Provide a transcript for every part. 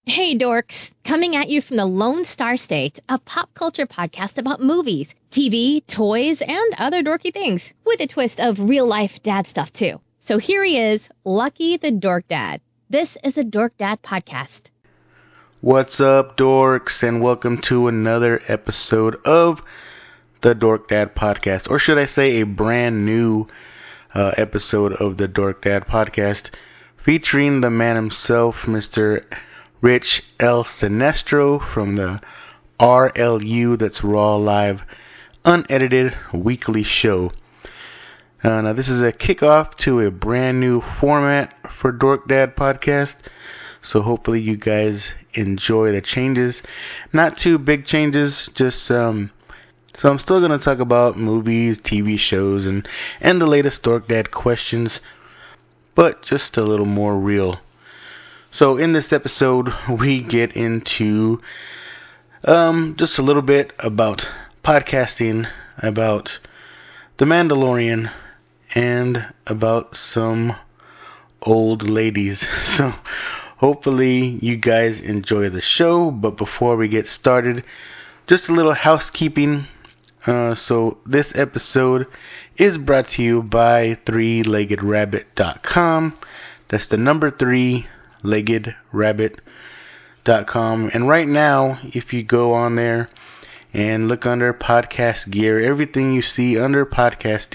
Hey dorks, coming at you from the Lone Star State, a pop culture podcast about movies, TV, toys, and other dorky things, with a twist of real-life dad stuff too. So here he is, Lucky the Dork Dad. This is the Dork Dad Podcast. What's up, dorks, and welcome to another episode of the Dork Dad Podcast, or should I say a brand new episode of the Dork Dad Podcast, featuring the man himself, Mr. Rich El Sinestro from the RLU, that's Raw Live Unedited Weekly Show. Now this is a kickoff to a brand new format for Dork Dad Podcast, so hopefully you guys enjoy the changes. Not too big changes, just so I'm still going to talk about movies, TV shows, and the latest Dork Dad questions, but just a little more real. So in this episode, we get into just a little bit about podcasting, about the Mandalorian, and about some old ladies. So hopefully you guys enjoy the show, but before we get started, just a little housekeeping. So this episode is brought to you by 3leggedrabbit.com. That's the number 3leggedrabbit.com. And right now, if you go on there and look under podcast gear, everything you see under podcast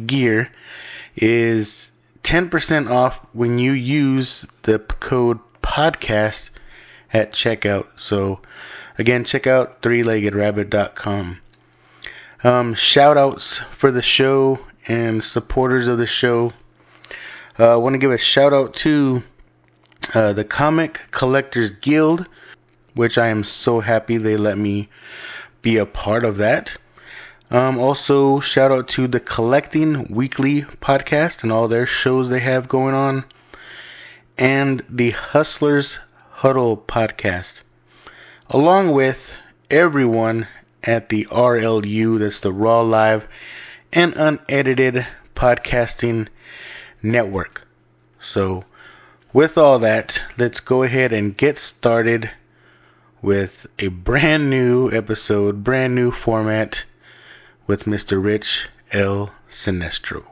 gear is 10% off when you use the code podcast at checkout. So again, check out 3leggedrabbit.com. Shout outs for the show and supporters of the show. I want to give a shout out to the Comic Collectors Guild, which I am so happy they let me be a part of that. Also, shout out to the Collecting Weekly podcast and all their shows they have going on, and the Hustlers Huddle podcast, along with everyone at the RLU, that's the Raw Live and Unedited Podcasting Network. So with all that, let's go ahead and get started with a brand new episode, brand new format with Mr. Rich El Sinestro.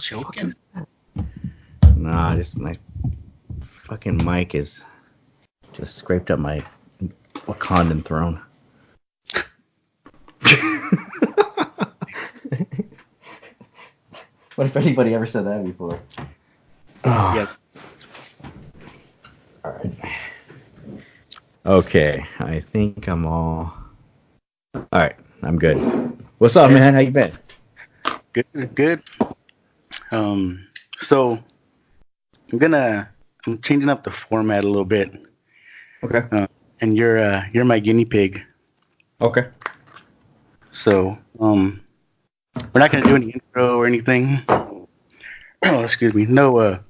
Choking? Nah, just my fucking mic is just scraped up my Wakandan throne. What if anybody ever said that before? Yeah. All right. Okay, I think I'm all right. I'm good. What's up, man? How you been? Good. So I'm changing up the format a little bit. Okay. And you're my guinea pig. Okay. So we're not gonna do any intro or anything. Oh, excuse me. No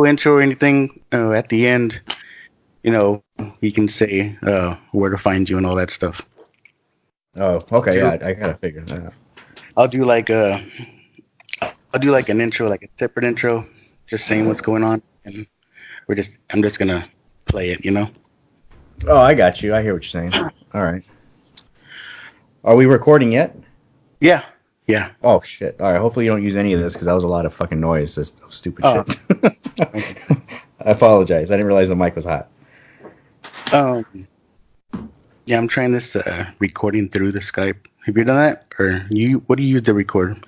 intro or anything. At the end, we can say where to find you and all that stuff. Oh, okay. Yeah, I gotta figure that out. I'll do like an intro, like a separate intro, just saying what's going on, and I'm just gonna play it, Oh, I got you. I hear what you're saying. All right. Are we recording yet? Yeah. Oh shit. All right. Hopefully you don't use any of this because that was a lot of fucking noise. This stupid shit. I apologize. I didn't realize the mic was hot. Yeah, I'm trying this recording through the Skype. Have you done that, or what do you use to record?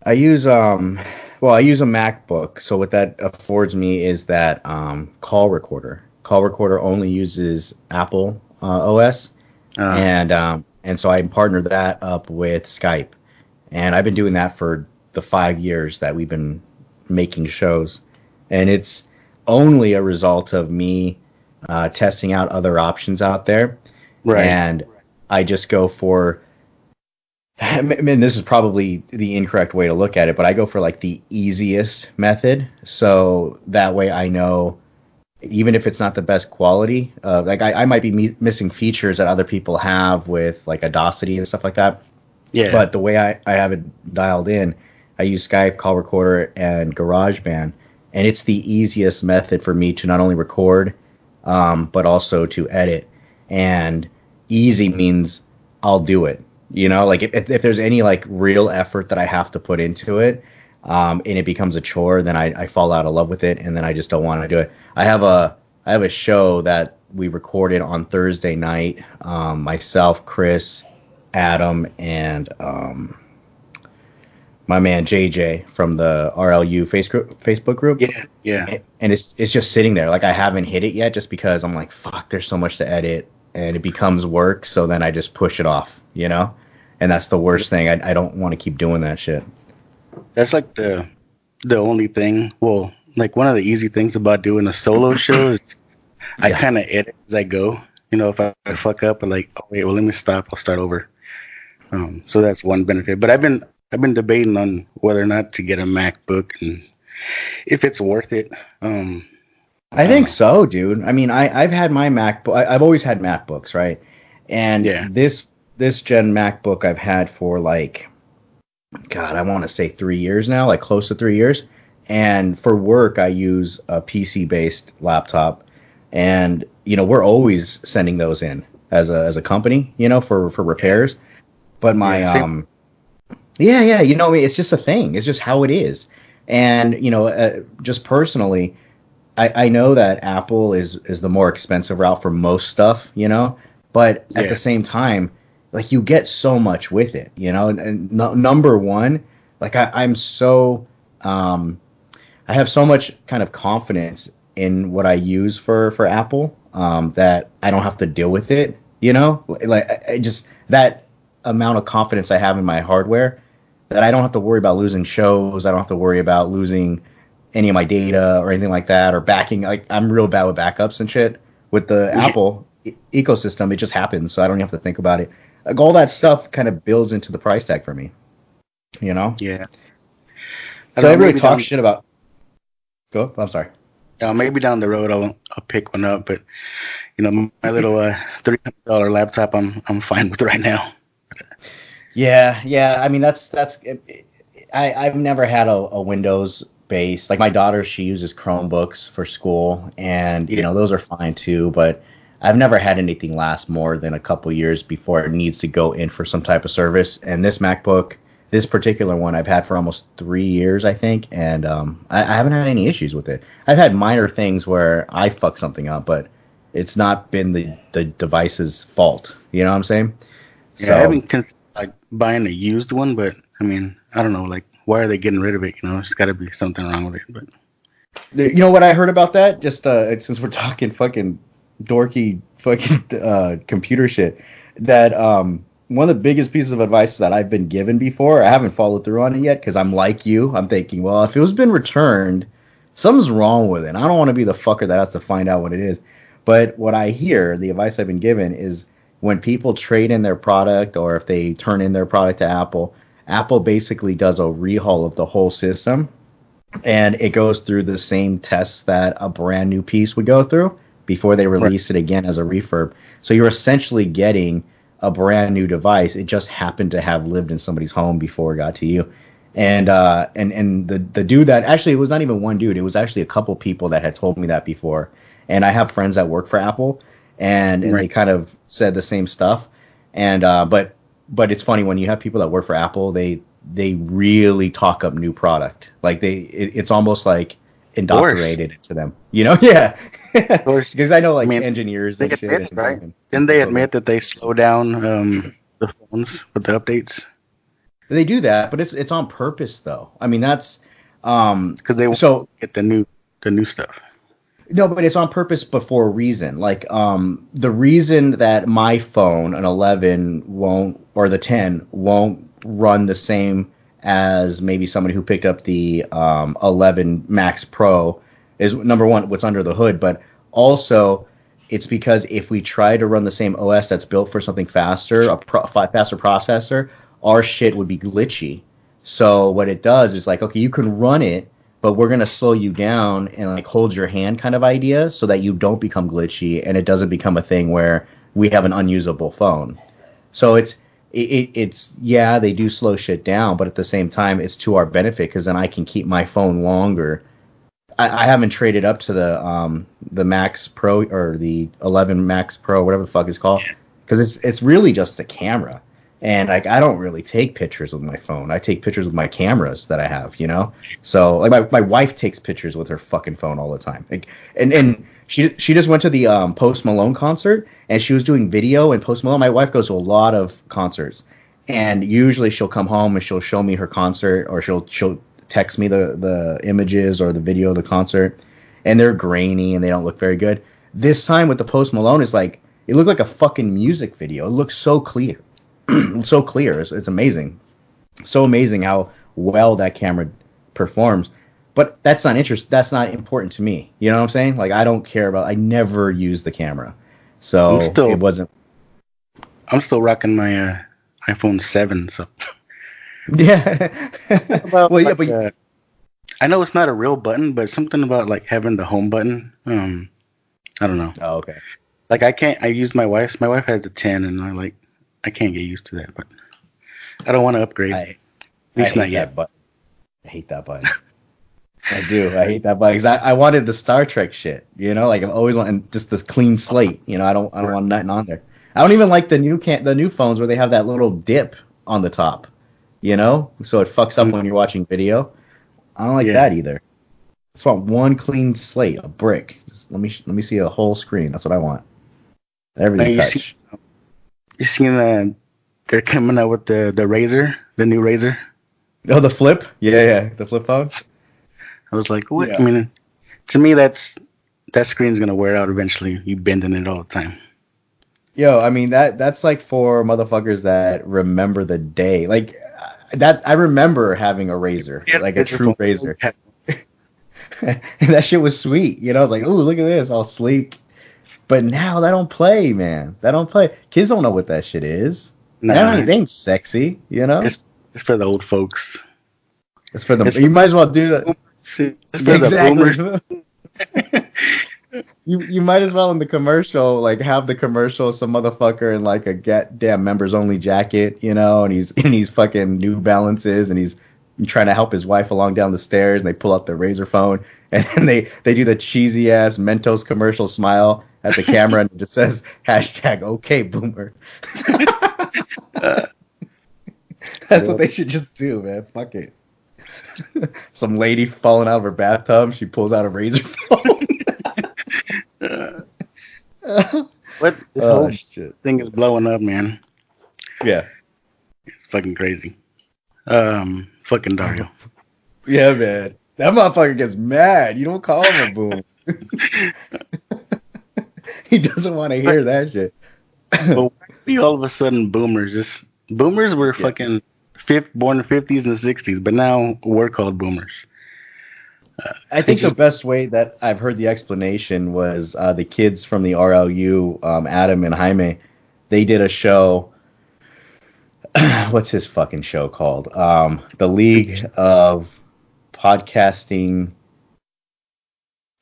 I use I use a MacBook. So what that affords me is that call recorder. Call recorder only uses Apple OS, and so I partnered that up with Skype, and I've been doing that for the 5 years that we've been making shows, and it's only a result of me testing out other options out there. Right. And I just go for, I mean, this is probably the incorrect way to look at it, but I go for like the easiest method. So that way I know, even if it's not the best quality, like I might be missing features that other people have with like Audacity and stuff like that. Yeah. But the way I have it dialed in, I use Skype, Call Recorder, and GarageBand. And it's the easiest method for me to not only record, but also to edit. And easy means I'll do it. Like if there's any like real effort that I have to put into it, and it becomes a chore, then I fall out of love with it, and then I just don't want to do it. I have a show that we recorded on Thursday night. Myself, Chris, Adam, and my man JJ from the RLU Facebook group. Yeah. And it's just sitting there. Like I haven't hit it yet, just because I'm like, fuck, there's so much to edit, and it becomes work. So then I just push it off, and that's the worst thing. I don't want to keep doing that shit. That's like the only thing. Well, like one of the easy things about doing a solo show is I kind of edit as I go. If I fuck up, I'm like, oh wait, well let me stop. I'll start over. So that's one benefit. But I've been debating on whether or not to get a MacBook and if it's worth it. I think so, dude. I mean, I've had my MacBook. I've always had MacBooks, right? And this gen MacBook I've had for like, God, I want to say 3 years now, like close to 3 years. And for work, I use a PC-based laptop, and we're always sending those in as a company, for repairs. But my it's just a thing. It's just how it is. And just personally, I know that Apple is the more expensive route for most stuff, but at the same time, like you get so much with it, and number one, like I'm so, I have so much kind of confidence in what I use for Apple, that I don't have to deal with it, like I just, that amount of confidence I have in my hardware, that I don't have to worry about losing shows. I don't have to worry about losing any of my data or anything like that, or backing. Like I'm real bad with backups and shit. With the Apple ecosystem, it just happens, so I don't have to think about it. Like all that stuff kind of builds into the price tag for me, Yeah. So everybody talks shit about. Go. I'm sorry. Maybe down the road I'll pick one up, but my little $300 laptop I'm fine with right now. Yeah. I mean, that's. I've never had a Windows base. Like my daughter, she uses Chromebooks for school, and those are fine too. But I've never had anything last more than a couple years before it needs to go in for some type of service. And this MacBook, this particular one, I've had for almost 3 years, I think, and I haven't had any issues with it. I've had minor things where I fuck something up, but it's not been the device's fault. You know what I'm saying? Yeah, I haven't considered buying a used one, but I mean, I don't know, like, why are they getting rid of it? There's got to be something wrong with it. But You know what I heard about that? Just since we're talking fucking dorky fucking computer shit, that one of the biggest pieces of advice that I've been given before, I haven't followed through on it yet because I'm like you. I'm thinking, well, if it was been returned, something's wrong with it. I don't want to be the fucker that has to find out what it is. But what I hear, the advice I've been given is when people trade in their product or if they turn in their product to Apple, Apple basically does a rehaul of the whole system. And it goes through the same tests that a brand new piece would go through before they release it again as a refurb. So you're essentially getting a brand new device. It just happened to have lived in somebody's home before it got to you. And the dude that actually, it was not even one dude. It was actually a couple people that had told me that before. And I have friends that work for Apple, and they kind of said the same stuff. And but it's funny when you have people that work for Apple, they really talk up new product. Like it's almost like indoctrinated into them. Yeah. Because I know engineers and shit. Admit, right? Didn't they admit that they slow down the phones with the updates? They do that, but it's on purpose though. I mean that's because they want to get the new stuff. No, but it's on purpose, but for a reason. Like the reason that my phone, an 11, won't, or the 10 won't run the same as maybe somebody who picked up the 11 Max Pro is, number one, what's under the hood, but also it's because if we try to run the same OS that's built for something faster, faster processor, our shit would be glitchy. So what it does is like, okay, you can run it, but we're going to slow you down and like hold your hand kind of idea so that you don't become glitchy and it doesn't become a thing where we have an unusable phone. So it's yeah, they do slow shit down, but at the same time, it's to our benefit because then I can keep my phone longer. I haven't traded up to the Max Pro or the 11 Max Pro, whatever the fuck it's called, because it's really just a camera. And like I don't really take pictures with my phone. I take pictures with my cameras that I have, So like my wife takes pictures with her fucking phone all the time. Like, and she just went to the Post Malone concert and she was doing video. And Post Malone, my wife goes to a lot of concerts, and usually she'll come home and she'll show me her concert, or she'll text me the images or the video of the concert, and they're grainy and they don't look very good. This time with the Post Malone, it's like it looked like a fucking music video. It looks so clear. So clear. It's amazing. So amazing how well that camera performs. But that's not That's not important to me. You know what I'm saying? Like I don't care about. I never use the camera, so it wasn't. I'm still rocking my iPhone 7. So yeah. But I know it's not a real button, but something about like having the home button. I don't know. Oh, okay. Like I use my wife's. My wife has a 10, and I can't get used to that, but I don't want to upgrade. At least not yet. I hate that button. I do. I hate that button because I wanted the Star Trek shit. Like I've always wanted just this clean slate. I don't want nothing on there. I don't even like the new phones where they have that little dip on the top. So it fucks up when you're watching video. I don't like that either. I just want one clean slate, a brick. Just let me see a whole screen. That's what I want. Everything touch. You seen they're coming out with the Razr, the new Razr? Oh, the Flip? Yeah, the Flip phones. I was like, what? Yeah. I mean, to me, that screen's gonna wear out eventually. You bending it all the time. Yo, I mean that's like for motherfuckers that remember the day. Like that, I remember having a Razr, like a true Razr. And that shit was sweet. I was like, ooh, look at this, all sleek. But now that don't play, man. That don't play. Kids don't know what that shit is. Nah. They ain't sexy, It's for the old folks. It's for the. You might as well do that. Exactly. You might as well in the commercial have the commercial some motherfucker in like a damn members only jacket, and he's fucking New Balances and he's trying to help his wife along down the stairs and they pull out the Razr phone and then they do the cheesy ass Mentos commercial smile at the camera and it just says #okay boomer. That's what they should just do, man. Fuck it. Some lady falling out of her bathtub, she pulls out a Razr phone. What this whole thing is blowing up, man. Yeah. It's fucking crazy. Fucking Dario. Yeah, man. That motherfucker gets mad. You don't call him a boomer. He doesn't want to hear that shit. But why all of a sudden boomers? Boomers were fucking born in the 50s and the 60s, but now we're called boomers. I think the best way that I've heard the explanation was the kids from the RLU, Adam and Jaime. They did a show. What's his fucking show called? The League of Podcasting.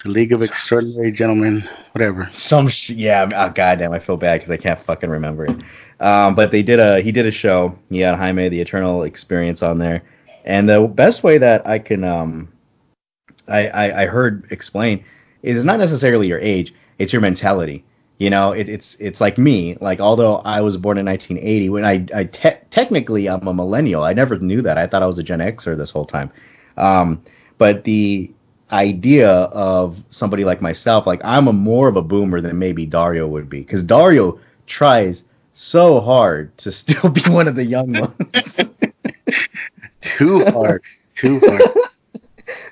The League of Extraordinary Gentlemen, whatever. Yeah. Oh, goddamn, I feel bad because I can't fucking remember it. But he did a show. He had Jaime, the Eternal Experience, on there. And the best way that I can, I heard explain is not necessarily your age, it's your mentality. You know, it's like me. Like, although I was born in 1980, when I technically I'm a millennial. I never knew that. I thought I was a Gen Xer this whole time. But the idea of somebody like myself, like I'm more of a boomer than maybe Dario would be, because Dario tries so hard to still be one of the young ones. Too hard.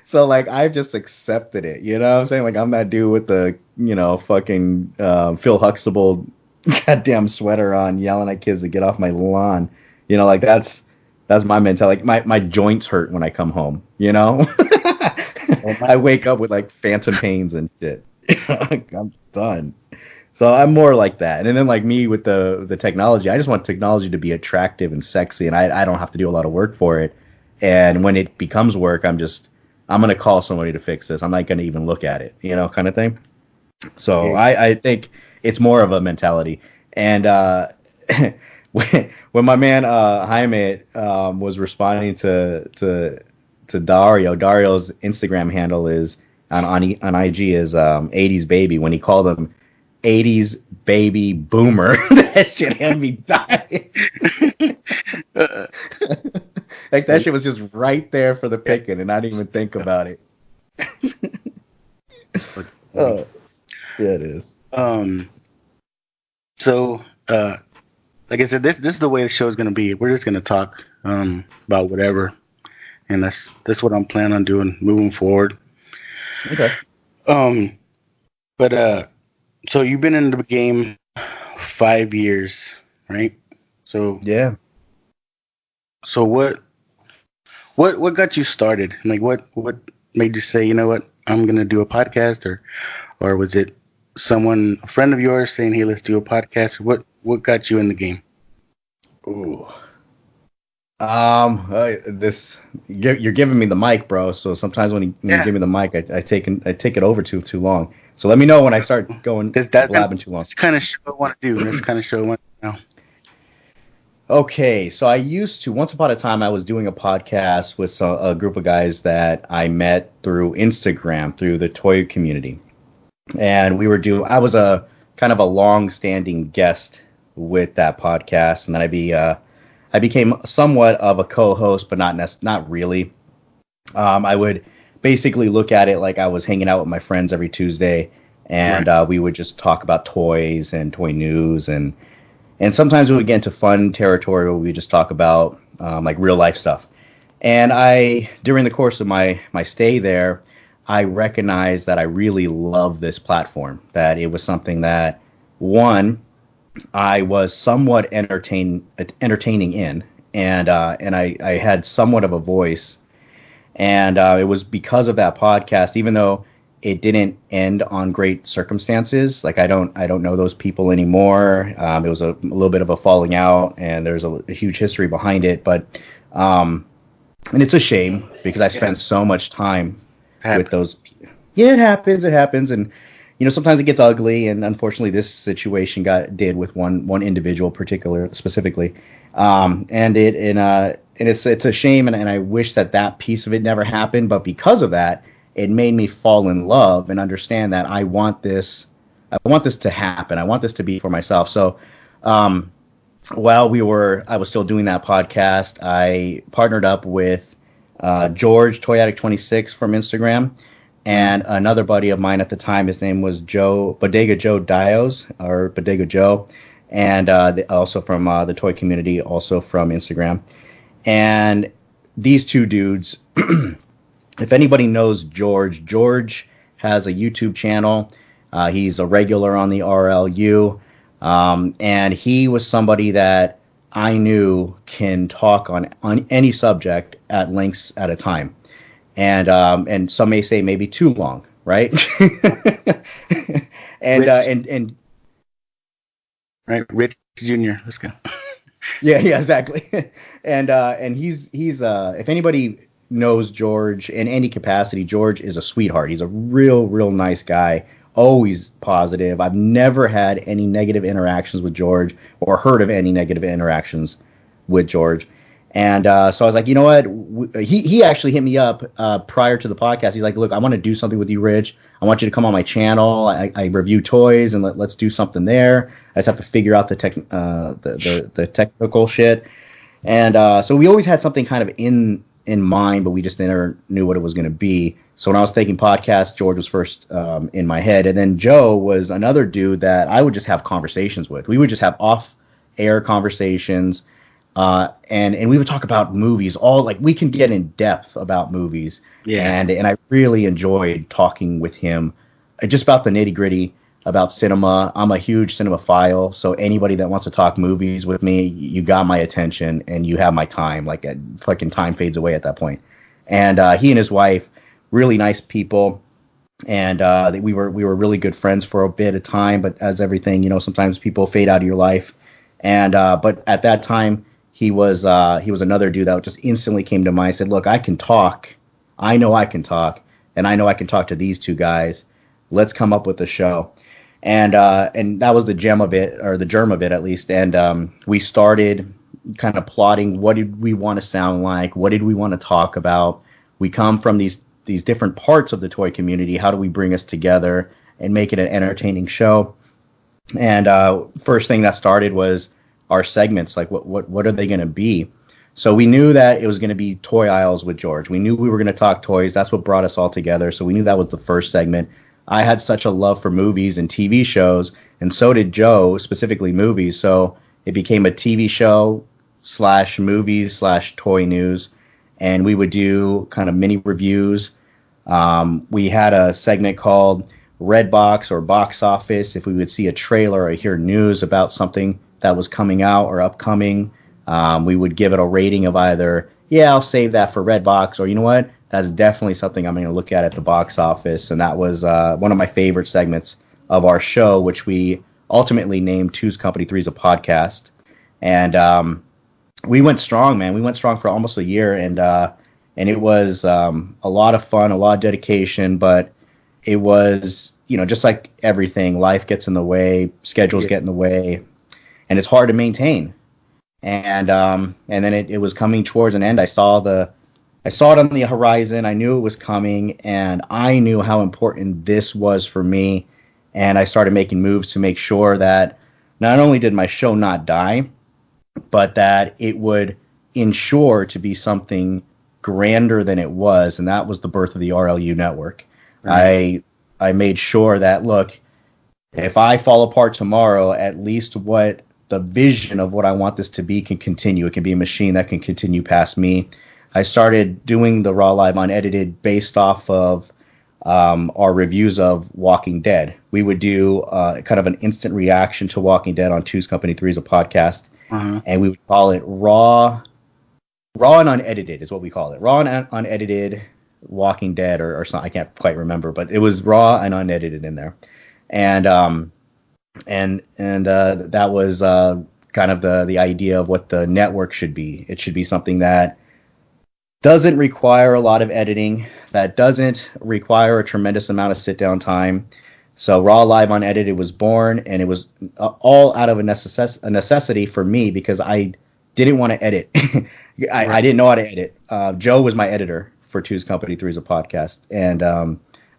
So like I've just accepted it, you know what I'm saying? Like I'm that dude with the, fucking Phil Huxtable goddamn sweater on, yelling at kids to get off my lawn. Like that's my mentality. Like my joints hurt when I come home, I wake up with like phantom pains and shit. I'm done. So I'm more like that. And then like me with the technology, I just want technology to be attractive and sexy, and I don't have to do a lot of work for it. And when it becomes work, I'm going to call somebody to fix this. I'm not going to even look at it, kind of thing. So I think it's more of a mentality. And when my man Jaime was responding to Dario's Instagram handle is on IG is 80s baby. When he called him 80s baby boomer, that shit had me dying. Like that shit was just right there for the picking, and I didn't even think about it. Oh, yeah, it is. So, like I said, this is the way the show is going to be. We're just going to talk about whatever, and that's what I'm planning on doing moving forward. Okay. But so you've been in the game 5 years, right? So yeah. So what got you started? Like what made you say, you know what, I'm gonna do a podcast, or was it a friend of yours saying, hey, let's do a podcast? What got you in the game? Ooh. You're giving me the mic, bro. So sometimes when you give me the mic, I take it over too long. So let me know when I start going blabbing too long. That's kind of show I want to do. That's kind of show I want to know. Okay, so I used to, once upon a time, I was doing a podcast with a group of guys that I met through Instagram, through the toy community. And I was a kind of a long-standing guest with that podcast. And then I became somewhat of a co-host, but not really. I would basically look at it like I was hanging out with my friends every Tuesday, and we would just talk about toys and toy news, and sometimes we would get into fun territory where we just talk about like real life stuff. And during the course of my stay there, I recognized that I really love this platform, that it was something that, one, I was somewhat entertaining in, and I had somewhat of a voice. And it was because of that podcast, even though it didn't end on great circumstances. Like I don't know those people anymore. It was a little bit of a falling out, and there's a huge history behind it. But and it's a shame because I spent so much time with those. Yeah, it happens, and sometimes it gets ugly. And unfortunately, this situation did with one individual, specifically. And it's a shame, and I wish that piece of it never happened. But because of that, it made me fall in love and understand that I want this to happen. I want this to be for myself. So, while I was still doing that podcast, I partnered up with George Toy Addict 26 from Instagram, and another buddy of mine at the time. His name was Bodega Joe Dios, or Bodega Joe, and also from the toy community, also from Instagram. And these two dudes, if anybody knows George has a YouTube channel. He's a regular on the RLU. And he was somebody that I knew can talk on any subject at lengths at a time. And some may say maybe too long, right? and Rich Jr. Let's go. yeah, exactly. And he's if anybody knows George in any capacity, George is a sweetheart. He's a real nice guy. Always positive. I've never had any negative interactions with George or heard of any negative interactions with George. And so I was like, you know what? He actually hit me up prior to the podcast. He's like, look, I want to do something with you, Rich. I want you to come on my channel. I review toys, and let's do something there. I just have to figure out the technical shit. And so we always had something kind of in mind, but we just never knew what it was going to be. So when I was thinking podcast, George was first in my head. And then Joe was another dude that I would just have conversations with. We would just have off-air conversations. And we would talk about movies. We can get in depth about movies. Yeah. And I really enjoyed talking with him just about the nitty-gritty, about cinema. I'm a huge cinemaphile. So anybody that wants to talk movies with me, you got my attention and you have my time. Like, fucking time fades away at that point. And he and his wife, really nice people, and we were really good friends for a bit of time. But as everything, sometimes people fade out of your life. And but at that time, he was another dude that just instantly came to mind. I said, "Look, I can talk. I know I can talk, and I know I can talk to these two guys. Let's come up with a show." And that was the gem of it, or the germ of it at least. And we started kind of plotting, what did we want to sound like? What did we want to talk about? We come from these different parts of the toy community. How do we bring us together and make it an entertaining show? And first thing that started was our segments. Like, what are they going to be? So we knew that it was going to be Toy Aisles with George. We knew we were going to talk toys. That's what brought us all together. So we knew that was the first segment. I had such a love for movies and TV shows, and so did Joe, specifically movies. So it became a TV show / movies / toy news. And we would do kind of mini reviews. We had a segment called Redbox or Box Office. If we would see a trailer or hear news about something that was coming out or upcoming, we would give it a rating of either, yeah, I'll save that for Redbox, or you know what, that's definitely something I'm going to look at the box office. And that was one of my favorite segments of our show, which we ultimately named Two's Company, Three's a Podcast. And we went strong, man. We went strong for almost a year, and it was a lot of fun, a lot of dedication, but it was, just like everything, life gets in the way, schedules get in the way, and it's hard to maintain. And then it was coming towards an end. I saw it on the horizon. I knew it was coming, and I knew how important this was for me. And I started making moves to make sure that not only did my show not die, but that it would ensure to be something grander than it was, and that was the birth of the RLU network. Right. I made sure that, look, if I fall apart tomorrow, at least what the vision of what I want this to be can continue. It can be a machine that can continue past me. I started doing the Raw Live Unedited based off of our reviews of Walking Dead. We would do kind of an instant reaction to Walking Dead on Two's Company, Three's a Podcast. And we would call it Raw and Unedited is what we call it. Raw and Unedited Walking Dead or something. I can't quite remember, but it was Raw and Unedited in there. And that was kind of the idea of what the network should be. It should be something that doesn't require a lot of editing, that doesn't require a tremendous amount of sit-down time. So Raw Live Unedited was born, and it was all out of a necessity for me because I didn't want to edit. I didn't know how to edit. Joe was my editor for Two's Company, Three's a Podcast, and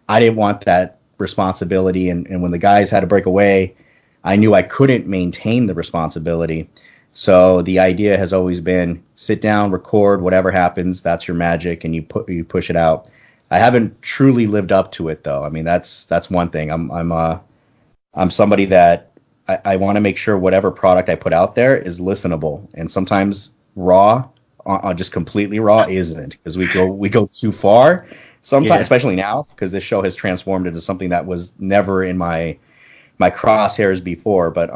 I didn't want that responsibility. And when the guys had to break away, I knew I couldn't maintain the responsibility. So the idea has always been sit down, record, whatever happens, that's your magic, and you push it out. I haven't truly lived up to it, though. I mean, that's one thing. I'm somebody that I want to make sure whatever product I put out there is listenable. And sometimes Raw just completely raw isn't, because we go too far sometimes, especially now, because this show has transformed into something that was never in my crosshairs before. But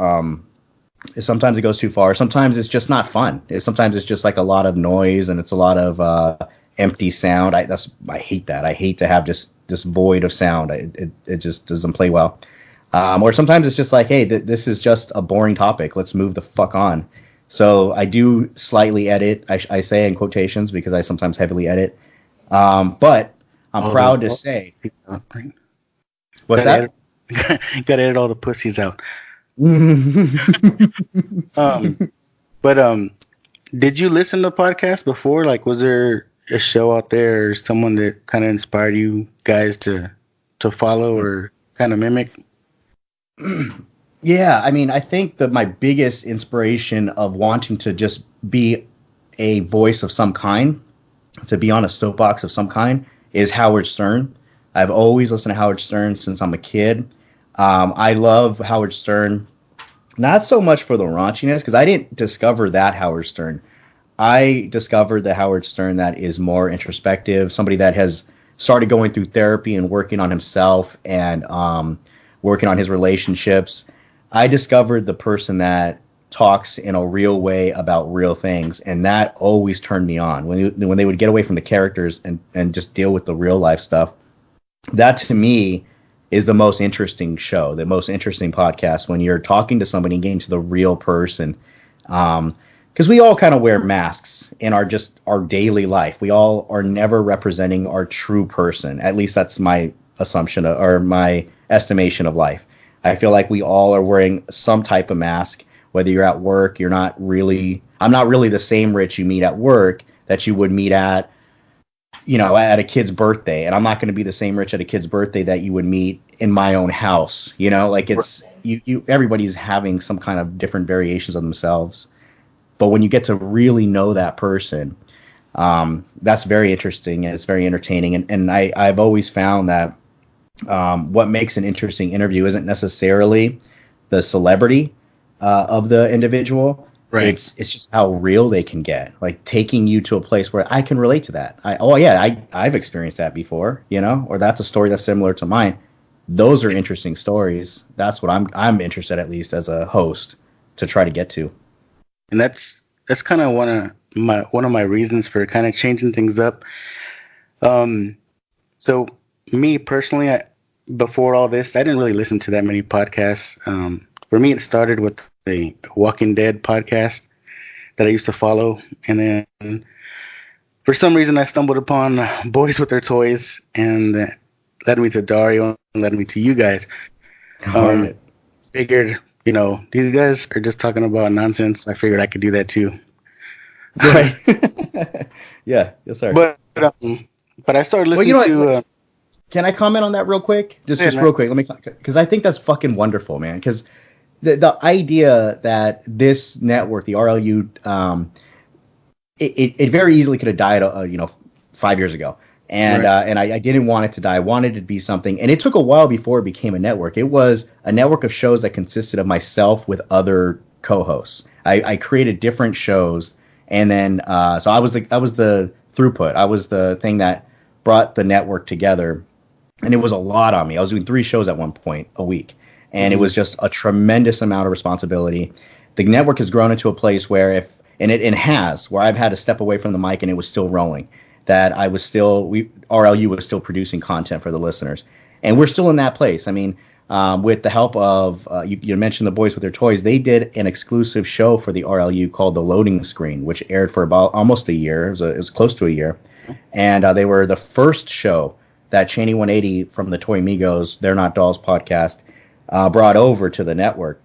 sometimes it goes too far. Sometimes it's just not fun. Sometimes it's just like a lot of noise and it's a lot of empty sound. I hate that. I hate to have just this void of sound. It just doesn't play well. Or sometimes it's just like, hey, this is just a boring topic. Let's move the fuck on. So I do slightly edit. I say in quotations because I sometimes heavily edit. But I'm proud to say. What's that? Gotta edit all the pussies out. But did you listen to podcasts before? Like, was there a show out there or someone that kind of inspired you guys to follow or kind of mimic? Yeah, I mean, I think that my biggest inspiration of wanting to just be a voice of some kind, to be on a soapbox of some kind, is Howard Stern. I've always listened to Howard Stern since I'm a kid. I love Howard Stern, not so much for the raunchiness, because I didn't discover that Howard Stern. I discovered the Howard Stern that is more introspective, somebody that has started going through therapy and working on himself and working on his relationships. I discovered the person that talks in a real way about real things, and that always turned me on. When they would get away from the characters and just deal with the real life stuff, that to me is the most interesting show, the most interesting podcast, when you're talking to somebody and getting to the real person. Because we all kind of wear masks in our daily life. We all are never representing our true person. At least that's my assumption or my estimation of life. I feel like we all are wearing some type of mask, whether you're at work, I'm not really the same Rich you meet at work that you would meet at a kid's birthday. And I'm not going to be the same Rich at a kid's birthday that you would meet in my own house. Like it's, everybody's having some kind of different variations of themselves. But when you get to really know that person, that's very interesting and it's very entertaining. And I've always found that what makes an interesting interview isn't necessarily the celebrity of the individual. Right. It's just how real they can get, like taking you to a place where I can relate to that. I've experienced that before, or that's a story that's similar to mine. Those are interesting stories. That's what I'm interested, at least as a host, to try to get to. And that's kind of one of my reasons for kind of changing things up. So me personally, before all this, I didn't really listen to that many podcasts. For me, it started with the Walking Dead podcast that I used to follow, and then for some reason I stumbled upon Boys with Their Toys, and that led me to Dario and led me to you guys. Figured, these guys are just talking about nonsense. I figured I could do that too. Right. Yeah. Yes, sir. But I started listening to. Can I comment on that real quick? Just real quick. Let me, because I think that's fucking wonderful, man. Because the idea that this network, the RLU, it very easily could have died, 5 years ago. And right. And I didn't want it to die. I wanted it to be something. And it took a while before it became a network. It was a network of shows that consisted of myself with other co-hosts. I created different shows. And then, so I was the throughput. I was the thing that brought the network together. And it was a lot on me. I was doing 3 shows at one point a week. And it was just a tremendous amount of responsibility. The network has grown into a place where where I've had to step away from the mic and it was still rolling. That RLU was still producing content for the listeners. And we're still in that place. I mean, with the help of, you mentioned the Boys with Their Toys, they did an exclusive show for the RLU called The Loading Screen, which aired for about almost a year. It was close to a year. And they were the first show that Cheney 180 from the Toy Migos, They're Not Dolls podcast, brought over to the network.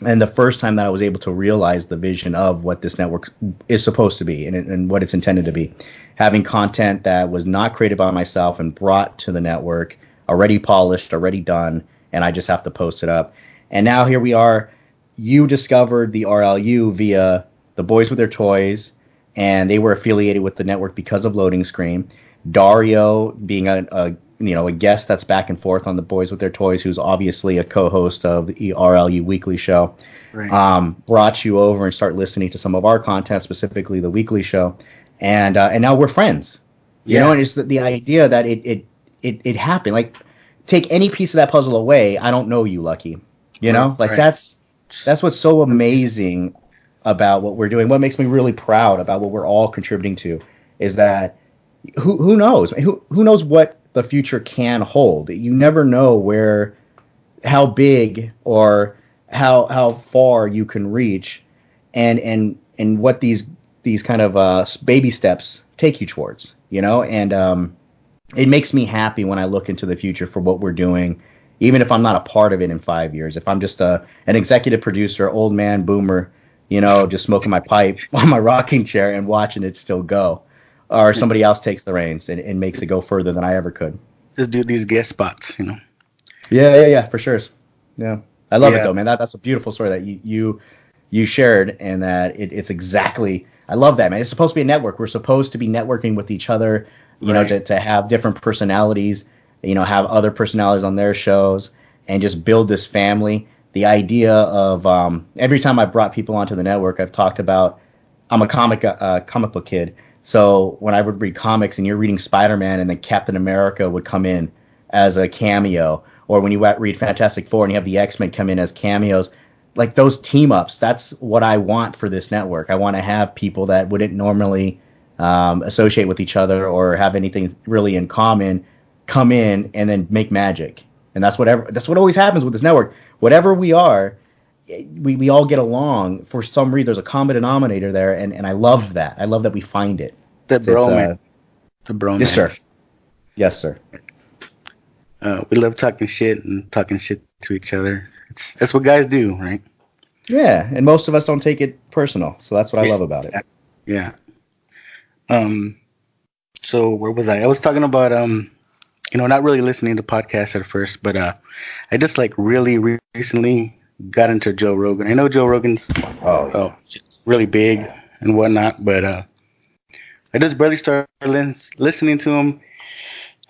And the first time that I was able to realize the vision of what this network is supposed to be and what it's intended to be. Having content that was not created by myself and brought to the network, already polished, already done, and I just have to post it up. And now here we are. You discovered the RLU via the Boys with Their Toys, and they were affiliated with the network because of Loading Screen. Dario being a a guest that's back and forth on the Boys with Their Toys, who's obviously a co-host of the RLU Weekly Show, right. Brought you over and start listening to some of our content, specifically the Weekly Show, and now we're friends. You know, and it's the idea that it happened. Like, take any piece of that puzzle away, I don't know you, Lucky. You know, like that's what's so amazing about what we're doing. What makes me really proud about what we're all contributing to is that who knows? Who knows what the future can hold? You never know how big or how far you can reach, and what these kind of baby steps take you towards. You know, and it makes me happy when I look into the future for what we're doing, even if I'm not a part of it in 5 years. If I'm just an executive producer, old man boomer, you know, just smoking my pipe on my rocking chair and watching it still go, or somebody else takes the reins and makes it go further than I ever could. Just do these guest spots, you know. Yeah, for sure. Yeah, I love it though, man. That's a beautiful story that you shared, and that it's exactly. I love that, man. It's supposed to be a network. We're supposed to be networking with each other, you know, to have different personalities, you know, have other personalities on their shows, and just build this family. The idea of every time I've brought people onto the network, I've talked about I'm a comic book kid. So when I would read comics and you're reading Spider-Man and then Captain America would come in as a cameo, or when you read Fantastic Four and you have the X-Men come in as cameos, like those team ups, that's what I want for this network. I want to have people that wouldn't normally associate with each other or have anything really in common come in and then make magic. And that's what always happens with this network. Whatever we are, we all get along. For some reason, there's a common denominator there, and I love that. I love that we find it. The bromance. Yes, sir. We love talking shit to each other. That's what guys do, right? Yeah, and most of us don't take it personal, so that's what I love about it. Yeah. So where was I? I was talking about not really listening to podcasts at first, but I just like really recently got into Joe Rogan. I know Joe Rogan's really big and whatnot, but I just barely started listening to him,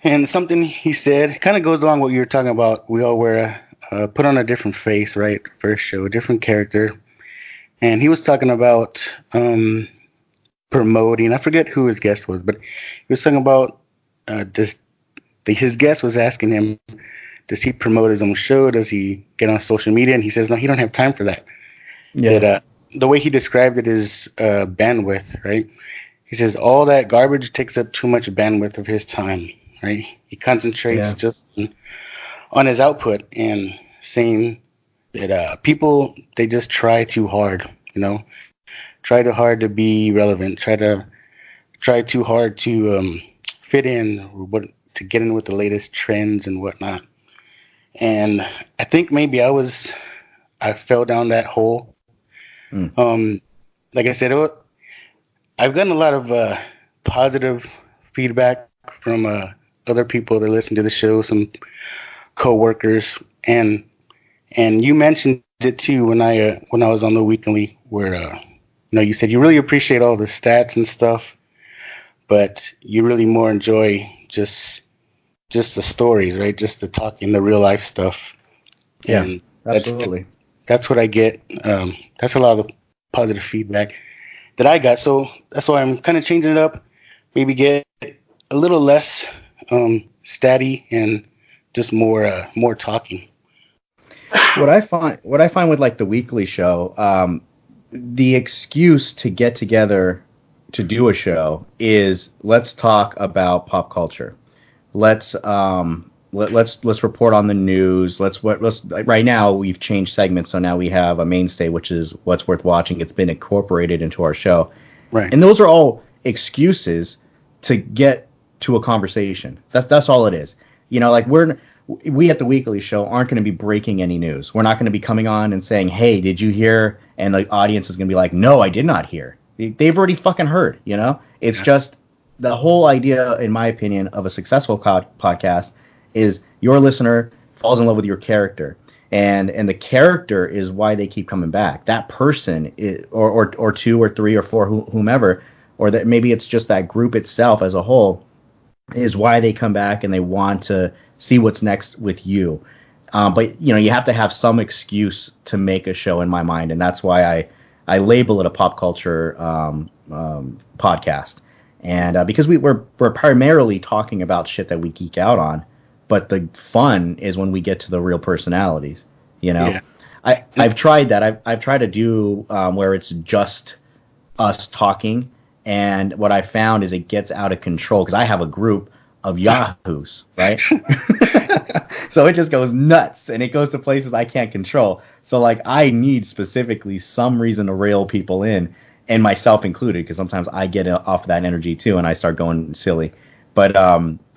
and something he said kind of goes along what you were talking about. We all wear put on a different face, right? First show, a different character, and he was talking about promoting. I forget who his guest was, but he was talking about his guest was asking him, does he promote his own show? Does he get on social media? And he says, no, he don't have time for that. Yeah. That, the way he described it is bandwidth, right? He says all that garbage takes up too much bandwidth of his time, right? He concentrates just on his output, and saying that people, they just try too hard, you know? Try too hard to be relevant. Try too hard to fit in, to get in with the latest trends and whatnot. And I think maybe I fell down that hole. Like I said, I've gotten a lot of positive feedback from other people that listen to the show, some coworkers, and you mentioned it too when I was on the weekly, where you said you really appreciate all the stats and stuff, but you really more enjoy just the stories, right? Just the talking, the real life stuff. Yeah, and absolutely. That's what I get. That's a lot of the positive feedback that I got. So that's why I'm kind of changing it up. Maybe get a little less statty and just more talking. What I find with like the weekly show, the excuse to get together to do a show is let's talk about pop culture. Let's report on the news. Let's right now we've changed segments, so now we have a mainstay, which is What's Worth Watching. It's been incorporated into our show, right? And those are all excuses to get to a conversation. That's all it is. You know, like we at the weekly show aren't going to be breaking any news. We're not going to be coming on and saying, "Hey, did you hear?" And the audience is going to be like, "No, I did not hear." They've already fucking heard. You know, it's just the whole idea, in my opinion, of a successful podcast is your listener falls in love with your character, and the character is why they keep coming back. That person or two or three or four, whomever, or that maybe it's just that group itself as a whole. is why they come back and they want to see what's next with you. But you have to have some excuse to make a show in my mind, and that's why I label it a pop culture podcast. And because we're primarily talking about shit that we geek out on, but the fun is when we get to the real personalities. Yeah. I've tried that. I've tried to do where it's just us talking, and what I found is it gets out of control because I have a group of yahoos, right? So it just goes nuts, and it goes to places I can't control. So like I need specifically some reason to reel people in, and myself included, because sometimes I get off of that energy too, and I start going silly. But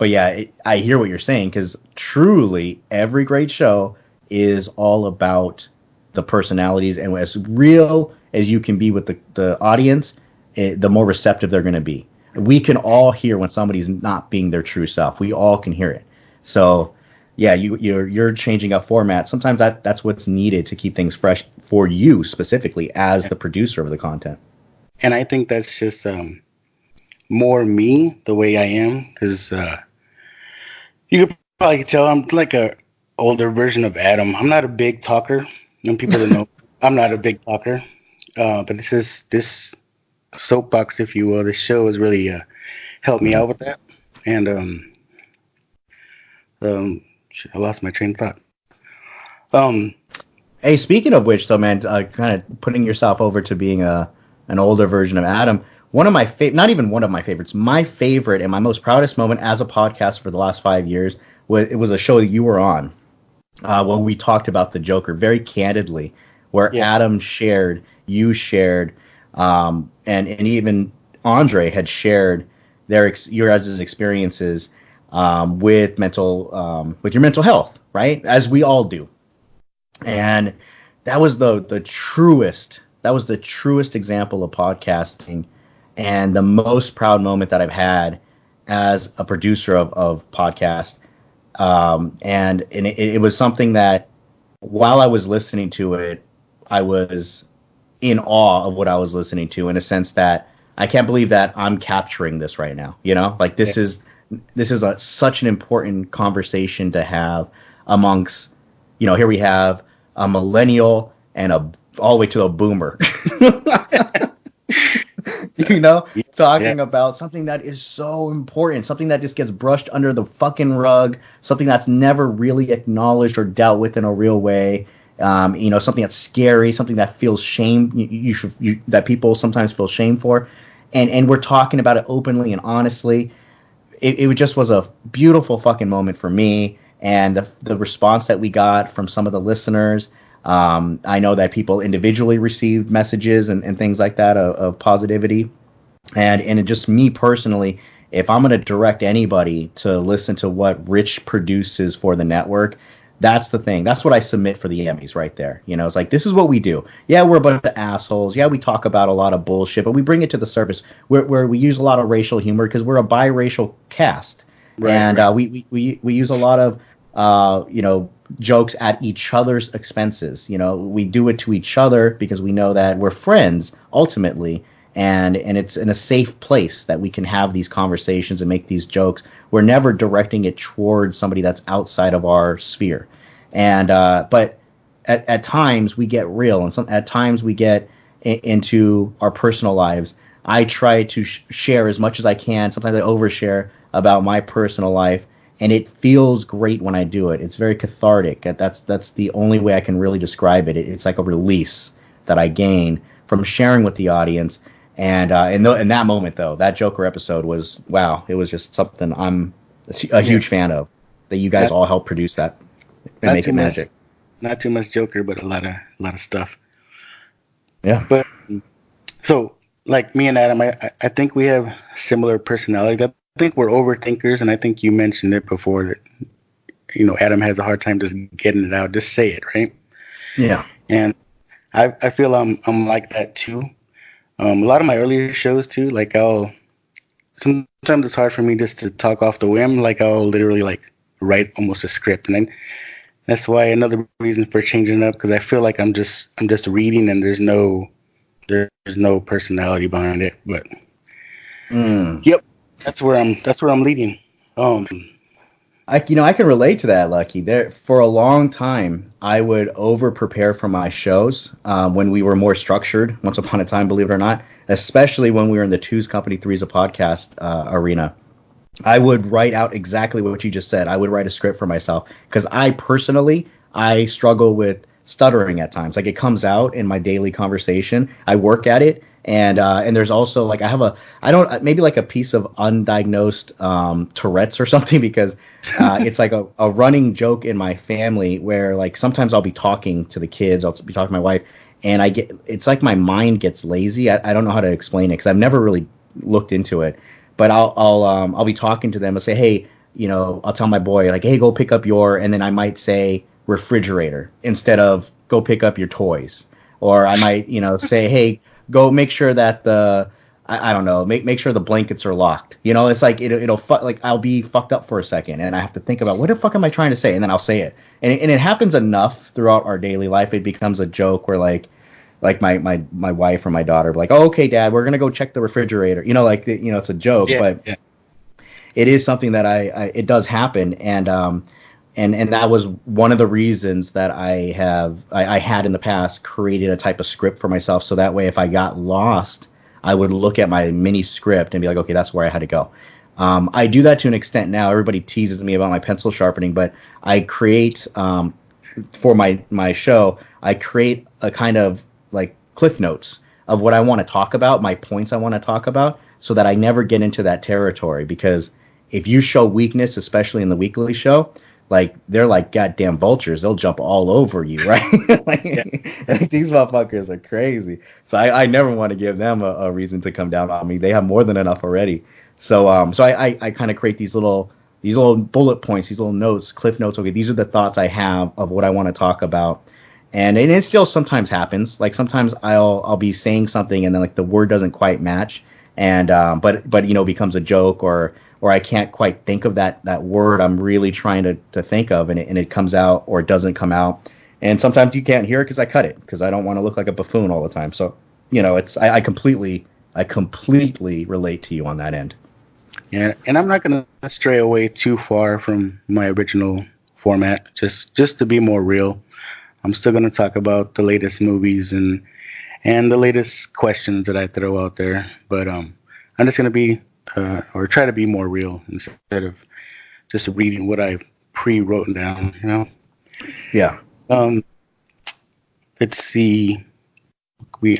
yeah, I hear what you're saying, because truly every great show is all about the personalities, and as real as you can be with the audience, the more receptive they're going to be. We can all hear when somebody's not being their true self. We all can hear it. So yeah, you're changing up format. Sometimes that's what's needed to keep things fresh for you specifically as the producer of the content. And I think that's just more me, the way I am, because you could probably tell I'm like a older version of Adam. I'm not a big talker, and people don't know I'm not a big talker. But this soapbox, if you will, this show has really helped me out with that. And I lost my train of thought. Hey, speaking of which, though, man, kind of putting yourself over to being an older version of Adam. One of my not even one of my favorites, my favorite and my most proudest moment as a podcast for the last 5 years was a show that you were on, where we talked about the Joker very candidly, where Adam shared, you shared, and even Andre had shared your guys' experiences with your mental health, right? As we all do. And that was the truest example of podcasting, and the most proud moment that I've had as a producer of podcast. And it was something that while I was listening to it, I was in awe of what I was listening to, in a sense that I can't believe that I'm capturing this right now. Like this is such an important conversation to have amongst, here we have a millennial and all the way to a boomer, talking about something that is so important, something that just gets brushed under the fucking rug, something that's never really acknowledged or dealt with in a real way. Something that's scary, something that feels shame, that people sometimes feel shame for. And we're talking about it openly and honestly. It just was a beautiful fucking moment for me, and the response that we got from some of the listeners. I know that people individually received messages and things like that of positivity, and just me personally, if I'm going to direct anybody to listen to what Rich produces for the network, that's the thing. That's what I submit for the Emmys right there. It's like, this is what we do. Yeah, we're a bunch of assholes. Yeah, we talk about a lot of bullshit, but we bring it to the surface where we use a lot of racial humor because we're a biracial cast. Right, and right. We use a lot of, jokes at each other's expenses. We do it to each other because we know that we're friends ultimately. And it's in a safe place that we can have these conversations and make these jokes. We're never directing it towards somebody that's outside of our sphere. And but at times we get real, and at times we get into our personal lives. I try to share as much as I can. Sometimes I overshare about my personal life, and it feels great when I do it. It's very cathartic. That's the only way I can really describe it. It's like a release that I gain from sharing with the audience. And in that moment, though, that Joker episode was, wow, it was just something I'm a huge fan of, that you guys all helped produce that and make it magic. Not too much Joker, but a lot of stuff. Yeah. But so, like me and Adam, I think we have similar personalities. I think we're overthinkers, and I think you mentioned it before that, Adam has a hard time just getting it out. Just say it, right? Yeah. And I feel I'm like that too. A lot of my earlier shows too, like sometimes it's hard for me just to talk off the whim. Like I'll literally write almost a script, and then that's why another reason for changing it up, because I feel like I'm just reading, and there's no personality behind it. But yep, that's where I'm leading. Um, I can relate to that, Lucky. There for a long time, I would over prepare for my shows when we were more structured. Once upon a time, believe it or not, especially when we were in the Two's Company, Three's a Podcast arena. I would write out exactly what you just said. I would write a script for myself because I struggle with stuttering at times. Like it comes out in my daily conversation. I work at it, and there's also like I don't maybe like a piece of undiagnosed Tourette's or something because it's like a running joke in my family where like sometimes I'll be talking to the kids, I'll be talking to my wife, and it's like my mind gets lazy. I don't know how to explain it because I've never really looked into it. But I'll be talking to them and say, hey, I'll tell my boy like, hey, go pick up and then I might say refrigerator instead of go pick up your toys, or I might say, hey, go make sure that I don't know, make sure the blankets are locked. It's like like I'll be fucked up for a second and I have to think about what the fuck am I trying to say, and then I'll say it, and it happens enough throughout our daily life. It becomes a joke where like my wife or my daughter be like, oh, okay, Dad, we're gonna go check the refrigerator. It's a joke, but it is something that it does happen, and that was one of the reasons that I had in the past created a type of script for myself, so that way if I got lost, I would look at my mini script and be like, okay, that's where I had to go. I do that to an extent now. Everybody teases me about my pencil sharpening, but I create for my show, I create a kind of like cliff notes of what I want to talk about, my points I want to talk about, so that I never get into that territory. Because if you show weakness, especially in the weekly show, like they're like goddamn vultures, they'll jump all over you, right? like these motherfuckers are crazy. So I never want to give them a reason to come down on me. They have more than enough already. So I kind of create these little bullet points, these little notes, cliff notes. Okay, these are the thoughts I have of what I want to talk about. And it still sometimes happens. Like sometimes I'll be saying something and then like the word doesn't quite match, and but becomes a joke, or I can't quite think of that word I'm really trying to think of, and it comes out or it doesn't come out. And sometimes you can't hear it because I cut it because I don't want to look like a buffoon all the time. So I completely relate to you on that end. Yeah, and I'm not gonna stray away too far from my original format. Just to be more real. I'm still going to talk about the latest movies and the latest questions that I throw out there. But I'm just going to be, or try to be more real instead of just reading what I pre-wrote down, Yeah. Let's see.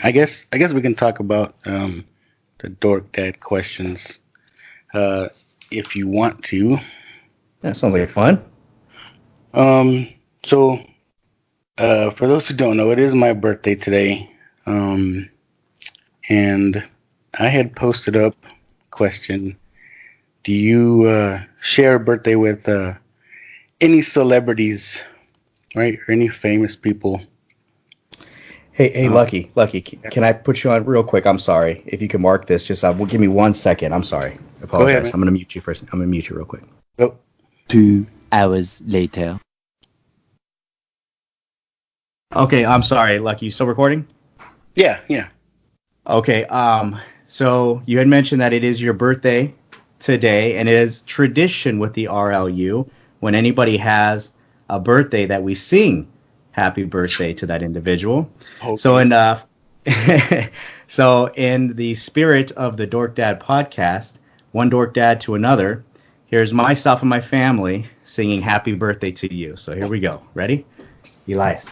I guess we can talk about the Dork Dad questions if you want to. That sounds like fun. So... for those who don't know, it is my birthday today, and I had posted up a question: do you share a birthday with any celebrities, right, or any famous people? Hey, Lucky, can I put you on real quick? I'm sorry. If you can mark this, just give me 1 second. I'm sorry. I apologize. Go ahead, I'm gonna mute you first. I'm gonna mute you real quick. Oh. 2 hours later. Okay, I'm sorry, Lucky. You still recording? Yeah. Okay, so you had mentioned that it is your birthday today, and it is tradition with the RLU when anybody has a birthday that we sing happy birthday to that individual. Okay. So in the spirit of the Dork Dad podcast, one Dork Dad to another, here's myself and my family singing happy birthday to you. So here we go. Ready? Elias.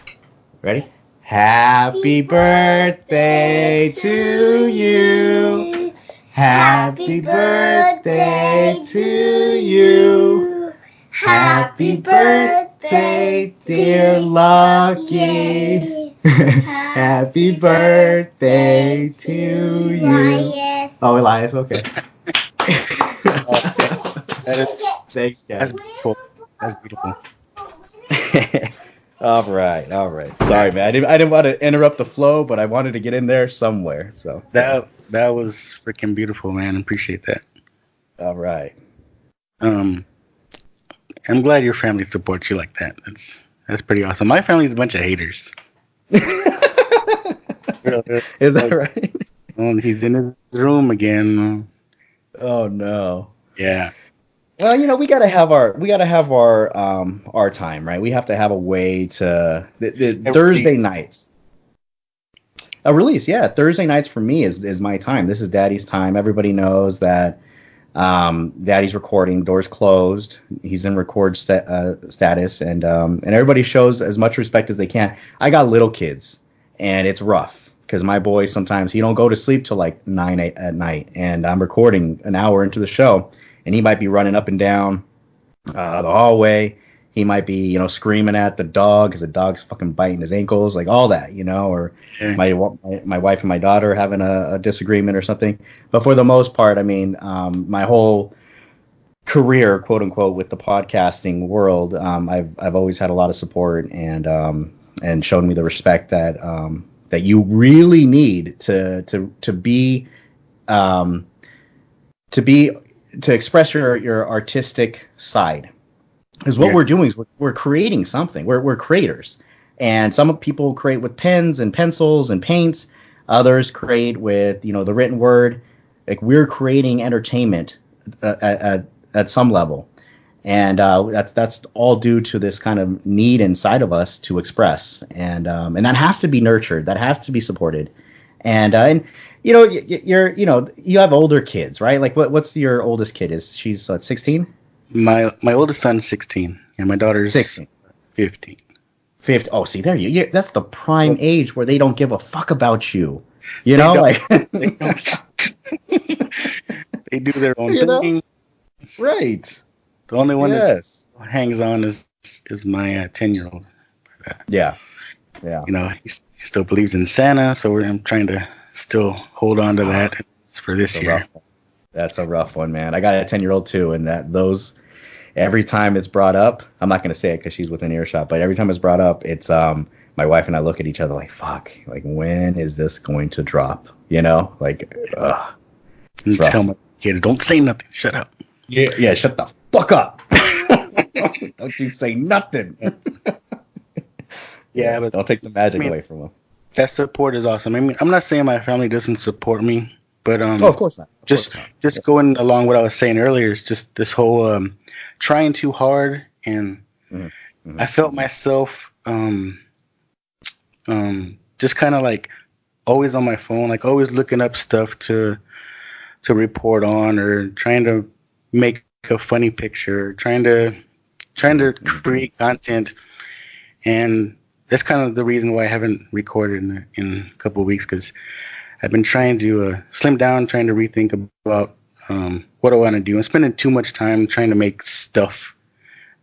Ready? Happy birthday to you. Happy birthday to you. Happy birthday, dear Lucky. Happy birthday to you. Oh, Elias, okay. Thanks, guys. That's beautiful. All right. Sorry, man. I didn't want to interrupt the flow, but I wanted to get in there somewhere. So that was freaking beautiful, man. I appreciate that. All right. I'm glad your family supports you like that. That's pretty awesome. My family's a bunch of haters. Is that right? He's in his room again. Oh no. Yeah. Well, we gotta have our time, right? We have to have a way to Thursday nights. A release, yeah. Thursday nights for me is my time. This is Daddy's time. Everybody knows that Daddy's recording. Doors closed. He's in record status, and everybody shows as much respect as they can. I got little kids, and it's rough because my boy sometimes he don't go to sleep till like 9 at night, and I'm recording an hour into the show, and he might be running up and down the hallway. He might be, screaming at the dog because the dog's fucking biting his ankles, like all that, or my wife and my daughter having a disagreement or something. But for the most part, I mean, my whole career, quote unquote, with the podcasting world, I've always had a lot of support and shown me the respect that that you really need to express your artistic side. Because what we're doing is we're creating something. We're creators. And some people create with pens and pencils and paints. Others create with, the written word. Like, we're creating entertainment at some level. And that's all due to this kind of need inside of us to express. And that has to be nurtured. That has to be supported. And you have older kids, right? Like, what's your oldest kid? She's 16? My oldest son's 16, and my daughter's 16. 15. 50. Oh, see, there that's the prime age where they don't give a fuck about you. They do their own thing. Right. The only one that hangs on is my 10-year-old. Yeah. He still believes in Santa, so I'm trying to still hold on to that for this year. That's a rough one, man. I got a 10-year-old too, and every time it's brought up, I'm not going to say it because she's within earshot, but every time it's brought up, it's my wife and I look at each other like, fuck, like, when is this going to drop? Like, ugh. You tell my kids, don't say nothing. Shut up. Yeah, shut the fuck up. Don't you say nothing. Yeah, but don't take the magic away from them. That support is awesome. I mean, I'm not saying my family doesn't support me, but of course not. Just going along what I was saying earlier is just this whole trying too hard, and I felt myself just kind of like always on my phone, like always looking up stuff to report on, or trying to make a funny picture, trying to create content, and that's kind of the reason why I haven't recorded in a couple of weeks, because I've been trying to slim down, trying to rethink about what I want to do, and spending too much time trying to make stuff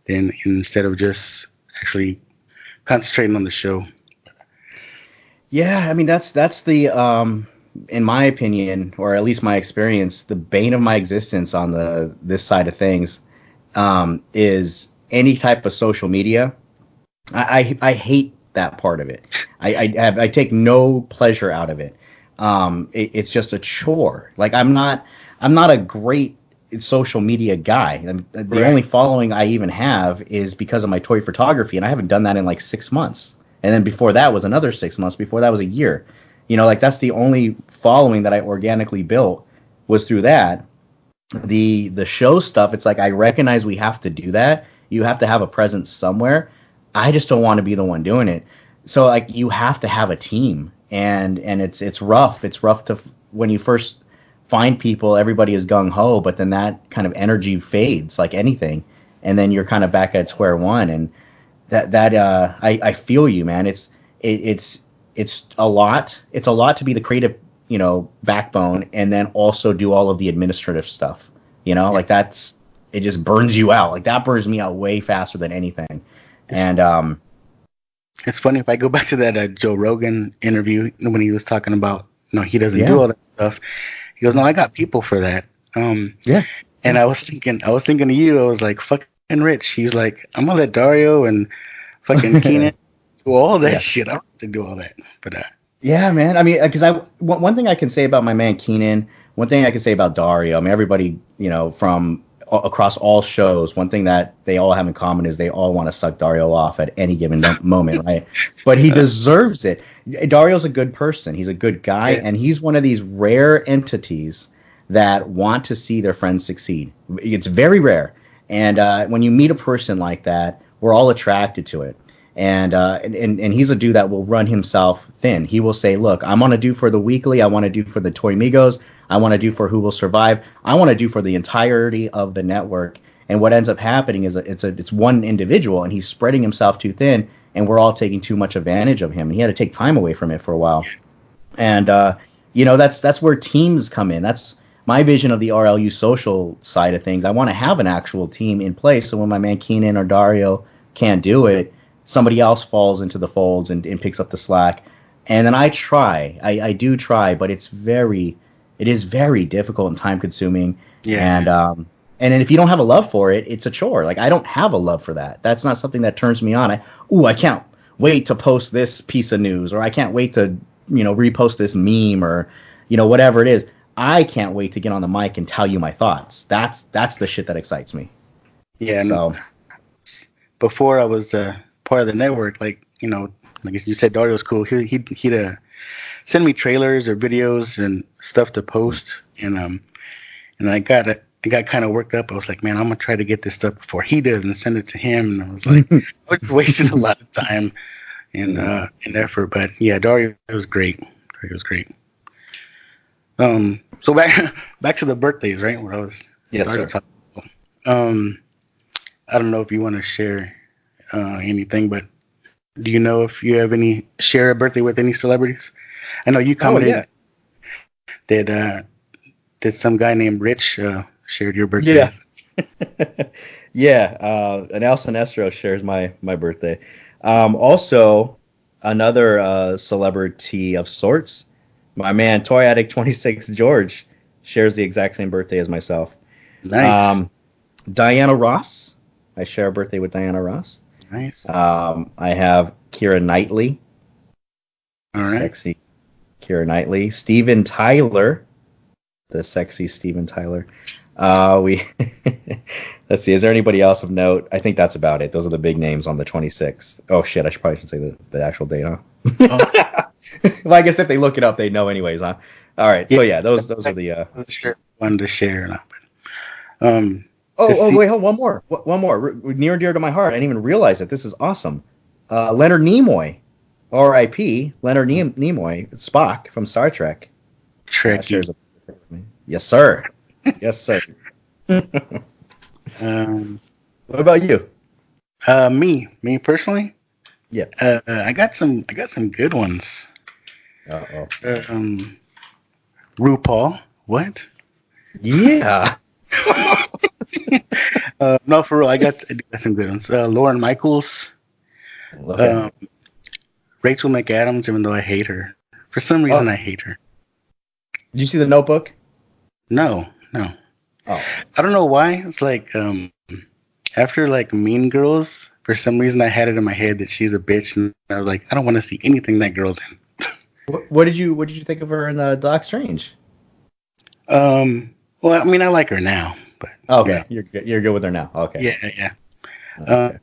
instead of just actually concentrating on the show. Yeah, I mean, that's the in my opinion, or at least my experience, the bane of my existence on this side of things is any type of social media. I hate that part of it. I take no pleasure out of it. It's just a chore. Like, I'm not a great social media guy. The only following I even have is because of my toy photography, and I haven't done that in like 6 months. And then before that was another 6 months. Before that was a year. Like, that's the only following that I organically built was through that. The show stuff, it's like, I recognize we have to do that. You have to have a presence somewhere. I just don't want to be the one doing it. So, like, you have to have a team, and it's rough. It's rough when you first find people. Everybody is gung ho, but then that kind of energy fades like anything, and then you're kind of back at square one. And I feel you, man. It's a lot. It's a lot to be the creative, backbone, and then also do all of the administrative stuff. Like, it just burns you out. Like, that burns me out way faster than anything. And it's funny, if I go back to that Joe Rogan interview when he was talking about, he doesn't do all that stuff. He goes, no, I got people for that. Yeah. And I was thinking of you. I was like, fucking Rich. He's like, I'm gonna let Dario and fucking Keenan do all that shit. I don't have to do all that. But yeah, man. I mean, because one thing I can say about my man Keenan, one thing I can say about Dario. I mean, everybody, from across all shows, one thing that they all have in common is they all want to suck Dario off at any given moment, right? But he deserves it. Dario's a good person. He's a good guy, and he's one of these rare entities that want to see their friends succeed. It's very rare. And when you meet a person like that, we're all attracted to it. And he's a dude that will run himself thin. He will say, look, I want to do for the weekly. I want to do for the Toy Migos. I want to do for Who Will Survive. I want to do for the entirety of the network. And what ends up happening is it's one individual, and he's spreading himself too thin, and we're all taking too much advantage of him. And he had to take time away from it for a while. And, that's where teams come in. That's my vision of the RLU social side of things. I want to have an actual team in place, so when my man Keenan or Dario can't do it, somebody else falls into the folds and picks up the slack. And then I try. I do try, but it is very difficult and time consuming. Yeah. And then if you don't have a love for it, it's a chore. Like, I don't have a love for that. That's not something that turns me on. I can't wait to post this piece of news, or I can't wait to, repost this meme, or, whatever it is. I can't wait to get on the mic and tell you my thoughts. That's the shit that excites me. Yeah. So before I was part of the network, like you said, Dario was cool. He'd send me trailers or videos and stuff to post, and I got kind of worked up. I was like, man, I'm gonna try to get this stuff before he does and send it to him. And I was like, I was wasting a lot of time and effort. But yeah, Dario was great. Dario was great. So back to the birthdays, right? Where I was. Yes, sir. I don't know if you want to share anything, but do you know if you have share a birthday with any celebrities? I know you commented that some guy named Rich shared your birthday. Yeah. Yeah. And El Sinestro shares my birthday. Also, another celebrity of sorts, my man Toy Addict 26 George shares the exact same birthday as myself. Nice. Diana Ross. I share a birthday with Diana Ross. Nice. I have Keira Knightley. All right. Sexy Keira Knightley. Steven Tyler. The sexy Steven Tyler. Let's see. Is there anybody else of note? I think that's about it. Those are the big names on the 26th. Oh shit! I probably should say the actual date, huh? Oh. Well, I guess if they look it up, they know anyways, huh? All right. Yeah. So yeah, those are the one to share now. Wait, hold on, one more. Near and dear to my heart. I didn't even realize it. This is awesome. Leonard Nimoy, R.I.P. Leonard Nimoy, Spock from Star Trek. Trekkie. Yes, sir. Yes, sir. What about you? Me personally? Yeah. I got some good ones. Uh-oh. RuPaul. What? Yeah. No, for real. I got some good ones. Lauren Michaels. Okay. Rachel McAdams, even though I hate her. For some reason, I hate her. Did you see The Notebook? No. Oh. I don't know why. It's like after like Mean Girls, for some reason I had it in my head that she's a bitch, and I was like, I don't want to see anything that girl's in. What did you think of her in Doc Strange? Well, I mean, I like her now, but okay, yeah. You're good with her now. Okay. Yeah. Okay.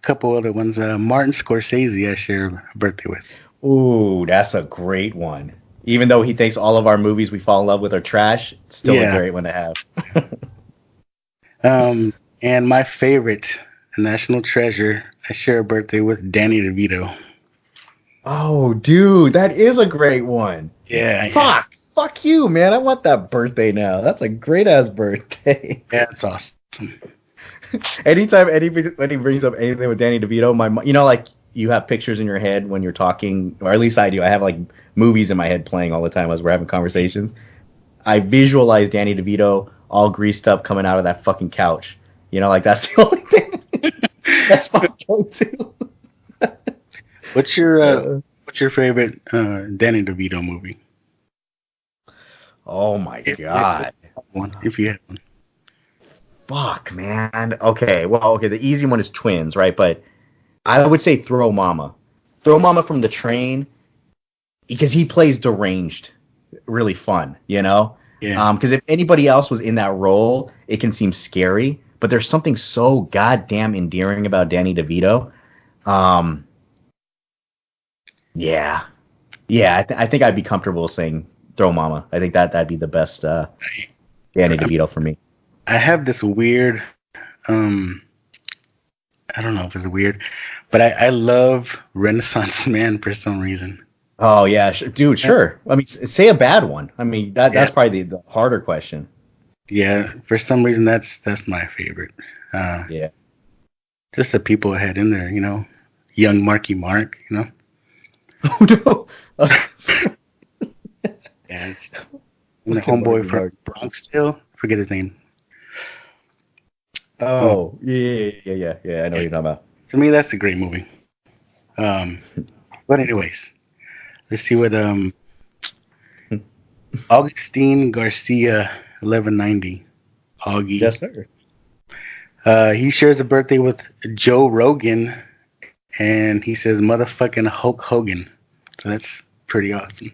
Couple other ones. Martin Scorsese, I share a birthday with. Ooh, that's a great one. Even though he thinks all of our movies we fall in love with are trash, it's still a great one to have. And my favorite, national treasure, I share a birthday with Danny DeVito. Oh, dude, that is a great one. Yeah. Fuck you, man. I want that birthday now. That's a great ass birthday. Yeah, it's awesome. Anytime anybody brings up anything with Danny DeVito, like you have pictures in your head when you're talking, or at least I do. I have like movies in my head playing all the time as we're having conversations. I visualize Danny DeVito all greased up coming out of that fucking couch. Like that's the only thing. That's my go-to. What's your favorite Danny DeVito movie? Oh my god! If you have one. Fuck, man. Okay, the easy one is Twins, right? But I would say Throw Mama. Throw Mama from the Train, because he plays deranged, really fun, Yeah. Because if anybody else was in that role, it can seem scary. But there's something so goddamn endearing about Danny DeVito. Yeah. I think I'd be comfortable saying Throw Mama. I think that'd be the best Danny DeVito for me. I have this weird, I don't know if it's weird, but I love Renaissance Man for some reason. Oh yeah, dude, sure. I mean, say a bad one. I mean, that's probably the harder question. Yeah, for some reason that's my favorite. Yeah, just the people I had in there, young Marky Mark, Oh no. Yeah, it's the homeboy from Bronx Tale. Forget his name. Oh, yeah. I know what you're talking about. To me, that's a great movie. But anyways, let's see what Augustine Garcia, 1190. Augie. Yes, sir. He shares a birthday with Joe Rogan, and he says motherfucking Hulk Hogan. So that's pretty awesome.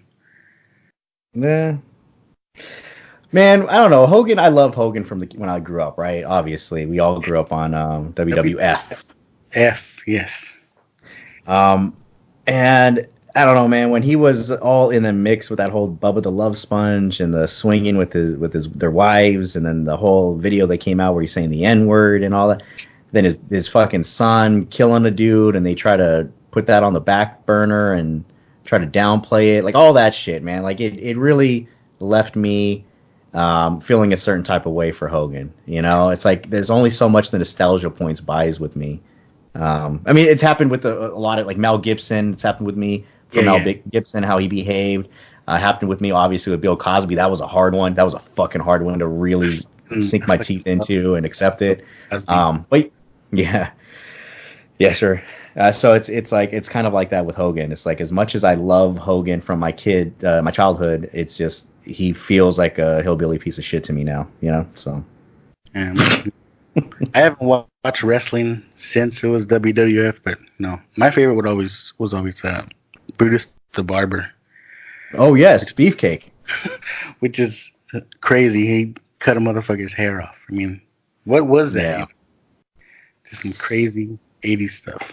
Yeah. Man, I don't know. Hogan, I love Hogan from when I grew up, right? Obviously, we all grew up on WWF. Yes. And I don't know, man, when he was all in the mix with that whole Bubba the Love Sponge and the swinging with their wives, and then the whole video that came out where he's saying the N-word and all that, then his fucking son killing a dude, and they try to put that on the back burner and try to downplay it, like all that shit, man. Like it really left me feeling a certain type of way for Hogan. It's like there's only so much the nostalgia points buys with me. I mean, it's happened with a lot of like Mel Gibson. It's happened with me from Mel Gibson, how he behaved. Happened with me, obviously, with Bill Cosby. That was a hard one. That was a fucking hard one to really sink my teeth into and accept it. But yeah, sure. So it's like it's kind of like that with Hogan. It's like as much as I love Hogan from my childhood, it's just he feels like a hillbilly piece of shit to me now. So. I haven't watched wrestling since it was WWF, but no, my favorite was always Brutus the Barber. Oh yes, Beefcake, which is crazy. He cut a motherfucker's hair off. I mean, what was that? Yeah. Just some crazy 80s stuff.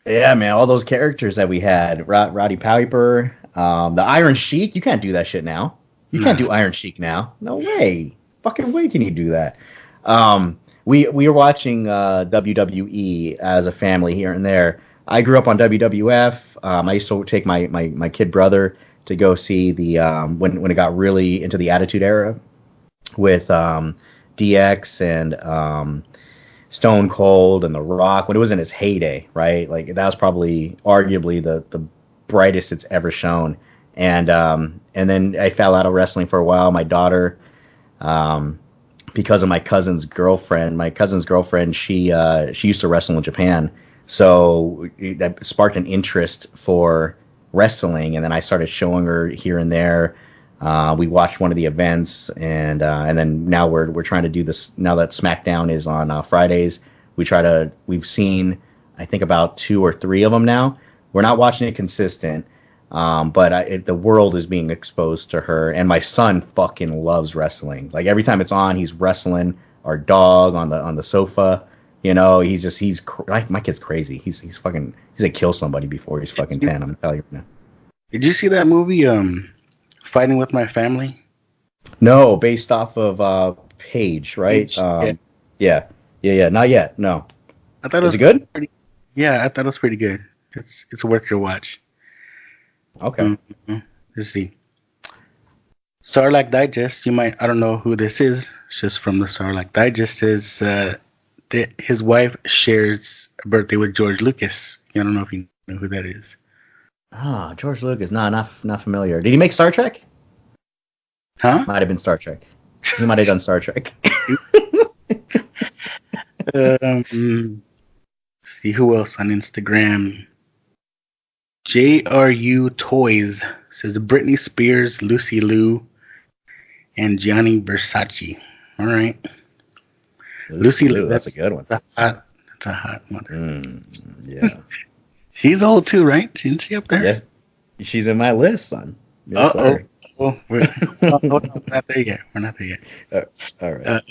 Yeah, man, all those characters that we had, Roddy Piper, the Iron Sheik. You can't do that shit now. You can't do Iron Sheik now. No way. Fucking way can you do that? We were watching WWE as a family here and there. I grew up on WWF. I used to take my kid brother to go see the when it got really into the Attitude Era with DX and Stone Cold and The Rock when it was in its heyday, right? Like that was probably arguably the brightest it's ever shown. And then I fell out of wrestling for a while. My daughter, because of my cousin's girlfriend, she used to wrestle in Japan. So that sparked an interest for wrestling, and then I started showing her here and there. We watched one of the events, and then now we're trying to do this. Now that SmackDown is on Fridays, we've seen I think about 2 or 3 of them now. We're not watching it consistent, but the world is being exposed to her, and my son fucking loves wrestling. Like every time it's on, he's wrestling our dog on the sofa. My kid's crazy. He's gonna kill somebody before he's fucking 10. I'm telling you now. Did you see that movie, Fighting with My Family? No, based off of Paige, right? Yeah. Not yet. No. I thought was it good? I thought it was pretty good. It's worth your watch. Okay. Mm-hmm. Let's see. Sarlacc Digest. I don't know who this is. It's just from the Sarlacc Digest. Says that his wife shares a birthday with George Lucas. I don't know if you know who that is. Ah, George Lucas. Not familiar. Did he make Star Trek? Huh? Might have been Star Trek. He might have done Star Trek. See who else on Instagram. JRU Toys says Britney Spears, Lucy Liu, and Gianni Versace. All right. Lucy Liu, that's a good one. That's a hot one. Yeah. She's old too, right? Isn't she up there? Yes. She's in my list, son. Yes, we're not there yet. We're not there yet. All right.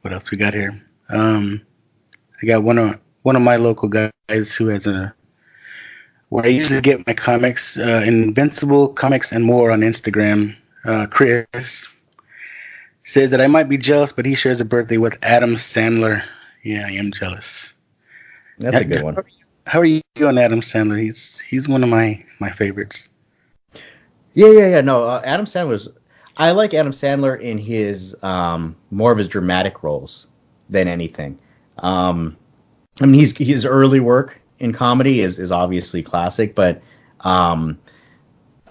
What else we got here? I got one of my local guys who has where I usually get my comics, Invincible Comics and More on Instagram. Chris says that I might be jealous, but he shares a birthday with Adam Sandler. Yeah, I am jealous. That's a good one. How are you on Adam Sandler? He's one of my favorites. Yeah. No, Adam Sandler's. I like Adam Sandler in his more of his dramatic roles than anything. I mean, his early work in comedy is obviously classic, but I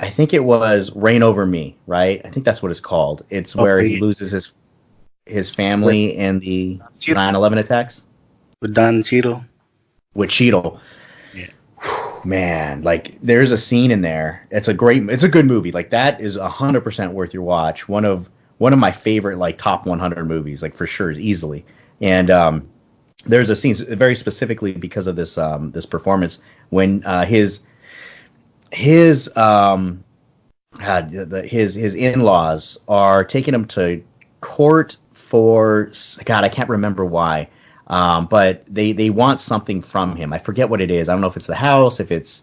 think it was Reign Over Me, right? I think that's what it's called. It's where he loses his family in the 9/11 attacks. With Don Cheadle. With Cheadle. Yeah. Man, like there's a scene in there. It's a good movie. Like that is 100% worth your watch. One of my favorite like top 100 movies, like for sure, easily. And there's a scene very specifically because of this this performance when his in-laws are taking him to court for God, I can't remember why. But they want something from him. I forget what it is. I don't know if it's the house, if it's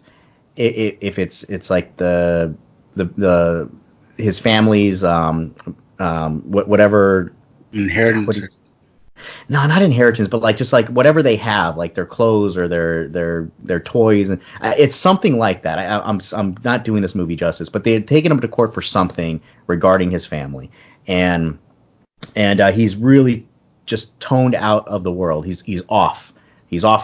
like the his family's whatever inheritance. No, not inheritance, but like just like whatever they have, like their clothes or their toys, and it's something like that. I'm not doing this movie justice, but they had taken him to court for something regarding his family, and he's really just toned out of the world. He's off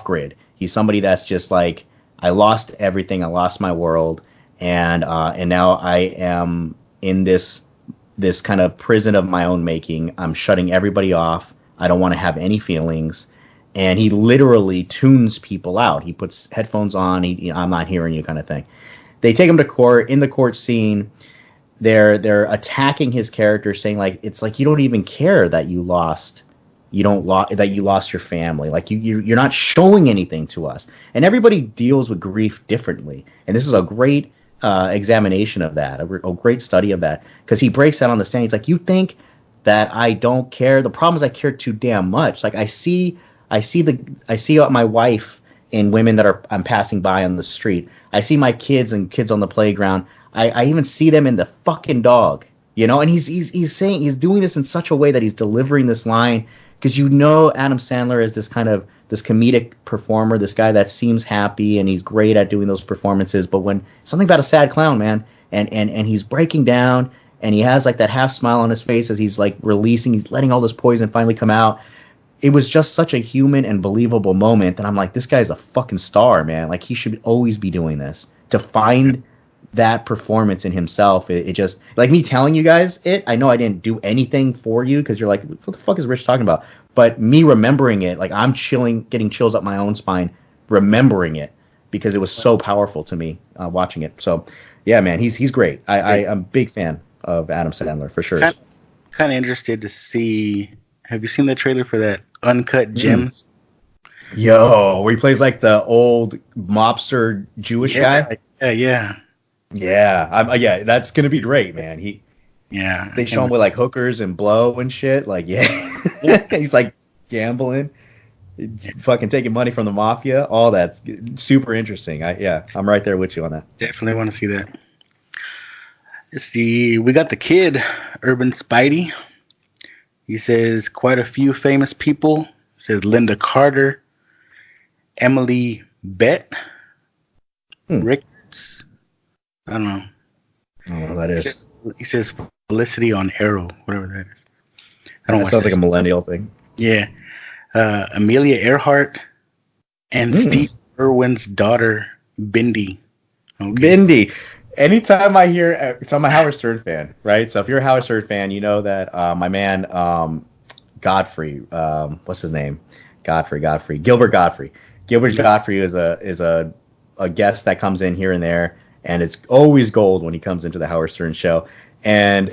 grid. He's somebody that's just like, I lost everything. I lost my world, and now I am in this kind of prison of my own making. I'm shutting everybody off. I don't want to have any feelings, and he literally tunes people out. He puts headphones on. I'm not hearing you, kind of thing. They take him to court. In the court scene, they're attacking his character, saying like, it's like you don't even care that you lost. That you lost your family. Like you're not showing anything to us. And everybody deals with grief differently. And this is a great examination of that, a great study of that, because he breaks that on the stand. He's like, you think that I don't care? The problem is I care too damn much. Like I see my wife in women that I'm passing by on the street. I see my kids and kids on the playground. I even see them in the fucking dog. You know, and he's saying, he's doing this in such a way that he's delivering this line, because you know Adam Sandler is this comedic performer, this guy that seems happy and he's great at doing those performances, but when something about a sad clown, man, and he's breaking down and he has like that half smile on his face as he's like he's letting all this poison finally come out. It was just such a human and believable moment that I'm like, this guy's a fucking star, man. Like he should always be doing this. To find that performance in himself, it just, like me telling you guys I know I didn't do anything for you because you're like, what the fuck is Rich talking about? But me remembering it, like I'm getting chills up my own spine remembering it, because it was so powerful to me watching it. So yeah, man, he's great. I'm a big fan of Adam Sandler for sure. Kind of interested to see, have you seen the trailer for that Uncut Gems? Yo, where he plays like the old mobster Jewish guy. Yeah. Yeah, that's gonna be great, man. They show him with like hookers and blow and shit. Like, yeah. He's like gambling, he's fucking taking money from the mafia. All that's super interesting. I'm right there with you on that. Definitely want to see that. Let's see, we got the kid, Urban Spidey. He says quite a few famous people. He says Linda Carter, Emily Bett, Rickards. I don't know. I don't know what that is. He says Felicity on Arrow, whatever that is. That sounds like a millennial thing. Yeah. Amelia Earhart and Steve Irwin's daughter, Bindi. Okay. Bindi. Anytime I hear, so I'm a Howard Stern fan, right? So if you're a Howard Stern fan, you know that my man Godfrey, what's his name? Gilbert Godfrey. Gilbert Godfrey is a guest that comes in here and there, and it's always gold when he comes into the Howard Stern show. And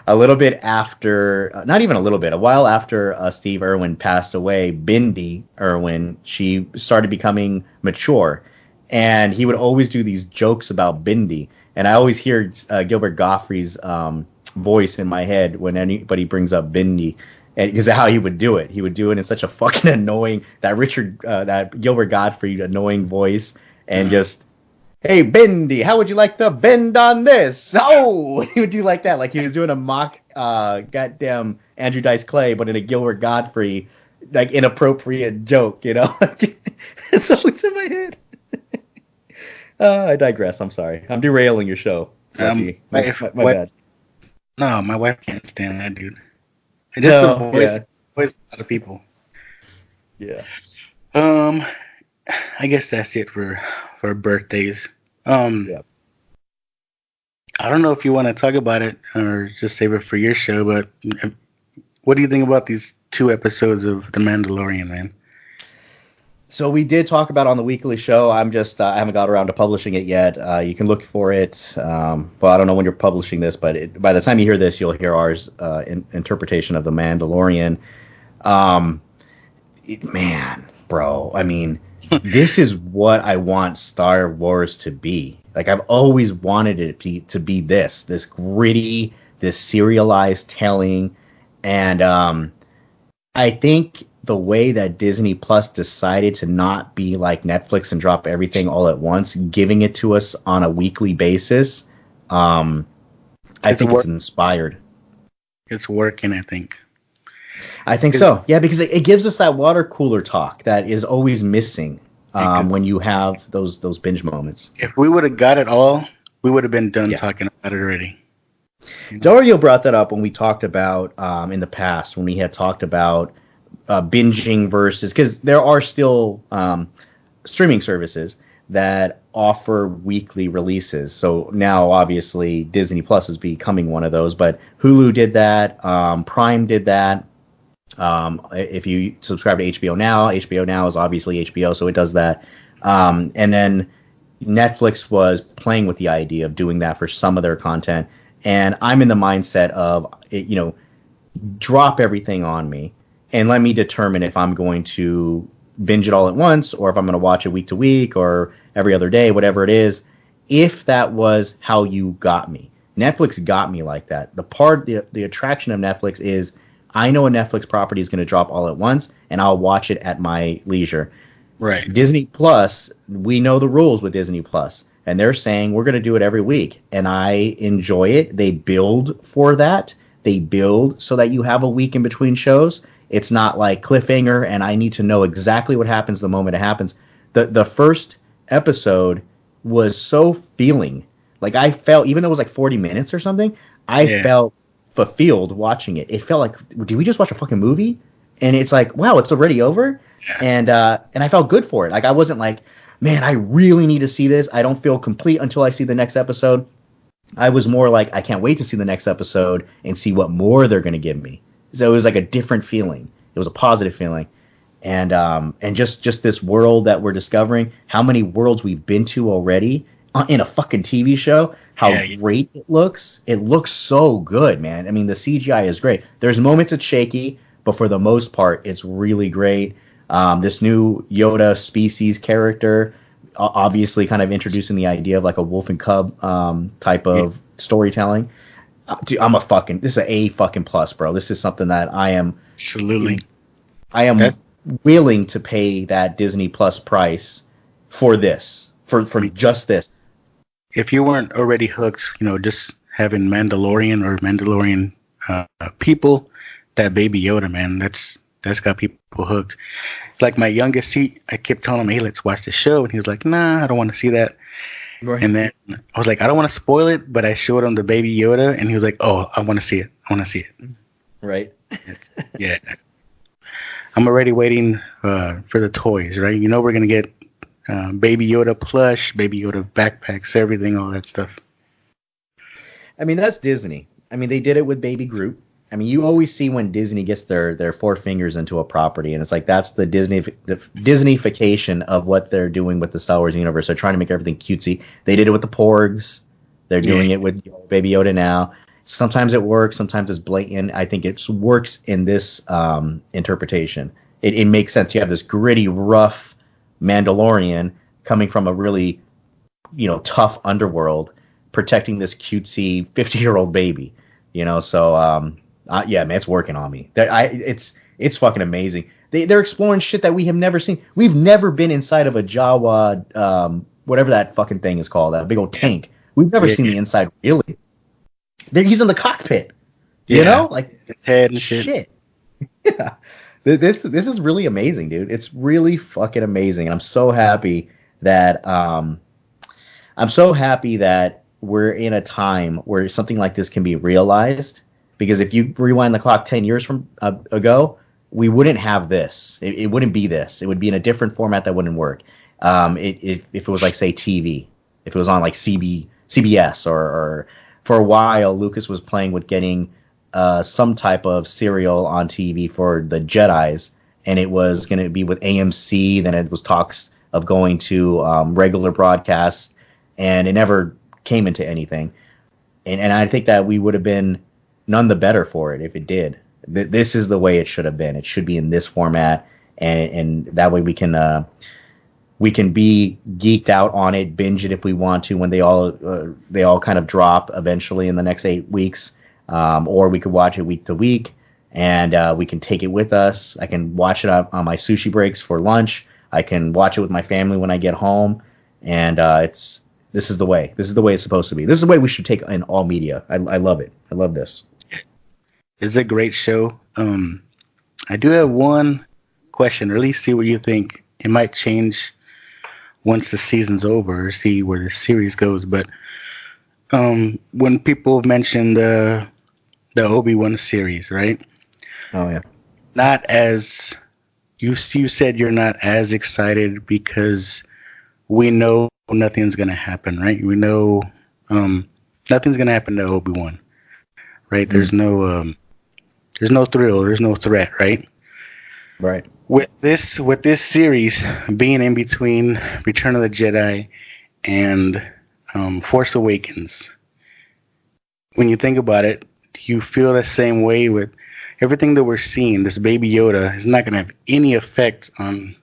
a little bit after, not even a little bit, a while after Steve Irwin passed away, Bindi Irwin, she started becoming mature. And he would always do these jokes about Bindi. And I always hear Gilbert Godfrey's voice in my head when anybody brings up Bindi. Because how he would do it. He would do it in such a fucking annoying, that Gilbert Godfrey annoying voice. And just, Hey, Bendy, how would you like to bend on this? Oh, he would do like that. Like he was doing a mock goddamn Andrew Dice Clay, but in a Gilbert Godfrey, like inappropriate joke, you know? It's always in my head. I digress. I'm sorry. I'm derailing your show. My bad. No, my wife can't stand that dude. And just the voice of a lot of people. Yeah. I guess that's it for birthdays. Yeah. I don't know if you want to talk about it or just save it for your show, but what do you think about these 2 episodes of The Mandalorian, man? So we did talk about it on the weekly show. I'm just I haven't got around to publishing it yet. You can look for it. Well, I don't know when you're publishing this, but by the time you hear this, you'll hear ours interpretation of The Mandalorian. Man, bro. I mean, this is what I want Star Wars to be. Like I've always wanted it to be this gritty, this serialized telling, and I think the way that Disney Plus decided to not be like Netflix and drop everything all at once, giving it to us on a weekly basis, I think it's inspired. It's working, I think. I think so. Yeah, because it gives us that water cooler talk that is always missing when you have those binge moments. If we would have got it all, we would have been done talking about it already. Dario brought that up when we talked about in the past, when we had talked about binging versus, because there are still streaming services that offer weekly releases. So now obviously Disney Plus is becoming one of those, but Hulu did that, Prime did that. If you subscribe to HBO Now is obviously HBO, so it does that. And then Netflix was playing with the idea of doing that for some of their content. And I'm in the mindset of, drop everything on me and let me determine if I'm going to binge it all at once or if I'm going to watch it week to week or every other day, whatever it is, if that was how you got me. Netflix got me like that. The attraction of Netflix is I know a Netflix property is going to drop all at once and I'll watch it at my leisure. Right. Disney Plus, we know the rules with Disney Plus, and they're saying we're going to do it every week, and I enjoy it. They build for that. They build so that you have a week in between shows. It's not like cliffhanger, and I need to know exactly what happens the moment it happens. The first episode was so feeling. Like I felt, even though it was like 40 minutes or something, I felt fulfilled watching it. It felt like, did we just watch a fucking movie? And it's like, wow, it's already over? And I felt good for it. Like I wasn't like, man, I really need to see this. I don't feel complete until I see the next episode. I was more like, I can't wait to see the next episode and see what more they're going to give me. So it was like a different feeling. It was a positive feeling. And just this world that we're discovering, how many worlds we've been to already in a fucking TV show, how great it looks. It looks so good, man. I mean, the CGI is great. There's moments it's shaky, but for the most part, it's really great. This new Yoda species character, obviously kind of introducing the idea of like a wolf and cub type of storytelling. Dude, this is a fucking plus, bro. This is something that I am willing to pay that Disney Plus price for this, for just this. If you weren't already hooked, just having Mandalorian or Mandalorian people, that Baby Yoda, man, that's got people hooked. Like my youngest, I kept telling him, hey, let's watch the show. And he was like, nah, I don't want to see that. Right. And then I was like, I don't want to spoil it, but I showed him the Baby Yoda, and he was like, oh, I want to see it. Right. Yeah. I'm already waiting for the toys, right? We're going to get Baby Yoda plush, Baby Yoda backpacks, everything, all that stuff. I mean, that's Disney. I mean, they did it with Baby Groot. I mean, you always see when Disney gets their four fingers into a property, and it's like that's the Disneyfication of what they're doing with the Star Wars universe. They're trying to make everything cutesy. They did it with the Porgs. They're doing it with Baby Yoda now. Sometimes it works. Sometimes it's blatant. I think it works in this interpretation. It makes sense. You have this gritty, rough Mandalorian coming from a really, tough underworld, protecting this cutesy 50-year-old baby. So yeah, man, it's working on me. It's fucking amazing. They're exploring shit that we have never seen. We've never been inside of a Jawa, whatever that fucking thing is called, that big old tank. We've never seen the inside really. He's in the cockpit. You know, like his head and shit. Yeah, this is really amazing, dude. It's really fucking amazing, and I'm so happy that we're in a time where something like this can be realized. Because if you rewind the clock 10 years from ago, we wouldn't have this. It wouldn't be this. It would be in a different format that wouldn't work. If it was like, say, TV, if it was on like CBS or for a while, Lucas was playing with getting some type of serial on TV for the Jedis, and it was going to be with AMC. Then it was talks of going to regular broadcasts, and it never came into anything. And I think that we would have been none the better for it if it did. This is the way it should have been. It should be in this format, and that way we can be geeked out on it, binge it if we want to when they all kind of drop eventually in the next 8 weeks, or we could watch it week to week, and we can take it with us. I can watch it on my sushi breaks for lunch. I can watch it with my family when I get home, and this is the way. This is the way it's supposed to be. This is the way we should take in all media. I love it. I love this. It's a great show. I do have one question, or at least see what you think. It might change once the season's over, or see where the series goes. But when people mention the Obi-Wan series, right? Oh yeah. Not as you said, you're not as excited because we know nothing's gonna happen, right? We know nothing's gonna happen to Obi-Wan, right? There's no thrill, there's no threat, right? Right. With this series being in between Return of the Jedi and Force Awakens, when you think about it, do you feel the same way with everything that we're seeing? This Baby Yoda is not going to have any effect on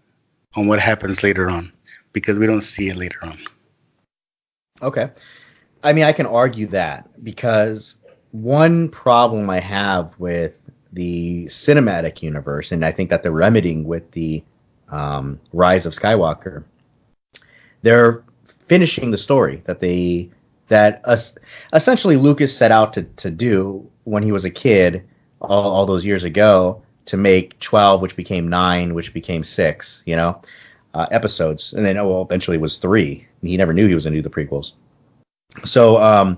what happens later on because we don't see it later on. Okay. I mean, I can argue that because one problem I have with the cinematic universe, and I think that they're remedying with the Rise of Skywalker, they're finishing the story that essentially Lucas set out to do when he was a kid all those years ago, to make 12, which became 9, which became 6, episodes. And then, eventually it was 3. He never knew he was going to do the prequels. So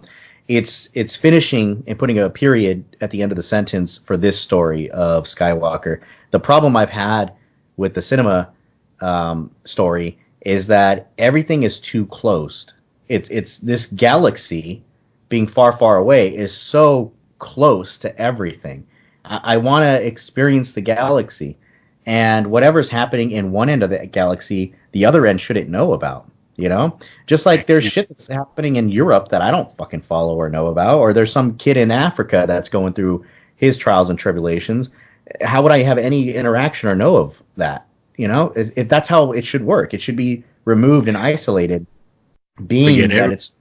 it's finishing and putting a period at the end of the sentence for this story of Skywalker. The problem I've had with the cinema story is that everything is too closed. It's this galaxy being far, far away is so close to everything. I want to experience the galaxy, and whatever's happening in one end of the galaxy, the other end shouldn't know about. Just like there's shit that's happening in Europe that I don't fucking follow or know about, or there's some kid in Africa that's going through his trials and tribulations. How would I have any interaction or know of that? If that's how it should work, it should be removed and isolated. Being that it's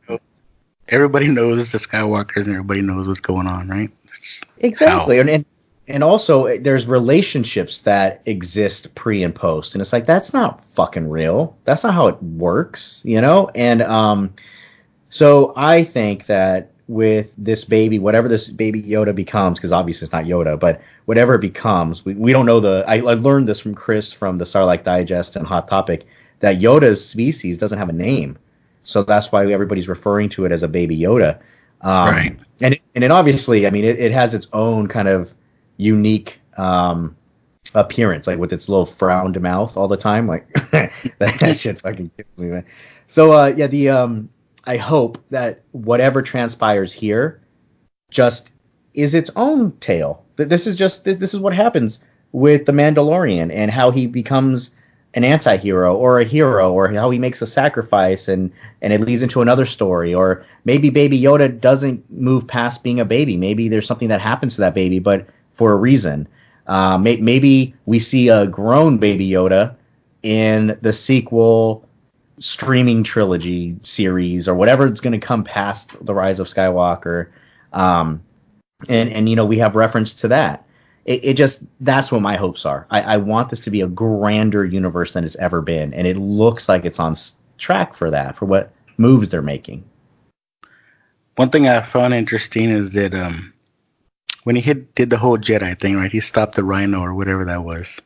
everybody knows the Skywalkers and everybody knows what's going on, right? Exactly, and also there's relationships that exist pre and post, and it's like that's not fucking real. That's not how it works, And so I think that with this baby, whatever this baby Yoda becomes, because obviously it's not Yoda, but whatever it becomes, we don't know I learned this from Chris from the Sarlacc Digest and Hot Topic, that Yoda's species doesn't have a name. So that's why everybody's referring to it as a baby Yoda. Right. And it obviously, I mean, it has its own kind of unique appearance, like with its little frowned mouth all the time. Like that shit fucking kills me, man. So I hope that whatever transpires here just is its own tale. This is what happens with the Mandalorian and how he becomes an anti-hero or a hero, or how he makes a sacrifice and it leads into another story. Or maybe Baby Yoda doesn't move past being a baby. Maybe there's something that happens to that baby, but for a reason. Maybe we see a grown Baby Yoda in the sequel streaming trilogy series or whatever it's going to come past the Rise of Skywalker. And we have reference to that. It just, that's what my hopes are. I want this to be a grander universe than it's ever been, and it looks like it's on track for that, for what moves they're making. One thing I found interesting is that when he did the whole Jedi thing, right? He stopped the Rhino or whatever that was.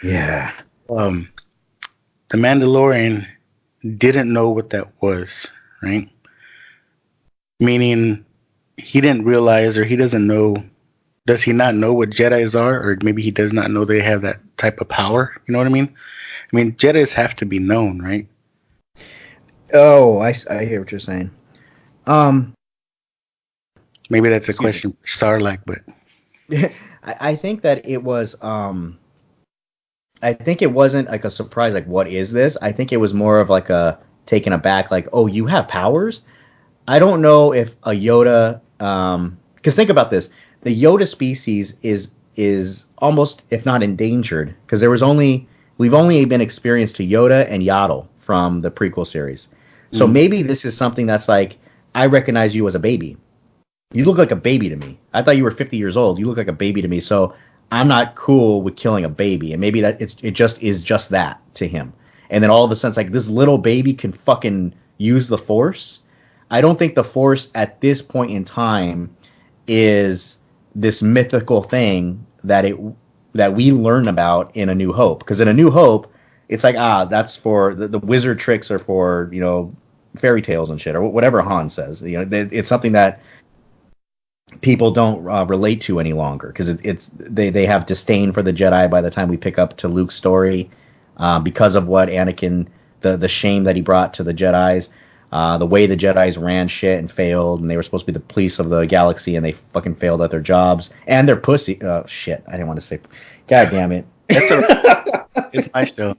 Yeah. The Mandalorian didn't know what that was, right? Meaning he didn't realize, or he doesn't know. Does he not know what Jedis are? Or maybe he does not know they have that type of power. You know what I mean? I mean, Jedis have to be known, right? Oh, I hear what you're saying. Maybe that's a question for Sarlacc, but I think that it was. I think it wasn't like a surprise. Like, what is this? I think it was more of like a taken aback. Like, oh, you have powers. I don't know if a Yoda. Because think about this: the Yoda species is almost, if not endangered, because we've only been experienced to Yoda and Yaddle from the prequel series. So maybe this is something that's like, I recognize you as a baby. You look like a baby to me. I thought you were 50 years old. You look like a baby to me. So I'm not cool with killing a baby. And maybe that it just is just that to him. And then all of a sudden, it's like this little baby can fucking use the Force. I don't think the Force at this point in time is this mythical thing that we learn about in A New Hope. Because in A New Hope, it's like, that's for the wizard tricks are for, fairy tales and shit, or whatever Han says. It's something that people don't relate to any longer, because they have disdain for the Jedi by the time we pick up to Luke's story, because of what Anakin, the shame that he brought to the Jedis, the way the Jedis ran shit and failed, and they were supposed to be the police of the galaxy, and they fucking failed at their jobs, and their pussy. Oh shit, I didn't want to say. God damn it! It's my show.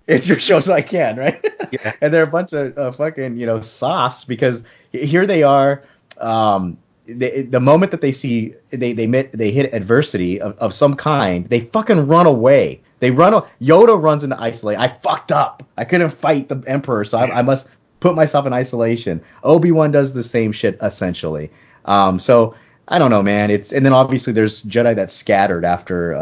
It's your show, so I can, right? Yeah. And they're a bunch of fucking softs, because here they are. The moment that they see they hit adversity of some kind, they fucking run away. Yoda runs into isolation. I fucked up. I couldn't fight the Emperor, so I must put myself in isolation. Obi-Wan does the same shit essentially. So I don't know, man. And then obviously there's Jedi that scattered after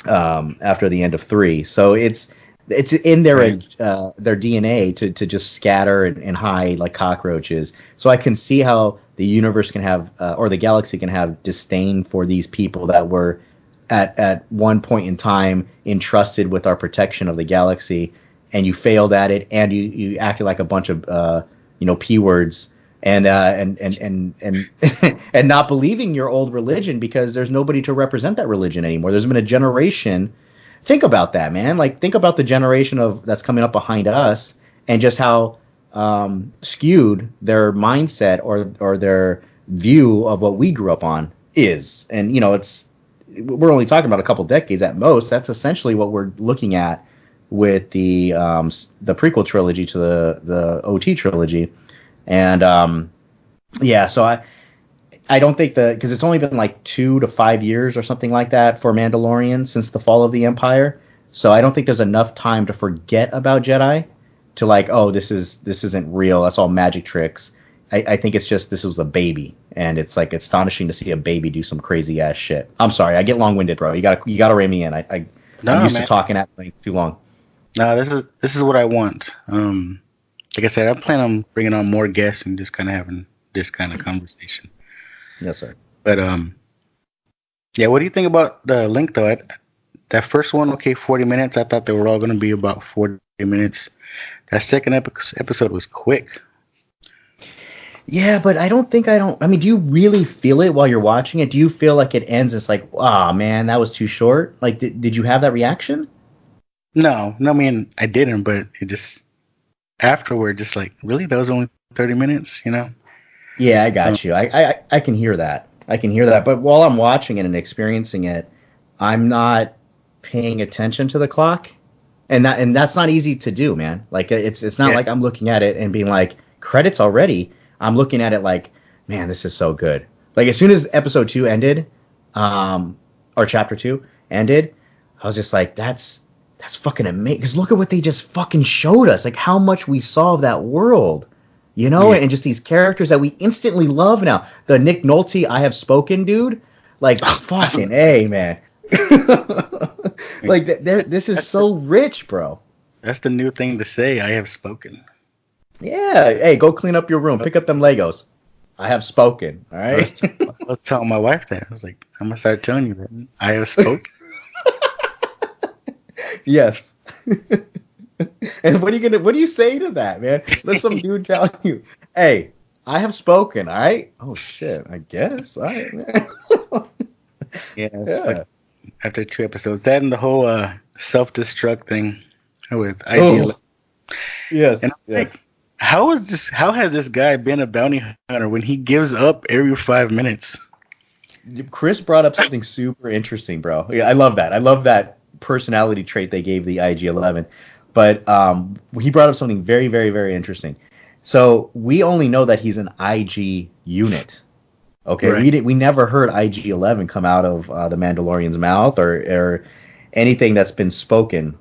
the end of 3. So it's in their DNA to just scatter and hide like cockroaches. So I can see how the universe can have, or the galaxy can have, disdain for these people that were at one point in time entrusted with our protection of the galaxy, and you failed at it, and you acted like a bunch of p-words, and and not believing your old religion, because there's nobody to represent that religion anymore. There's been a generation. Think about that, man. Like, think about the generation that's coming up behind us, and just how skewed their mindset or their view of what we grew up on is. And we're only talking about a couple decades at most. That's essentially what we're looking at with the prequel trilogy to the OT trilogy. And so I don't think because it's only been like 2 to 5 years or something like that for Mandalorian since the fall of the Empire. So I don't think there's enough time to forget about Jedi to like, oh, this isn't real. That's all magic tricks. I think it's just, this was a baby, and it's like astonishing to see a baby do some crazy ass shit. I'm sorry, I get long winded, bro. You gotta rein me in. I'm used to talking at length too long. No, this is what I want. Like I said, I plan on bringing on more guests and just kind of having this kind of conversation. Yes, sir. But yeah. What do you think about the length though? That first one, 40 minutes. I thought they were all going to be about 40 minutes. That second episode was quick. Yeah, but I mean, do you really feel it while you're watching it? Do you feel like it ends? It's like, oh man, that was too short. Like, did you have that reaction? No, I mean, I didn't, but it just afterward, just like, really, that was only 30 minutes, Yeah, I got you. I can hear that. But while I'm watching it and experiencing it, I'm not paying attention to the clock, and that's not easy to do, man. Like, it's not like I'm looking at it and being like, credits already. I'm looking at it like, man, this is so good. Like, as soon as episode 2 ended, or chapter 2 ended, I was just like, that's fucking amazing. Because look at what they just fucking showed us. Like, how much we saw of that world, and just these characters that we instantly love now. The Nick Nolte, I Have Spoken dude. Like, fucking A, man. Like, this is so rich, bro. That's the new thing to say. I have spoken. Yeah. Hey, go clean up your room. Pick up them Legos. I have spoken. All right. I was telling my wife that. I was like, I'm gonna start telling you that I have spoken. Yes. And what do you say to that, man? Let some dude tell you, hey, I have spoken, all right? Oh shit, I guess. All right, man. Yeah. After 2 episodes. That and the whole self-destruct thing with IG. Yes. And yes. Like, how has this guy been a bounty hunter when he gives up every 5 minutes? Chris brought up something super interesting, bro. Yeah, I love that. I love that personality trait they gave the IG-11. But he brought up something very, very, very interesting. So we only know that he's an IG unit. Okay, right. We never heard IG-11 come out of the Mandalorian's mouth or anything that's been spoken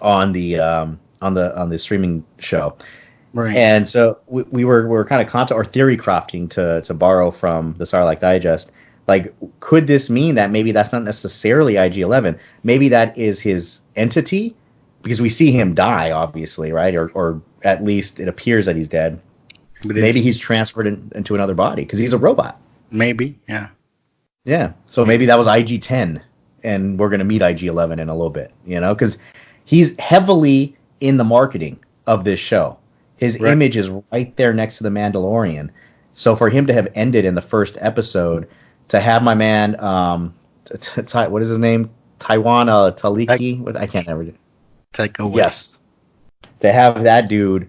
on the streaming show. Right. And so we were kind of theory crafting to borrow from the Sarlacc Digest. Like, could this mean that maybe that's not necessarily IG-11? Maybe that is his entity, because we see him die, obviously, right? Or at least it appears that he's dead. But maybe he's transferred into another body because he's a robot. Maybe, yeah. Yeah, so maybe that was IG-10, and we're going to meet IG-11 in a little bit, because he's heavily in the marketing of this show. His image is right there next to the Mandalorian. So for him to have ended in the first episode, to have my man, what is his name? Taiwan Taliki? I can't remember. Taika. Yes. To have that dude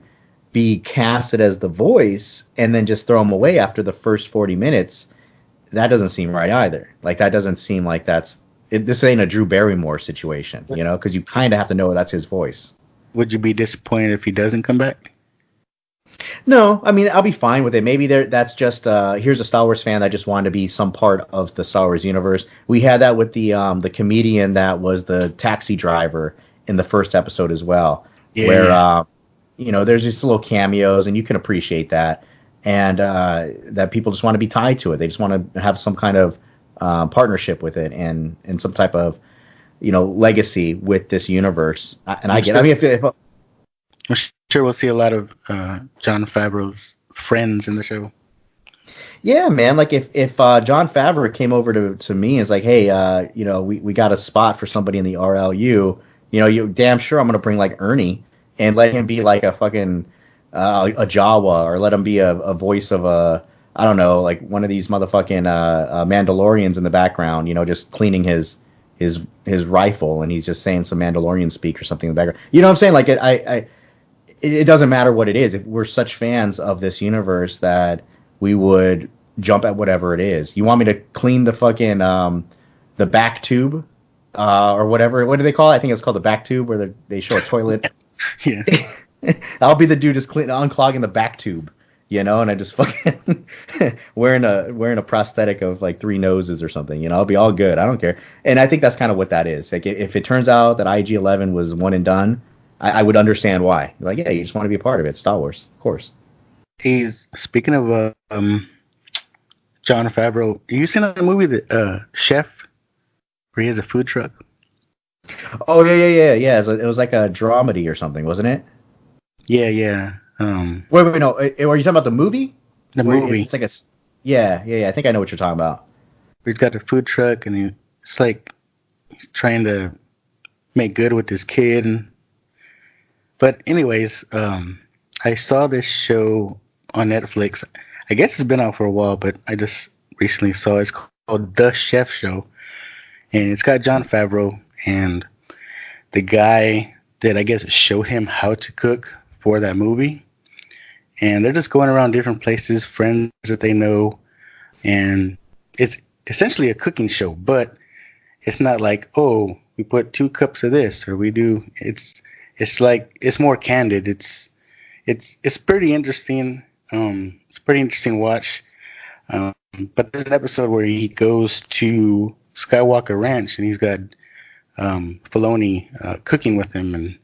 be casted as the voice and then just throw him away after the first 40 minutes, that doesn't seem right either. Like, that doesn't seem like this ain't a Drew Barrymore situation, because you kind of have to know that's his voice. Would you be disappointed if he doesn't come back? No, I mean, I'll be fine with it. Maybe that's just here's a Star Wars fan that just wanted to be some part of the Star Wars universe. We had that with the comedian that was the taxi driver in the first episode as well, where there's just little cameos and you can appreciate that, and that people just want to be tied to it. They just want to have some kind of partnership with it and some type of legacy with this universe. And I get. I mean, if I'm sure we'll see a lot of Jon Favreau's friends in the show. Yeah, man. Like if Jon Favreau came over to me and is like, hey, we got a spot for somebody in the RLU. You damn sure I'm gonna bring like Ernie and let him be like a fucking a Jawa, or let him be a voice of I don't know, like one of these motherfucking Mandalorians in the background. Just cleaning his rifle, and he's just saying some Mandalorian speak or something in the background. You know what I'm saying? Like it doesn't matter what it is. If we're such fans of this universe that we would jump at whatever it is. You want me to clean the fucking the back tube or whatever? What do they call it? I think it's called the back tube, where they show a toilet. Yeah. I'll be the dude just unclogging the back tube, and I just fucking wearing a prosthetic of like 3 noses or something. I'll be all good. I don't care. And I think that's kind of what that is. Like, if it turns out that IG-11 was one and done, I would understand why. Like, yeah, you just want to be a part of it. It's Star Wars, of course. He's speaking of Jon Favreau. Have you seen the movie The Chef, where he has a food truck? Oh yeah. It was like a dramedy or something, wasn't it? Yeah. Wait, no. Are you talking about the movie? The movie. It's like yeah. I think I know what you're talking about. He's got a food truck, and it's like he's trying to make good with his kid. But anyways, I saw this show on Netflix. I guess it's been out for a while, but I just recently saw it. It's called The Chef Show, and it's got Jon Favreau and the guy that I guess showed him how to cook for that movie. And they're just going around different places, friends that they know, and it's essentially a cooking show, but it's not like, oh, we put 2 cups of this, or we do. It's like, it's more candid. It's pretty interesting. It's a pretty interesting watch. But there's an episode where he goes to Skywalker Ranch, and he's got Filoni cooking with him,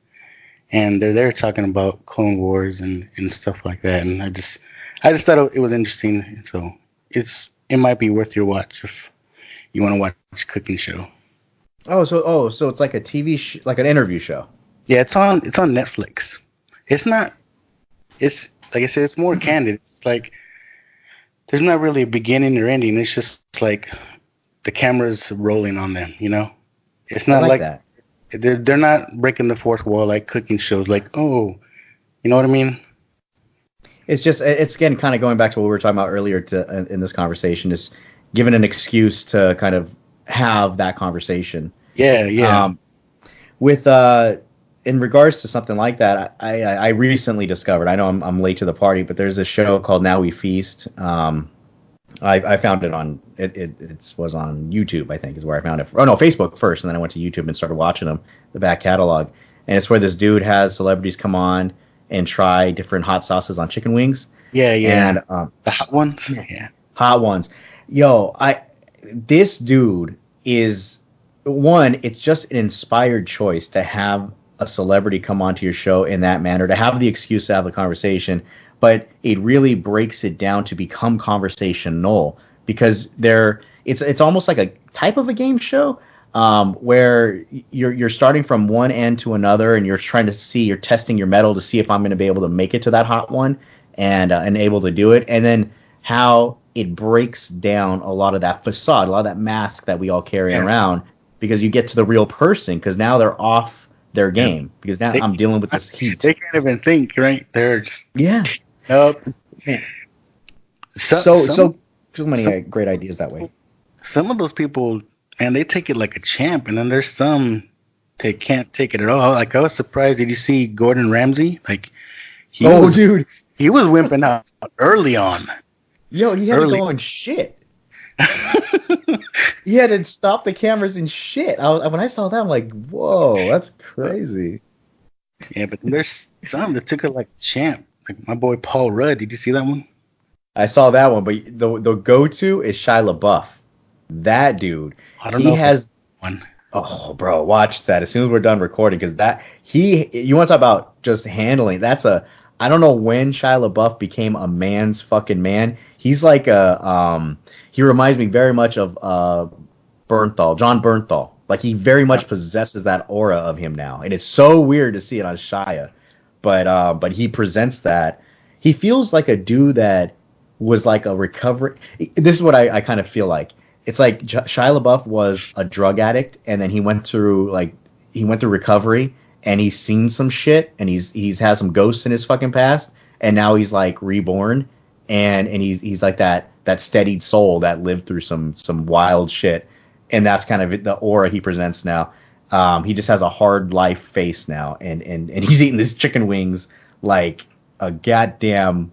and they're there talking about Clone Wars and stuff like that. And I just thought it was interesting. So it might be worth your watch if you want to watch a cooking show. So it's like a TV like an interview show. Yeah, it's on Netflix. It's not. It's like I said. It's more candid. It's like there's not really a beginning or ending. It's just like the camera's rolling on them. It's not like that. They're not breaking the fourth wall like cooking shows. Like, oh, you know what I mean? It's just, it's again kind of going back to what we were talking about earlier in this conversation, is given an excuse to kind of have that conversation. Yeah. With in regards to something like that, I recently discovered. I know I'm late to the party, but there's a show called Now We Feast. I found it on it was on YouTube, I think, is where I found it. Oh no, Facebook first, and then I went to YouTube and started watching them, the back catalog. And it's where this dude has celebrities come on and try different hot sauces on chicken wings. Yeah. And the hot ones. Yeah. Hot ones. Yo, this dude is one, it's just an inspired choice to have a celebrity come onto your show in that manner, to have the excuse to have the conversation, but it really breaks it down to become conversational, because it's almost like a type of a game show, where you're starting from one end to another, and you're testing your metal to see if I'm going to be able to make it to that hot one, and able to do it, and then how it breaks down a lot of that facade, a lot of that mask that we all carry around, because you get to the real person, because now they're off their game, because now I'm dealing with this heat. They can't even think, right? They're just... Yeah. Nope. So many great ideas that way. Some of those people, and they take it like a champ, and then there's some they can't take it at all. Like, I was surprised. Did you see Gordon Ramsay? Like, dude, he was wimping out early on. Yo, he had to go on shit. He had to stop the cameras and shit. When I saw that, I'm like, whoa, that's crazy. Yeah, but there's some that took it like a champ. Like my boy Paul Rudd. Did you see that one? I saw that one, but the go-to is Shia LaBeouf. That dude. I don't know. He has one. Oh, bro, watch that as soon as we're done recording, because you want to talk about just handling. I don't know when Shia LaBeouf became a man's fucking man. He's like he reminds me very much of John Bernthal. Like, he very much possesses that aura of him now, and it's so weird to see it on Shia. But he presents that. He feels like a dude that was like a recovery. This is what I kind of feel like. It's like Shia LaBeouf was a drug addict, and then he went through recovery, and he's seen some shit, and he's had some ghosts in his fucking past, and now he's like reborn, and he's like that steadied soul that lived through some wild shit, and that's kind of the aura he presents now. He just has a hard life face now, and he's eating these chicken wings like a goddamn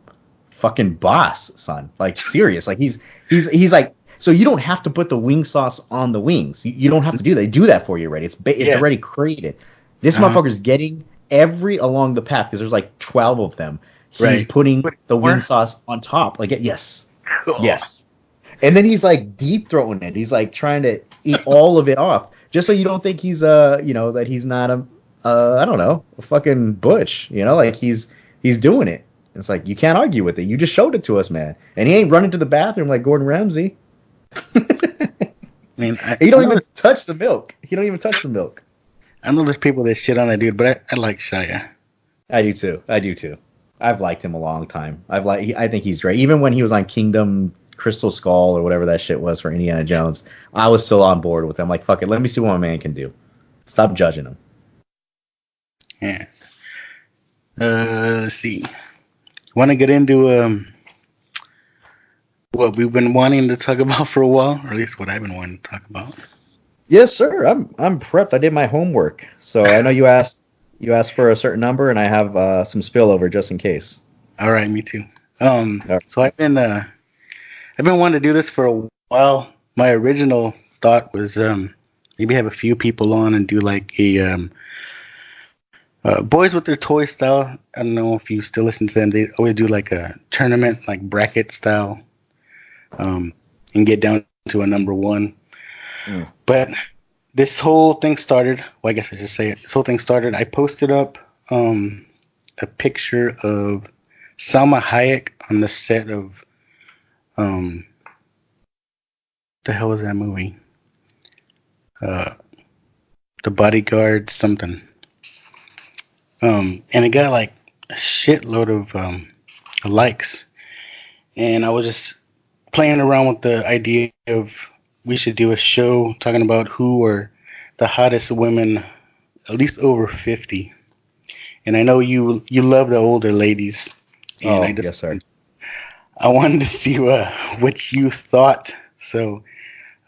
fucking boss, son. Like, serious. Like, he's like, so you don't have to put the wing sauce on the wings. You don't have to do that. They do that for you already. It's already created. This motherfucker's getting along the path, because there's like 12 of them. He's putting the wing sauce on top. Like, yes. Cool. Yes. And then he's like deep throating it. He's like trying to eat all of it off, just so you don't think he's that he's not I don't know, a fucking butch. Like, he's doing it. It's like, you can't argue with it. You just showed it to us, man. And he ain't running to the bathroom like Gordon Ramsay. I mean, he don't even touch the milk. He don't even touch the milk. I know there's people that shit on that dude, but I like Shia. I do too. I've liked him a long time. I think he's great. Even when he was on Kingdom Crystal Skull or whatever that shit was for Indiana Jones, I was still on board with him. Like, fuck it, let me see what my man can do. Stop judging him. Yeah. Let's see. Want to get into what we've been wanting to talk about for a while, or at least what I've been wanting to talk about? Yes, sir. I'm prepped. I did my homework, so I know you asked for a certain number, and I have some spillover just in case. All right, me too. So I've been wanting to do this for a while. My original thought was maybe have a few people on and do like a Boys with Their Toy style. I don't know if you still listen to them. They always do like a tournament, like bracket style, and get down to a number one. Mm. But this whole thing started, well, I guess I should say it. This whole thing started, I posted up a picture of Salma Hayek on the set of, the hell was that movie? The Bodyguard something. And it got like a shitload of likes. And I was just playing around with the idea of we should do a show talking about who are the hottest women, at least over 50. And I know you love the older ladies. And yes, sir. I wanted to see what you thought. So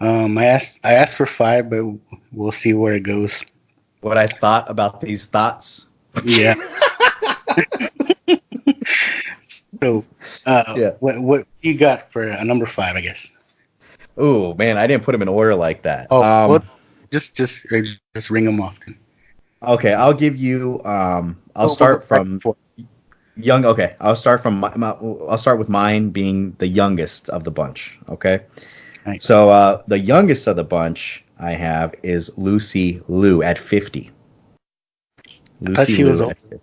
I asked for 5, but we'll see where it goes. What I thought about these thoughts. Yeah. So, what you got for a number 5? I guess. Oh man, I didn't put them in order like that. Oh, well, just ring them off. Then. Okay, I'll give you. I'll start from young. Okay, I'll start from I'll start with mine being the youngest of the bunch. Okay, right. So the youngest of the bunch I have is Lucy Liu at 50. Lucy Liu at 50.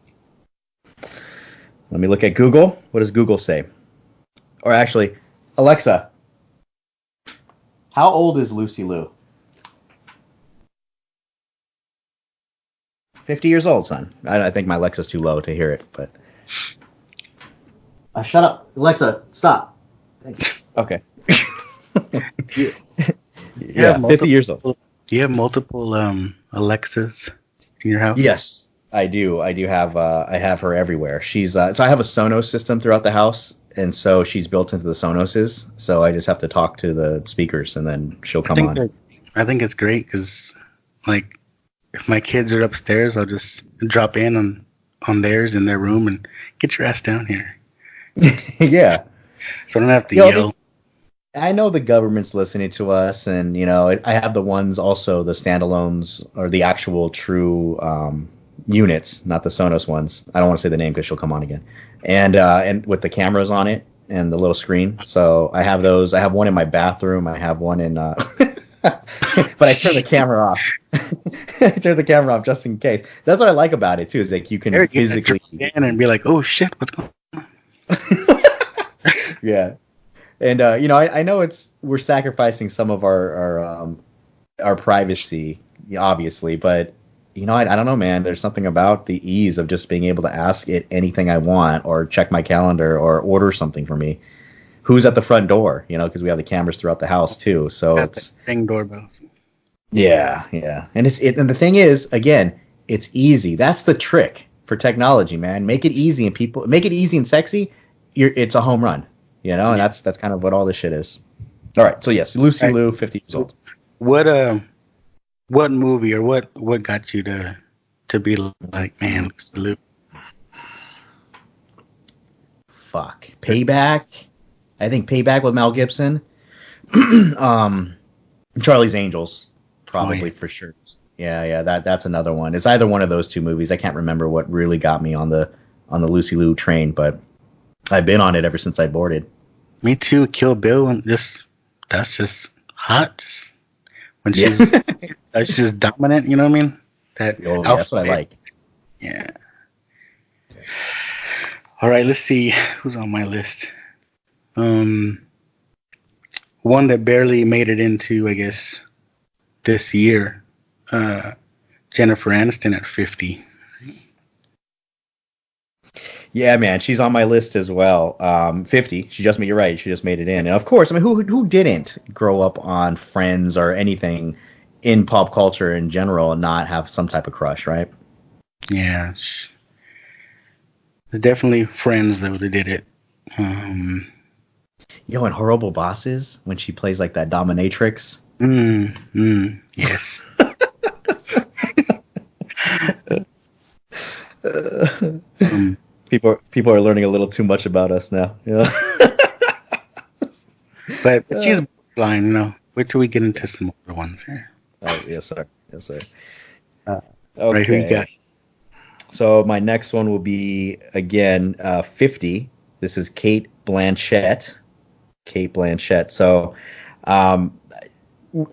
Let me look at Google. What does Google say? Or actually, Alexa, how old is Lucy Liu? 50 years old, son. I think my Alexa's too low to hear it, but... shut up. Alexa, stop. Okay. Yeah, 50 years old. Do you have multiple Alexas in your house? Yes, I do. I have her everywhere. She's so I have a Sonos system throughout the house, and so she's built into the Sonoses. So I just have to talk to the speakers, and then she'll come on. I think it's great because, like, if my kids are upstairs, I'll just drop in on theirs in their room and get your ass down here. Yeah. So I don't have to yell. I know the government's listening to us, and I have the ones also, the standalones or the actual true units, not the Sonos ones. I don't want to say the name because she'll come on again. And with the cameras on it and the little screen. So I have those. I have one in my bathroom. I have one in. But I turn the camera off. I turn the camera off just in case. That's what I like about it too. Is like you can physically and be like, "Oh shit, what's going on?" Yeah. And I know we're sacrificing some of our privacy, obviously, but I don't know, man. There's something about the ease of just being able to ask it anything I want, or check my calendar, or order something for me. Who's at the front door? Because we have the cameras throughout the house too. So it's ring doorbell. Yeah, and and the thing is, again, it's easy. That's the trick for technology, man. Make it easy and sexy. It's a home run. And that's kind of what all this shit is. All right, so yes, Lucy Liu, 50 years old. What movie or what got you to be like, man, Lucy Liu? Fuck. Payback. I think Payback with Mel Gibson. Charlie's Angels, probably for sure. Yeah, that's another one. It's either one of those two movies. I can't remember what really got me on the Lucy Liu train, but I've been on it ever since I boarded. Me too. Kill Bill, and that's just hot. When she's just dominant, you know what I mean? That's what I like. Yeah. All right, let's see who's on my list. One that barely made it into, I guess, this year. Jennifer Aniston at 50. Yeah, man, she's on my list as well. 50. You're right. She just made it in. And of course, I mean, who didn't grow up on Friends or anything in pop culture in general and not have some type of crush, right? Yeah, there's definitely Friends though that did it. And Horrible Bosses when she plays like that dominatrix. Yes. People are learning a little too much about us now. But she's blind, Wait till we get into some other ones here. Oh, yes, sir. Okay. Right, who you got? So my next one will be, again, 50. This is Cate Blanchett. So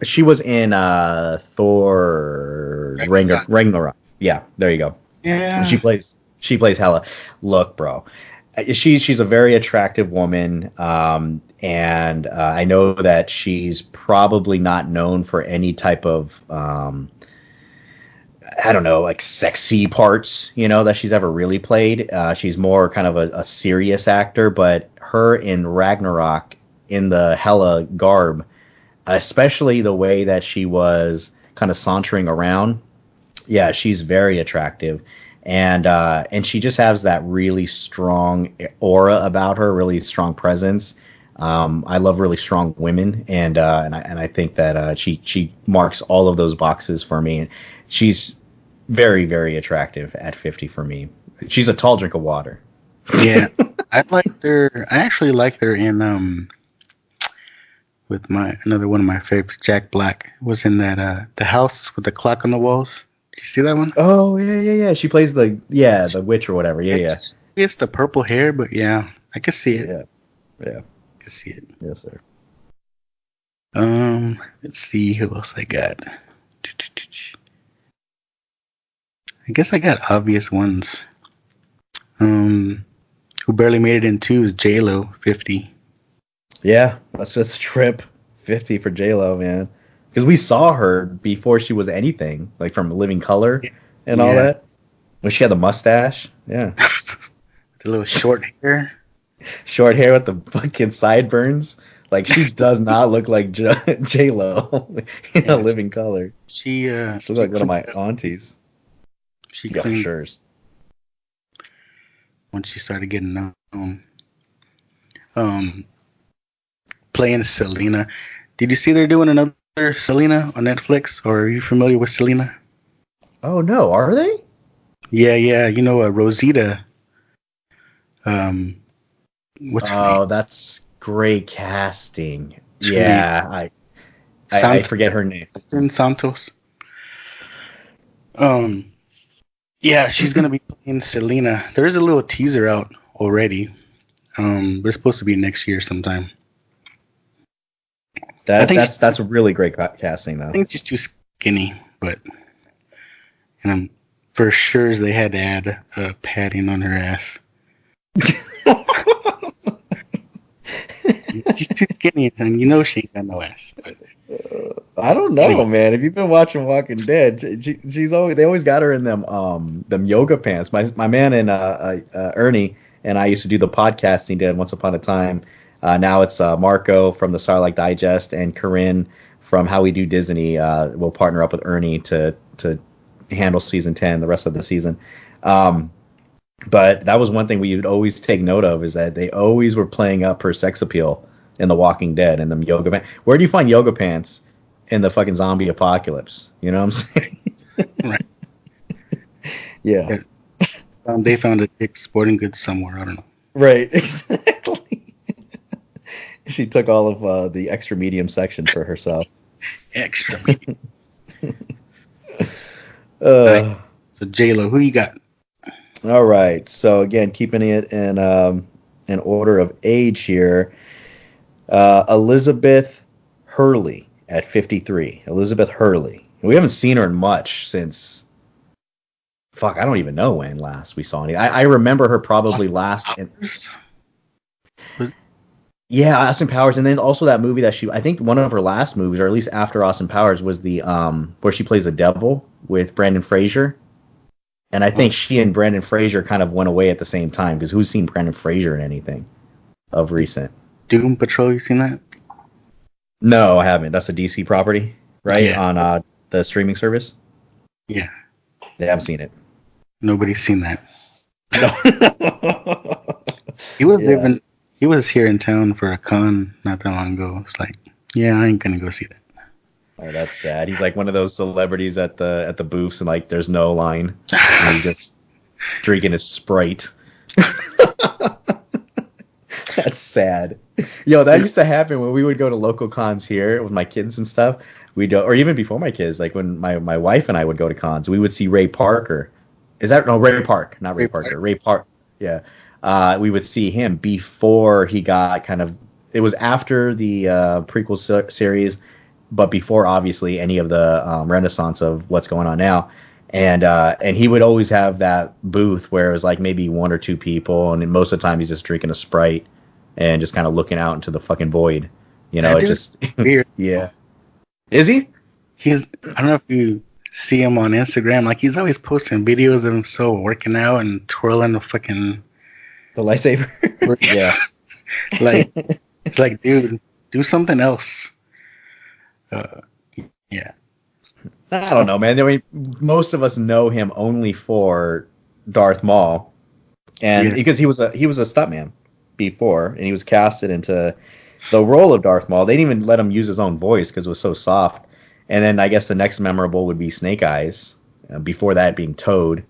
she was in Thor Ragnarok. Yeah, there you go. Yeah. She plays Hela. Look, bro. She's a very attractive woman, and I know that she's probably not known for any type of I don't know, like sexy parts, that she's ever really played. She's more kind of a serious actor, but her in Ragnarok in the Hela garb, especially the way that she was kind of sauntering around. Yeah, she's very attractive. And she just has that really strong aura about her, really strong presence. I love really strong women, and I think that she marks all of those boxes for me. She's very, very attractive at 50 for me. She's a tall drink of water. Yeah, I actually liked her in with another one of my favorites, Jack Black, was in that The House with the Clock on the Walls. Did you see that one? Oh yeah. She plays the witch or whatever. Yeah. It's the purple hair, but yeah, I can see it. Yeah. I can see it. Yes, sir. Let's see who else I got. I guess I got obvious ones. Who barely made it in two is J-Lo, 50. Yeah, that's just a trip. 50 for J-Lo, man. Because we saw her before she was anything, like from Living Color and all that. When she had the mustache. Yeah. The little short hair. Short hair with the fucking sideburns. Like, she does not look like J-Lo in a Living Color. She looks like one of my aunties. She got cleaned shirts. Once she started getting known. Playing Selena. Did you see they're doing another Selena on Netflix? Or are you familiar with Selena? Oh no, are they? Yeah. You know, Rosita. What's her name? That's great casting. What's yeah, I forget her name. Santos. Yeah, she's gonna be playing Selena. There is a little teaser out already. But it's supposed to be next year sometime. That's a really great casting, though. I think she's too skinny, but for sure they had to add padding on her ass. She's too skinny, and you know she ain't got no ass. But, I don't know, man. If you've been watching Walking Dead, they always got her in them yoga pants. My man and Ernie and I used to do the podcasting did once upon a time. Now it's Marco from the Starlight Digest and Corinne from How We Do Disney. Will partner up with Ernie to handle season 10, the rest of the season. But that was one thing we would always take note of, is that they always were playing up her sex appeal in The Walking Dead and them yoga pants. Where do you find yoga pants in the fucking zombie apocalypse? You know what I'm saying? Right. Yeah. They found a Dick's Sporting Goods somewhere. I don't know. Right. Exactly. She took all of the extra medium section for herself. Extra medium. Right. So J-Lo, who you got? All right. So again, keeping it in order of age here, Elizabeth Hurley at 53. Elizabeth Hurley. We haven't seen her in much since. Fuck, I don't even know when last we saw any. I remember her probably last. Yeah, Austin Powers, and then also that movie that I think one of her last movies, or at least after Austin Powers, was the where she plays the devil with Brandon Fraser. And I think she and Brandon Fraser kind of went away at the same time, because who's seen Brandon Fraser in anything of recent? Doom Patrol, you seen that? No, I haven't. That's a DC property, right? Yeah. On the streaming service? Yeah. They haven't seen it. Nobody's seen that. No. He was here in town for a con not that long ago. It's like, yeah, I ain't gonna go see that. Oh, that's sad. He's like one of those celebrities at the booths, and like there's no line. And he's just drinking his Sprite. That's sad. Yo, that used to happen when we would go to local cons here with my kids and stuff. Or even before my kids, like when my wife and I would go to cons, we would see Ray Parker. Ray Park, not Ray Parker. Ray Park. Yeah. We would see him before he got it was after the prequel series, but before obviously any of the renaissance of what's going on now. And he would always have that booth where it was like maybe one or two people, and most of the time he's just drinking a Sprite and just kind of looking out into the fucking void. You know, it just weird. Yeah. Is he? I don't know if you see him on Instagram. Like, he's always posting videos of himself working out and twirling the fucking... The lightsaber? Yeah. Like, it's like, dude, do something else. Yeah. I don't know, man. I mean, most of us know him only for Darth Maul, and because he was a stuntman before, and he was casted into the role of Darth Maul. They didn't even let him use his own voice because it was so soft. And then I guess the next memorable would be Snake Eyes. Before that, being Toad.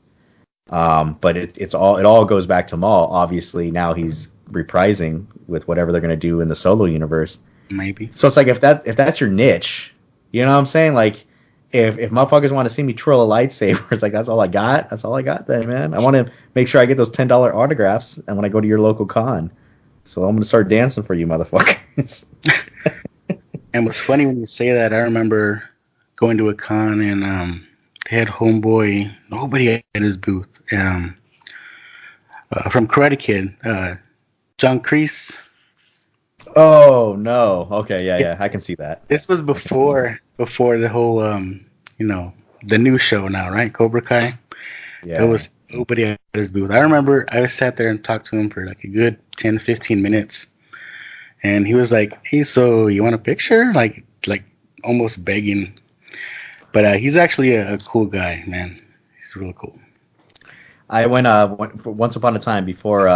But it all goes back to Maul. Obviously, now he's reprising with whatever they're gonna do in the Solo universe. Maybe. So it's like if that's your niche, you know what I'm saying? Like if motherfuckers want to see me twirl a lightsaber, it's like that's all I got. That's all I got then, man. I want to make sure I get those $10 autographs, and when I go to your local con, so I'm gonna start dancing for you, motherfuckers. And what's funny when you say that, I remember going to a con and they had Homeboy, nobody at his booth. From Karate Kid, John Kreese. Oh no! Okay, yeah, I can see that. This was before the whole, the new show now, right? Cobra Kai. Yeah. There was nobody at his booth. I remember I sat there and talked to him for like a good 10, 15 minutes, and he was like, "Hey, so you want a picture?" Like almost begging. But he's actually a cool guy, man. He's real cool. I went once upon a time before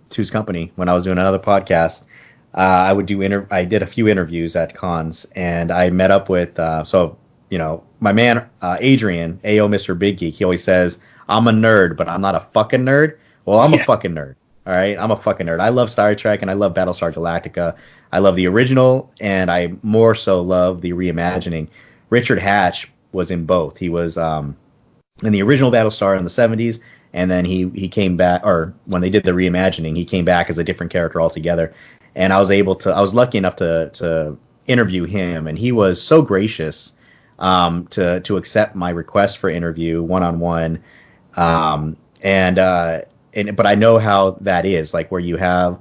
Two's Company when I was doing another podcast. I did a few interviews at cons, and I met up with my man Adrian, AO Mr. Big Geek. He always says, "I'm a nerd, but I'm not a fucking nerd." Well, I'm a fucking nerd. All right, I'm a fucking nerd. I love Star Trek and I love Battlestar Galactica. I love the original, and I more so love the reimagining. Richard Hatch was in both. He was in the original Battlestar in the 70s, and then he came back, or when they did the reimagining, he came back as a different character altogether. And I was lucky enough to interview him, and he was so gracious to accept my request for interview one-on-one. But I know how that is, like where you have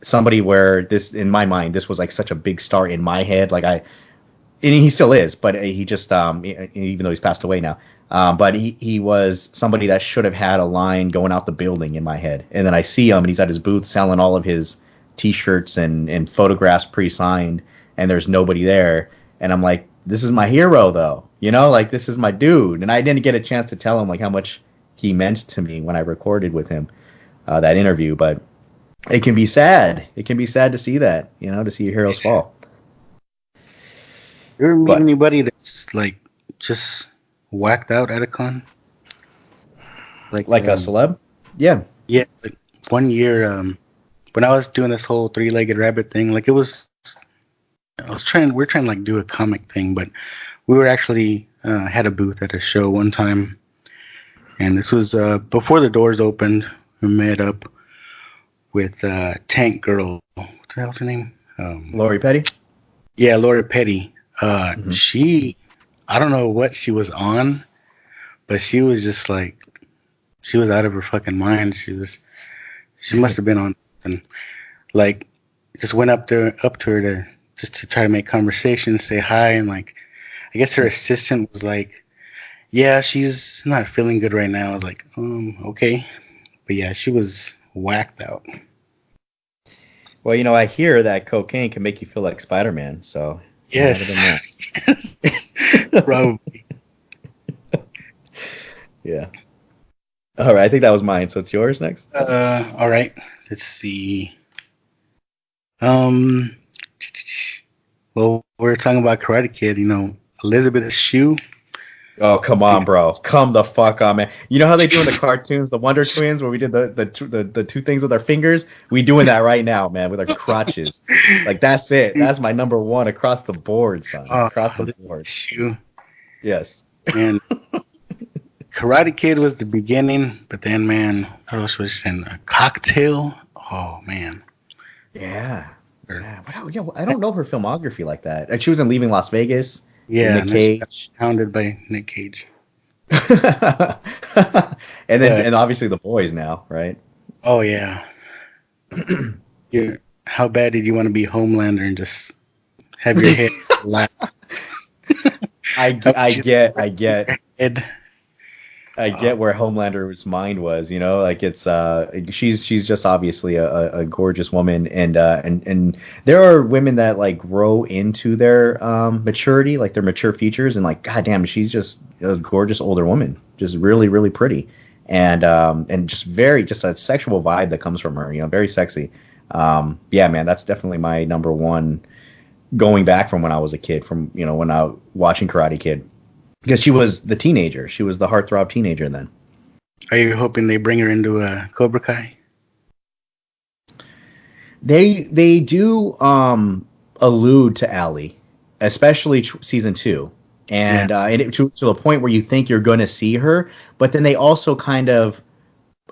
somebody where this, in my mind, this was like such a big star in my head. And he still is, but he just, even though he's passed away now, but he was somebody that should have had a line going out the building in my head. And then I see him, and he's at his booth selling all of his T-shirts and photographs pre-signed, and there's nobody there. And I'm like, this is my hero, though. Like, this is my dude. And I didn't get a chance to tell him, like, how much he meant to me when I recorded with him that interview. But it can be sad. It can be sad to see that, to see your heroes fall. You ever meet anybody that's just whacked out at a con? Like a celeb? Yeah. Yeah. Like one year, when I was doing this whole three-legged rabbit thing, like we're trying to like do a comic thing, but we were actually had a booth at a show one time, and this was before the doors opened. We met up with Tank Girl. What the hell's her name? Lori Petty? Yeah, Lori Petty. She, I don't know what she was on, but she was just like, she was out of her fucking mind. She must have been on, and like, just went up to her to try to make conversation, say hi, and like, I guess her assistant was like, yeah, she's not feeling good right now. I was like, okay. But yeah, she was whacked out. Well, I hear that cocaine can make you feel like Spider-Man, so... Yes. Probably. Yeah. All right, I think that was mine, so it's yours next? All right. Let's see. Well, we're talking about Karate Kid, Elizabeth Shue. Oh, come on, bro. Come the fuck on, man. You know how they do in the cartoons, the Wonder Twins, where we did the two things with our fingers? We doing that right now, man, with our crotches. Like, that's it. That's my number one across the board, son. Across the board. Shue. Yes. And Karate Kid was the beginning, but then, man, what else was in a Cocktail? Oh, man. Yeah. I don't know her filmography like that. Like, she was in Leaving Las Vegas. Yeah, Nick Cage. Hounded by Nick Cage. And then obviously The Boys now, right? Oh, yeah. How bad did you want to be Homelander and just have your head lap? I get. Ed. I get where Homelander's mind was, you know, like it's she's just obviously a gorgeous woman, and there are women that like grow into their maturity, like their mature features, and like goddamn, she's just a gorgeous older woman, just really really pretty, and just a sexual vibe that comes from her, you know, very sexy. Yeah, man, that's definitely my number one. Going back from when I was a kid, from you know when I was watching Karate Kid. Because she was the teenager. She was the heartthrob teenager then. Are you hoping they bring her into Cobra Kai? They do allude to Allie, especially season 2. And, to the point where you think you're going to see her. But then they also kind of...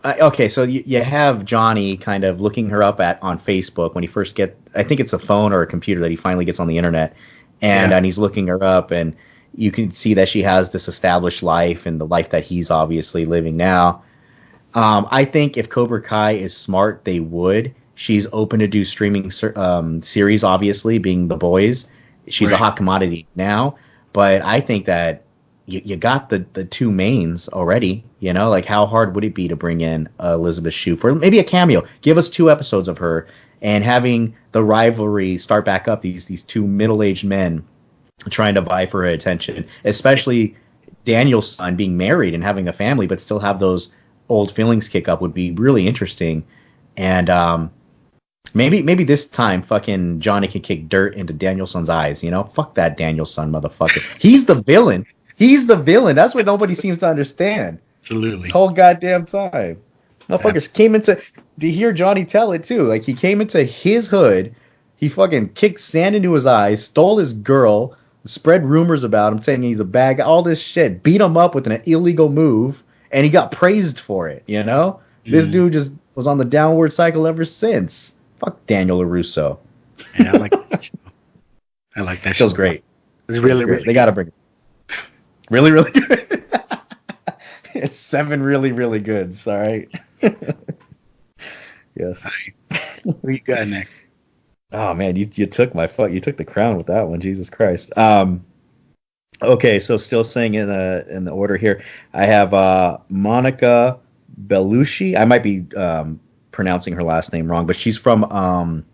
okay, so you have Johnny kind of looking her up on Facebook when he first I think it's a phone or a computer that he finally gets on the internet. And he's looking her up, and you can see that she has this established life and the life that he's obviously living now. I think if Cobra Kai is smart, they would. She's open to do streaming series, obviously, being The Boys. She's a hot commodity now. But I think that you got the two mains already. You know, like how hard would it be to bring in Elizabeth Shue for maybe a cameo? Give us 2 episodes of her and having the rivalry start back up. These two middle-aged men trying to vie for her attention, especially Daniel's son being married and having a family, but still have those old feelings kick up would be really interesting. And maybe this time fucking Johnny can kick dirt into Danielson's eyes, you know? Fuck that Danielson motherfucker. He's the villain. He's the villain. That's what nobody seems to understand. Absolutely. This whole goddamn time. Motherfuckers came into... To hear Johnny tell it, too. Like, he came into his hood, he fucking kicked sand into his eyes, stole his girl, spread rumors about him, saying he's a bad guy, all this shit, beat him up with an illegal move, and he got praised for it, you know? This dude just was on the downward cycle ever since. Fuck Daniel LaRusso. Yeah, I like that show. I like that show. Show's great. It's really, really They gotta bring it. Really, really good. It's 7 really, really goods, all right? Yes. What you got next? Oh man, you took you took the crown with that one, Jesus Christ. Okay, so still saying in the order here, I have Monica Bellucci. I might be pronouncing her last name wrong, but she's from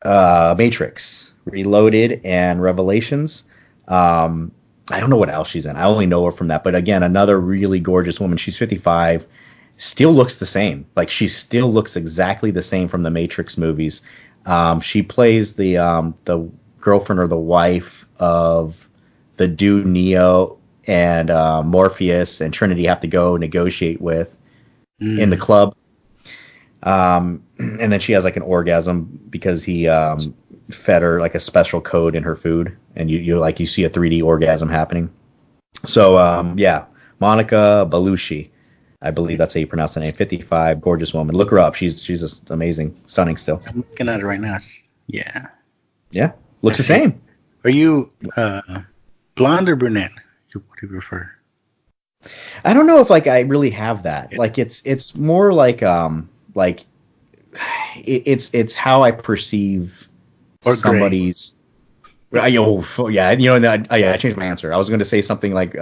Matrix, Reloaded, and Revelations. I don't know what else she's in. I only know her from that. But again, another really gorgeous woman. She's 55. Still looks the same. Like, she still looks exactly the same from the Matrix movies. She plays the girlfriend or the wife of the dude Neo and Morpheus and Trinity have to go negotiate with in the club. And then she has like an orgasm because he fed her like a special code in her food, and you see a 3D orgasm happening. So yeah, Monica Bellucci. I believe that's how you pronounce the name. 55, gorgeous woman. Look her up. She's just amazing, stunning still. I'm looking at it right now. Yeah. Yeah, looks the same. Are you blonde or brunette? What do you prefer? I don't know if like I really have that. Yeah. Like it's more like it's how I perceive or somebody's. Yeah, I changed my answer. I was going to say something like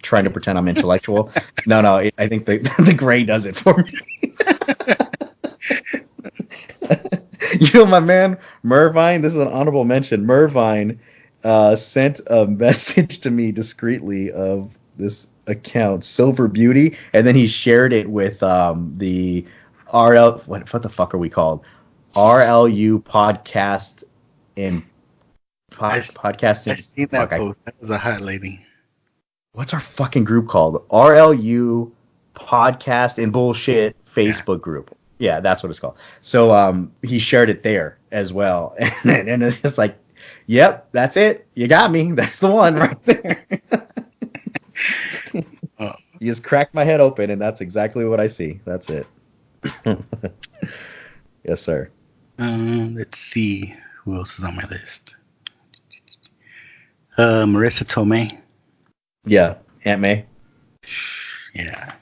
trying to pretend I'm intellectual. No, I think the gray does it for me. My man Mervine, this is an honorable mention. Mervine sent a message to me discreetly of this account, Silver Beauty, and then he shared it with the RL. What the fuck are we called? RLU podcast in. Podcasting. I seen that post. That was a hot lady. What's our fucking group called? RLU Podcast and Bullshit Facebook group. Yeah, that's what it's called. So he shared it there as well, and it's just like, yep, that's it. You got me. That's the one right there. You just cracked my head open, and that's exactly what I see. That's it. Yes, sir. Let's see who else is on my list. Marissa Tomei. Yeah, Aunt May. Yeah,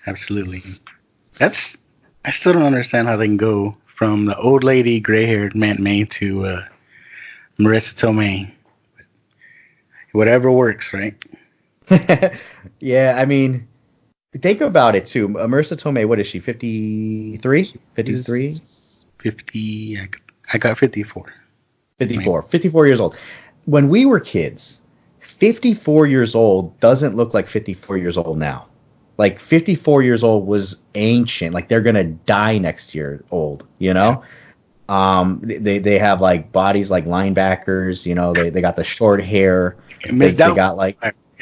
absolutely. I still don't understand how they can go from the old lady, gray-haired Aunt May to Marissa Tomei. Whatever works, right? Yeah, I mean, think about it too. Marissa Tomei, what is she? 53? 53? 50. I got 54. 54. 54 years old. When we were kids, 54 years old doesn't look like 54 years old now. Like 54 years old was ancient. Like they're gonna die next year old, you know? They have like bodies like linebackers, you know, they got the short hair. They got like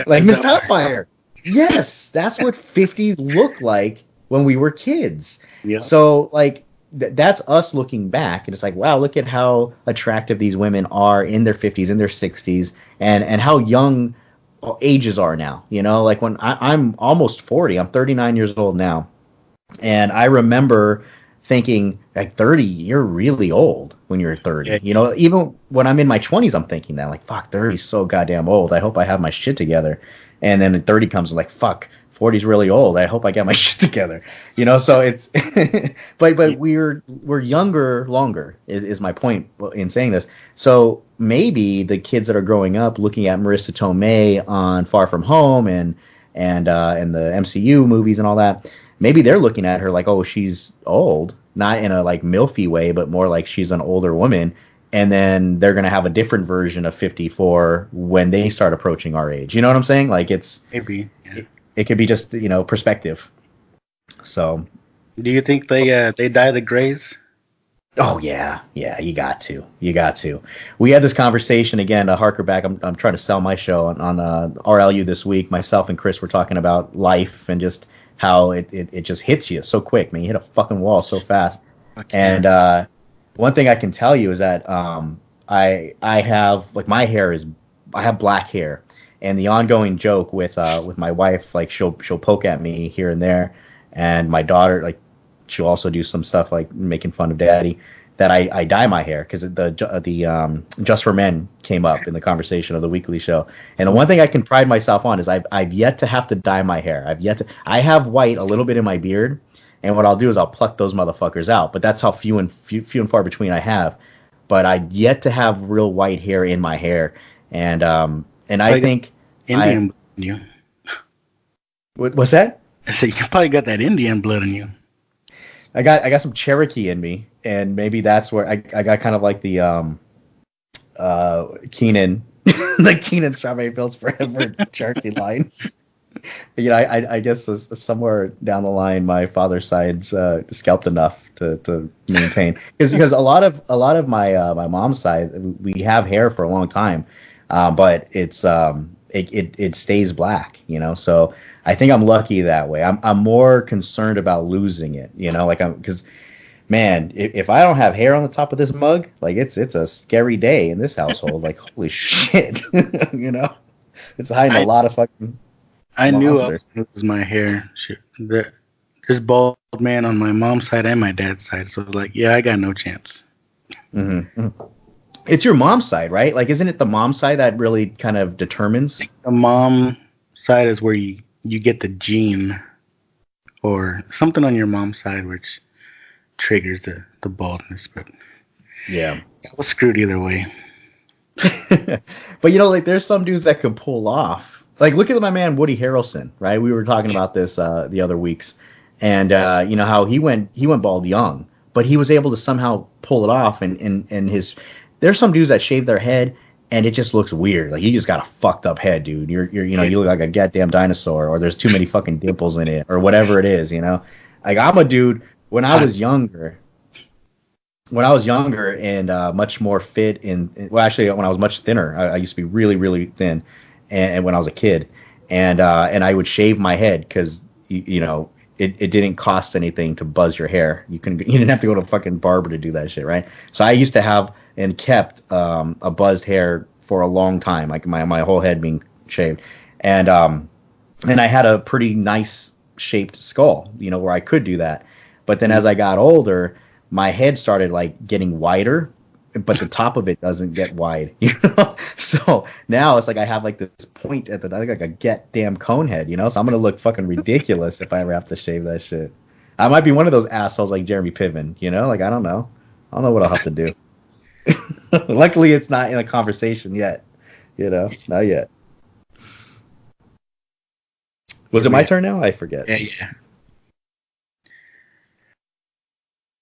Miss Doubtfire. Yes, that's what 50 looked like when we were kids. Yeah. So like that's us looking back, and it's like, wow, look at how attractive these women are in their 50s, in their 60s, and how young ages are now. You know, like when I'm almost 40, I'm 39 years old now, and I remember thinking like 30, you're really old when you're 30. Yeah. You know, even when I'm in my 20s, I'm thinking that like, fuck, 30 is so goddamn old. I hope I have my shit together. And then 30 comes like, fuck, 40 is really old. I hope I get my shit together. You know, so it's but we're younger longer is my point in saying this. So maybe the kids that are growing up looking at Marissa Tomei on Far From Home and the MCU movies and all that, maybe they're looking at her like, oh, she's old, not in a like milfy way, but more like she's an older woman. And then they're going to have a different version of 54 when they start approaching our age. You know what I'm saying? Like it's maybe it could be just, you know, perspective. So, do you think they dye the grays? Oh yeah, you got to. We had this conversation again. To harker back, I'm trying to sell my show on RLU this week. Myself and Chris were talking about life and just how it just hits you so quick, man. You hit a fucking wall so fast. Okay. And one thing I can tell you is that I have like I have black hair, and the ongoing joke with my wife, like she'll poke at me here and there, and my daughter, like she'll also do some stuff like making fun of daddy, that I dye my hair because the Just for Men came up in the conversation of the weekly show. And the one thing I can pride myself on is I've yet to have to dye my hair. I have white a little bit in my beard, and what I'll do is I'll pluck those motherfuckers out. But that's how few and far between I have. But I yet to have real white hair in my hair, and I think Indian blood in you. What's that? I said you probably got that Indian blood in you. I got some Cherokee in me, and maybe that's where I got kind of like the Keenan, the Keenan Strawberry Fields Forever Cherokee line. You know, I guess somewhere down the line, my father's side's scalped enough to maintain, because a lot of my mom's side, we have hair for a long time, but it's it stays black, you know. So I think I'm lucky that way. I'm more concerned about losing it, you know, like because man, if I don't have hair on the top of this mug, like it's a scary day in this household. Like holy shit, you know, it's hiding a lot of fucking. I knew I was gonna lose my hair. There's bald man on my mom's side and my dad's side, so I was like, yeah, I got no chance. Mm-hmm. It's your mom's side, right? Like, isn't it the mom's side that really kind of determines? The mom side is where you get the gene or something on your mom's side, which triggers the baldness. But yeah, I was screwed either way. But you know, like there's some dudes that can pull off. Like, look at my man Woody Harrelson, right? We were talking about this the other weeks, and you know how he went bald young, but he was able to somehow pull it off. And his, there's some dudes that shave their head, and it just looks weird. Like you just got a fucked up head, dude. You look like a goddamn dinosaur, or there's too many fucking dimples in it, or whatever it is. You know, like I'm a dude when I was younger. When I was younger and much more fit, well, actually, when I was much thinner, I used to be really, really thin. And when I was a kid, and I would shave my head because you know it didn't cost anything to buzz your hair. You didn't have to go to a fucking barber to do that shit, right? So I used to have and kept a buzzed hair for a long time, like my whole head being shaved, and I had a pretty nice shaped skull, you know, where I could do that. But then as I got older, my head started like getting wider, but the top of it doesn't get wide, you know. So now it's like I have like this point at I think like a goddamn cone head, you know. So I'm gonna look fucking ridiculous if I ever have to shave that shit. I might be one of those assholes like Jeremy Piven, you know. Like I don't know what I'll have to do. Luckily, it's not in a conversation yet, you know. Not yet. Was it my turn now? I forget. Yeah.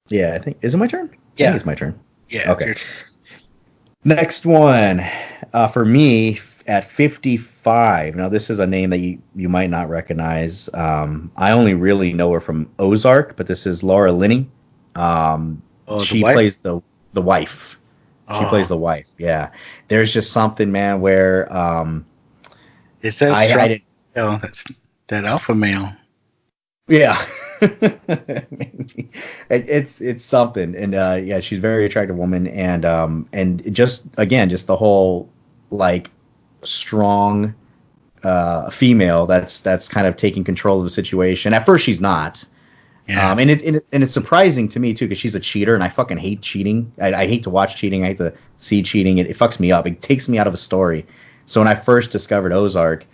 Yeah, I think. Is it my turn? Yeah. I think it's my turn. Yeah. Okay. Next one. For me, at 55. Now, this is a name that you might not recognize. I only really know her from Ozark, but this is Laura Linney. She plays the wife. She plays the wife. Yeah. There's just something, man, where it says I that's that alpha male. Yeah. it's something, and yeah, she's a very attractive woman, and just the whole like strong female that's kind of taking control of the situation. At first, she's not. Yeah. And it's surprising to me too, because she's a cheater, and I fucking hate cheating. I hate to watch cheating. I hate to see cheating. It fucks me up. It takes me out of a story. So when I first discovered Ozark,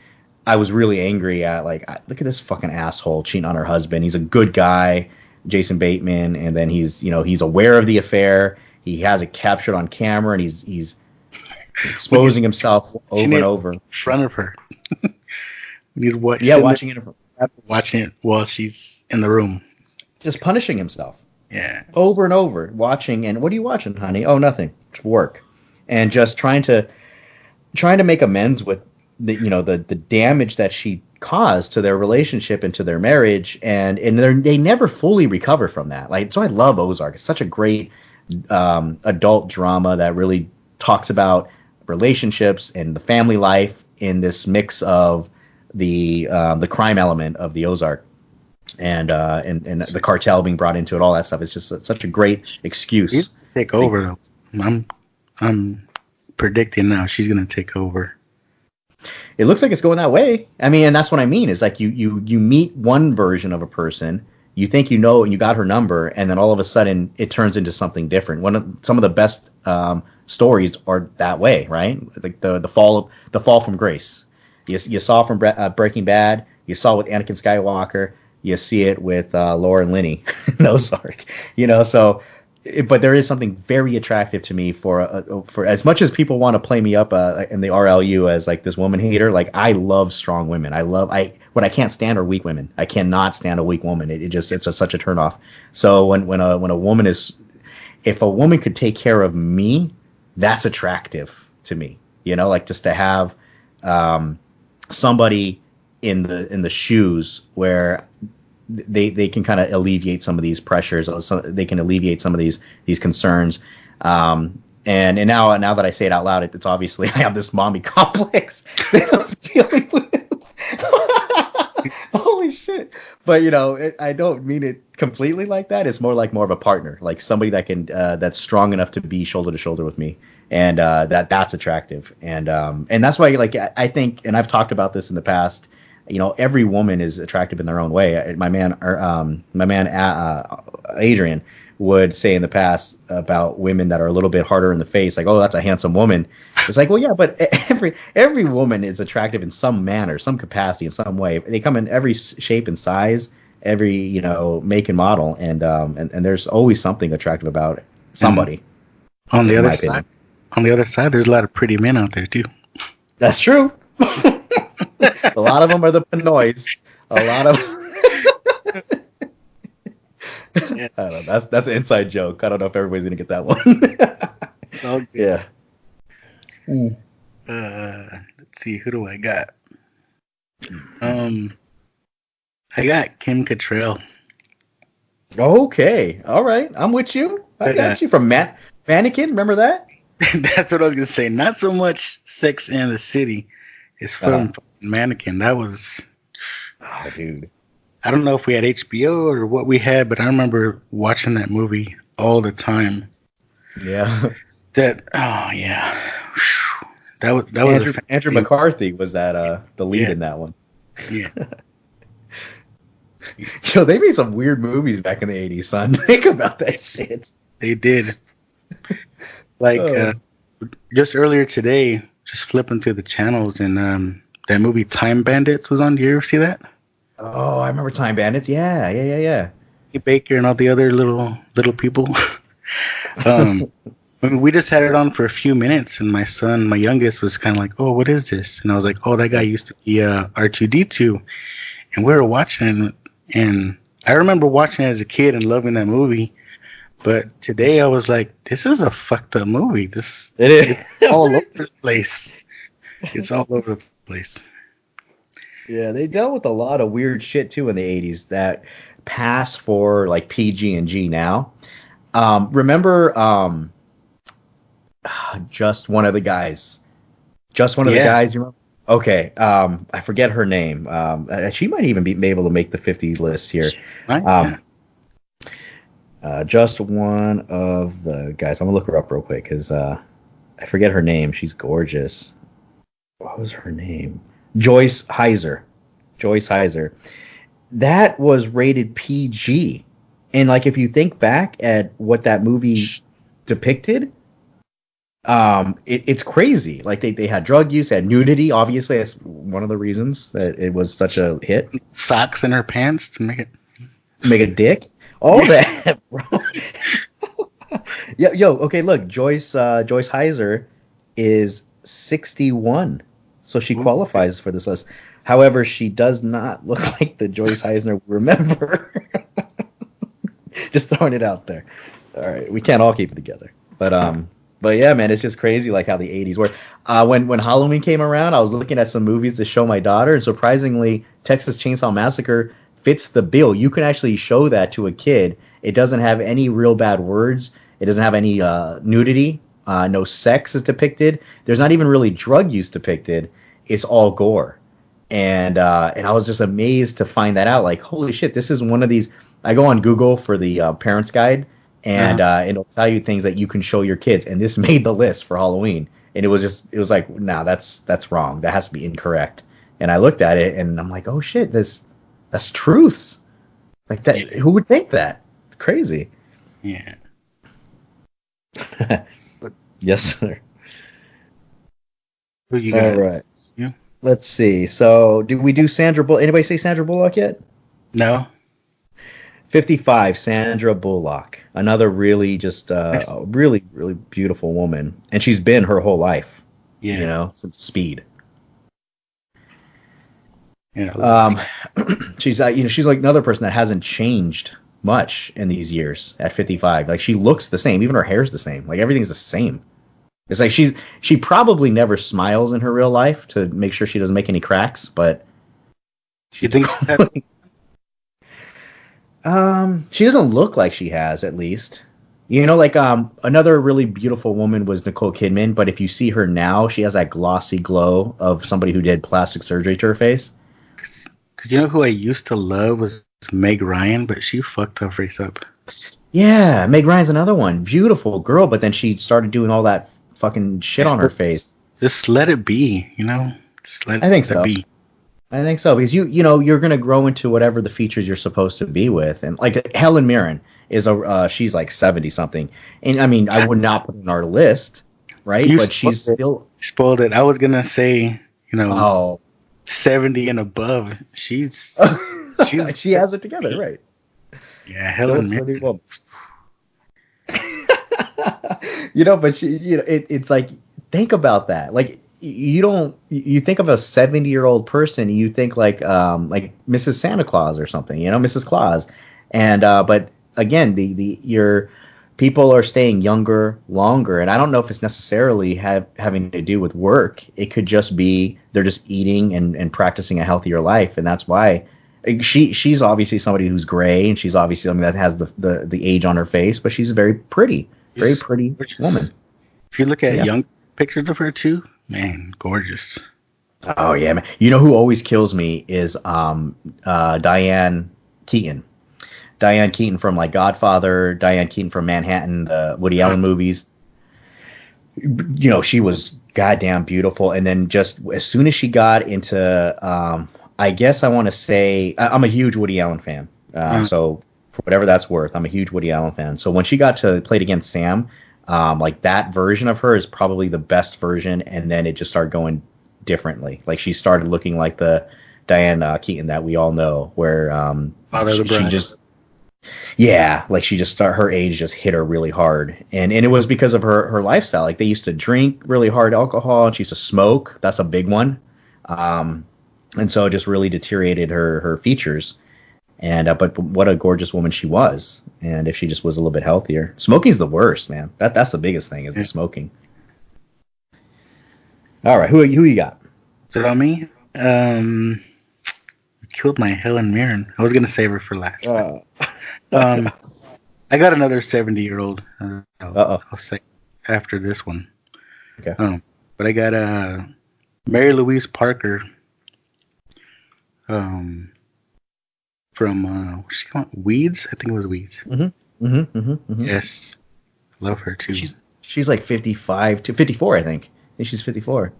I was really angry at look at this fucking asshole cheating on her husband. He's a good guy, Jason Bateman, and then he's aware of the affair. He has it captured on camera, and he's exposing himself over and over in front of her. He's watching it while she's in the room. Just punishing himself. Yeah. Over and over. Watching, and what are you watching, honey? Oh, nothing. It's work. And just trying to make amends with the damage that she caused to their relationship and to their marriage, and they never fully recover from that. So I love Ozark. It's such a great adult drama that really talks about relationships and the family life in this mix of the crime element of the Ozark. And the cartel being brought into it, all that stuff. It's just such a great excuse. She's take over, though. I'm predicting now she's going to take over. It looks like it's going that way. I mean, and that's what I mean. Is like you meet one version of a person, you think you know, and you got her number, and then all of a sudden it turns into something different. Some of the best stories are that way, right? Like the fall from grace. You saw from Breaking Bad. You saw with Anakin Skywalker. You see it with Laura Linney in Ozark, so, but there is something very attractive to me for as much as people want to play me up in the RLU as like this woman hater. Like, I love strong women. What I can't stand are weak women. I cannot stand a weak woman. It's such a turnoff. So when a woman if a woman could take care of me, that's attractive to me, like just to have somebody in the shoes where they can kind of alleviate some of these pressures. They can alleviate some of these concerns. And now that I say it out loud, it's obviously I have this mommy complex that I'm dealing with. Holy shit! But I don't mean it completely like that. It's more of a partner, like somebody that can that's strong enough to be shoulder to shoulder with me, and that's attractive. And that's why I think, and I've talked about this in the past. Every woman is attractive in their own way. My man Adrian would say in the past about women that are a little bit harder in the face, like, oh, that's a handsome woman. It's like, well, yeah, but every woman is attractive in some manner, some capacity, in some way. They come in every shape and size, every make and model, and there's always something attractive about somebody. On the other side, there's a lot of pretty men out there too. That's true. A lot of them are the Pinoys. A lot of yes. I don't know. That's an inside joke. I don't know if everybody's gonna get that one. Okay. Yeah. Let's see. Who do I got? I got Kim Cattrall. Okay. All right. I'm with you. I got you from Mannequin. Remember that? That's what I was gonna say. Not so much Sex and the City. It's from Mannequin. That was, dude. I don't know if we had HBO or what we had, but I remember watching that movie all the time. Yeah. That was Andrew McCarthy was that the lead in that one. Yeah. Yo, they made some weird movies back in the 80s, son. Think about that shit. They did. Just earlier today, just flipping through the channels, and that movie Time Bandits was on. Do you ever see that? Oh, I remember Time Bandits. Yeah. Baker and all the other little people. We just had it on for a few minutes, and my son, my youngest, was kind of like, "Oh, what is this?" And I was like, "Oh, that guy used to be R2D2," and we were watching it, and I remember watching it as a kid and loving that movie. But today I was like, this is a fucked up movie. It is it's all over the place. It's all over the place. Yeah, they dealt with a lot of weird shit too in the 80s that pass for like PG and G now. Remember Just One of the Guys? Just One of the Guys, you remember? Okay, I forget her name. She might even be able to make the 50 list here. Just One of the Guys. I'm gonna look her up real quick because I forget her name. She's gorgeous. What was her name? Joyce Heiser. That was rated PG. And like if you think back at what that movie depicted, it's crazy. Like they had drug use, had nudity. Obviously, that's one of the reasons that it was such a hit. Socks in her pants to make a dick. All that, bro. Yo, okay, look, Joyce Heiser is 61, so she qualifies for this list. However, she does not look like the Joyce Heiser we remember. Just throwing it out there. All right, we can't all keep it together, but yeah, man, it's just crazy like how the 80s were. When Halloween came around, I was looking at some movies to show my daughter, and surprisingly, Texas Chainsaw Massacre fits the bill. You can actually show that to a kid. It doesn't have any real bad words. It doesn't have any nudity. No sex is depicted. There's not even really drug use depicted. It's all gore. And I was just amazed to find that out. Like, holy shit, this is one of these. I go on Google for the parents guide, and it'll tell you things that you can show your kids. And this made the list for Halloween. And it was like, nah, that's wrong. That has to be incorrect. And I looked at it, and I'm like, oh shit, that's truths. Like that. Yeah. Who would think that? It's crazy. Yeah. Yes, sir. Who you got? All right. Yeah. Let's see. So, did we do Sandra Bullock? Anybody say Sandra Bullock yet? No. 55, Sandra Bullock. Another really just a really, really beautiful woman. And she's been her whole life. Yeah. You know, since Speed. Yeah. She's she's like another person that hasn't changed much in these years at 55. Like she looks the same. Even her hair's the same. Like everything's the same. It's like she probably never smiles in her real life to make sure she doesn't make any cracks, but she thinks that she doesn't look like she has, at least. You know, like another really beautiful woman was Nicole Kidman, but if you see her now, she has that glossy glow of somebody who did plastic surgery to her face. Because you know who I used to love was Meg Ryan, but she fucked her face up. Yeah, Meg Ryan's another one. Beautiful girl, but then she started doing all that fucking shit on her face. Just let it be, you know? Just let it be. I think so, because you know you're gonna grow into whatever the features you're supposed to be with, and like Helen Mirren is she's like 70 something, and I mean I would not put it on our list, right? But she's still spoiled it. I was gonna say, you know, 70 and above. She has it together, right? Yeah, Helen Mirren. You know, but it's like, think about that. Like you think of a 70-year-old person, and you think like Mrs. Santa Claus or something, you know, Mrs. Claus, and but again, your people are staying younger longer, and I don't know if it's necessarily having to do with work. It could just be they're just eating and practicing a healthier life, and that's why. She's obviously somebody who's gray, and she's obviously somebody that has the age on her face, but she's a very pretty woman. If you look at young pictures of her too, man, gorgeous. Oh yeah, man. You know who always kills me is Diane Keaton. Diane Keaton from like Godfather, Diane Keaton from Manhattan, the Woody Allen movies. You know, she was goddamn beautiful, and then just as soon as she got into I guess I want to say I'm a huge Woody Allen fan. So for whatever that's worth, I'm a huge Woody Allen fan. So when she got to play against Sam, like that version of her is probably the best version. And then it just started going differently. Like she started looking like the Diane Keaton that we all know, where she just, like she just her age just hit her really hard. And it was because of her lifestyle. Like they used to drink really hard alcohol, and she used to smoke. That's a big one. and so it just really deteriorated her features. And but what a gorgeous woman she was. And if she just was a little bit healthier, smoking's the worst, man. That's the biggest thing is the smoking. All right, who you got? Is it on me? Killed my Helen Mirren. I was gonna save her for last. I got another 70-year-old. I'll say after this one. Okay. But I got Mary Louise Parker. From Weeds. I think it was Weeds. Yes, love her too. She's like 55 to 54, I think. I think she's 54.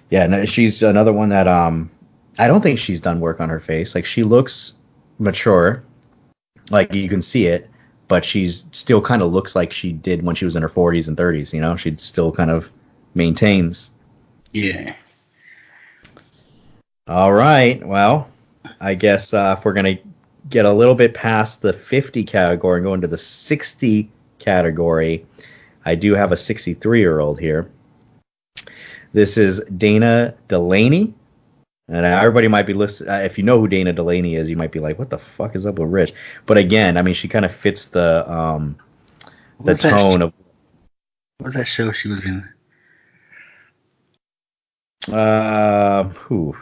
Yeah, no, she's another one that I don't think she's done work on her face. Like, she looks mature, like you can see it, but she's still kind of looks like she did when she was in her 40s and 30s. You know, she still kind of maintains. Yeah. All right. Well, I guess if we're gonna get a little bit past the 50 category and go into the 60 category, I do have a 63-year-old here. This is Dana Delaney. And everybody might be listening. If you know who Dana Delaney is, you might be like, "What the fuck is up with Rich?" But again, I mean, she kind of fits the tone of. What was that show she was in? Who?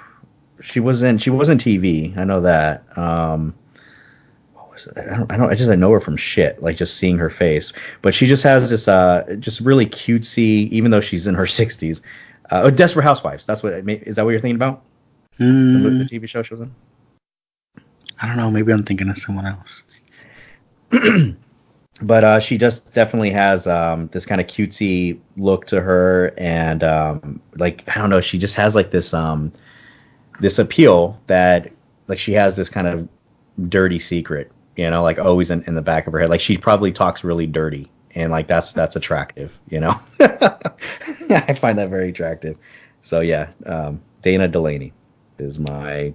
She was in TV. I know that. What was it? I know her from shit. Like just seeing her face, but she just has this just really cutesy. Even though she's in her 60s. Desperate Housewives. Is that what you're thinking about? The TV show she was in? I don't know. Maybe I'm thinking of someone else. But she just definitely has this kind of cutesy look to her, and like I don't know, she just has like this this appeal that like she has this kind of dirty secret, you know, like always in the back of her head. Like she probably talks really dirty, and like that's attractive, you know. I find that very attractive. So yeah, Dana Delaney is one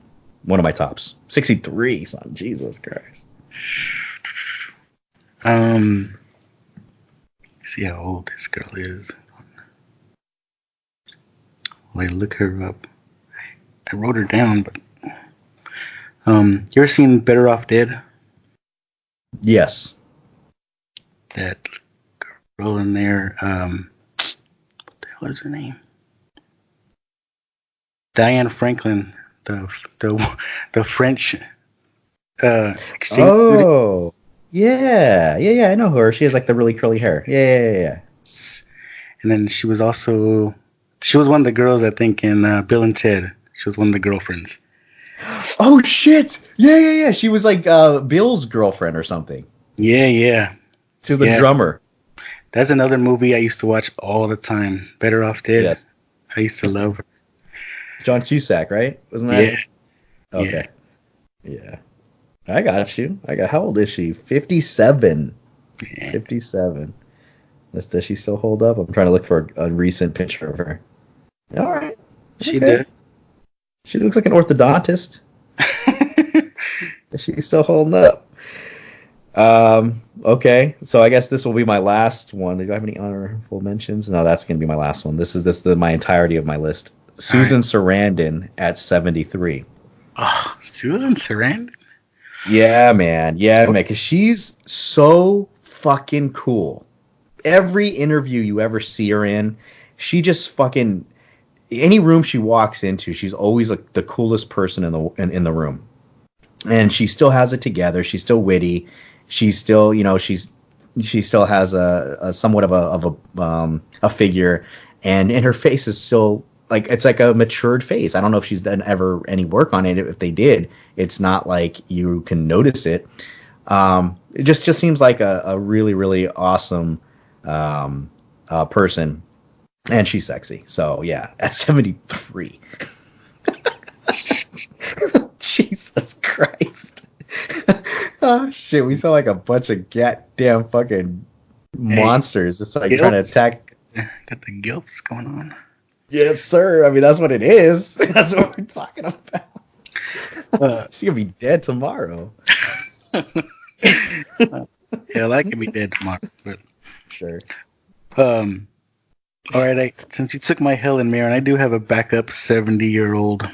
of my tops. 63, son. Jesus Christ. See how old this girl is. Well, I look her up. I wrote her down, but you ever seen Better Off Dead? Yes. That girl in there, what the hell is her name? Diane Franklin, the French exchange. Oh, yeah. I know her. She has like the really curly hair. Yeah. And then she was one of the girls, I think, in Bill and Ted. She was one of the girlfriends. Oh shit! Yeah. She was like Bill's girlfriend or something. Yeah. To the drummer. That's another movie I used to watch all the time. Better Off Dead. Yes. I used to love her. John Cusack, right? Wasn't that? Yeah. Okay. Yeah. I got you. How old is she? 57. Yeah. 57. Does she still hold up? I'm trying to look for a recent picture of her. All right. She did. She looks like an orthodontist. Is she still holding up? Okay. So I guess this will be my last one. Do I have any honorable mentions? No, that's going to be my last one. This is my entirety of my list. Susan Sarandon at 73. Oh, Susan Sarandon? Yeah, man. Because she's so fucking cool. Every interview you ever see her in, she just fucking... Any room she walks into, she's always like the coolest person in the room. And she still has it together. She's still witty. She's still, she still has a somewhat of a figure. And her face is still... Like it's like a matured face. I don't know if she's done ever any work on it. If they did, it's not like you can notice it. It just seems like a really, really awesome person, and she's sexy. So yeah, at 73. Jesus Christ! Oh shit, we sound like a bunch of goddamn fucking monsters just like trying to attack. Got the gilfs going on. Yes, sir. I mean, that's what it is. That's what we're talking about. She's going to be dead tomorrow. Hell, I could be dead tomorrow. But... Sure. All right, since you took my Helen Mirren, I do have a backup 70-year-old.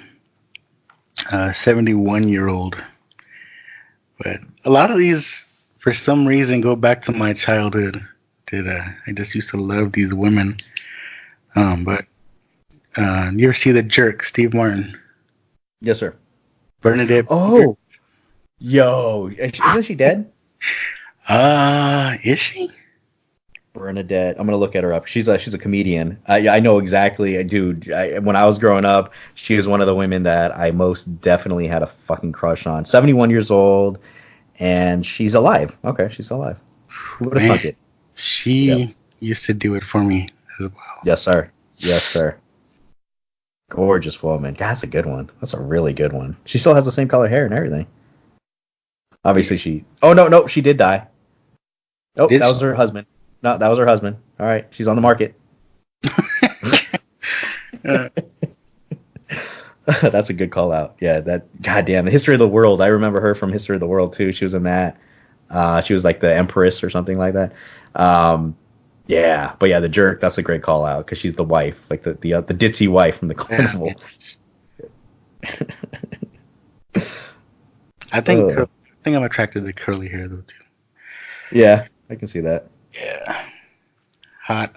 71-year-old. But a lot of these, for some reason, go back to my childhood. I just used to love these women. But you ever see The Jerk, Steve Martin? Yes, sir. Bernadette. Oh, yo, isn't she dead? Is she? Bernadette. I'm gonna look at her up. She's a comedian. I know exactly, dude. When I was growing up, she was one of the women that I most definitely had a fucking crush on. 71 years old, and she's alive. Okay, she's alive. Who would have thunk it? She used to do it for me as well. Yes, sir. Yes, sir. Gorgeous woman. That's a good one. That's a really good one. She still has the same color hair and everything. Obviously, she. Oh no, she did die. Oh, that was her husband. No, that was her husband. All right, she's on the market. That's a good call out. Yeah, that goddamn History of the World. I remember her from History of the World too. She was in that. She was like the Empress or something like that. Yeah, but yeah, The Jerk. That's a great call out because she's the wife, like the ditzy wife from the carnival. I think I'm attracted to curly hair though too. Yeah, I can see that. Yeah. Hot.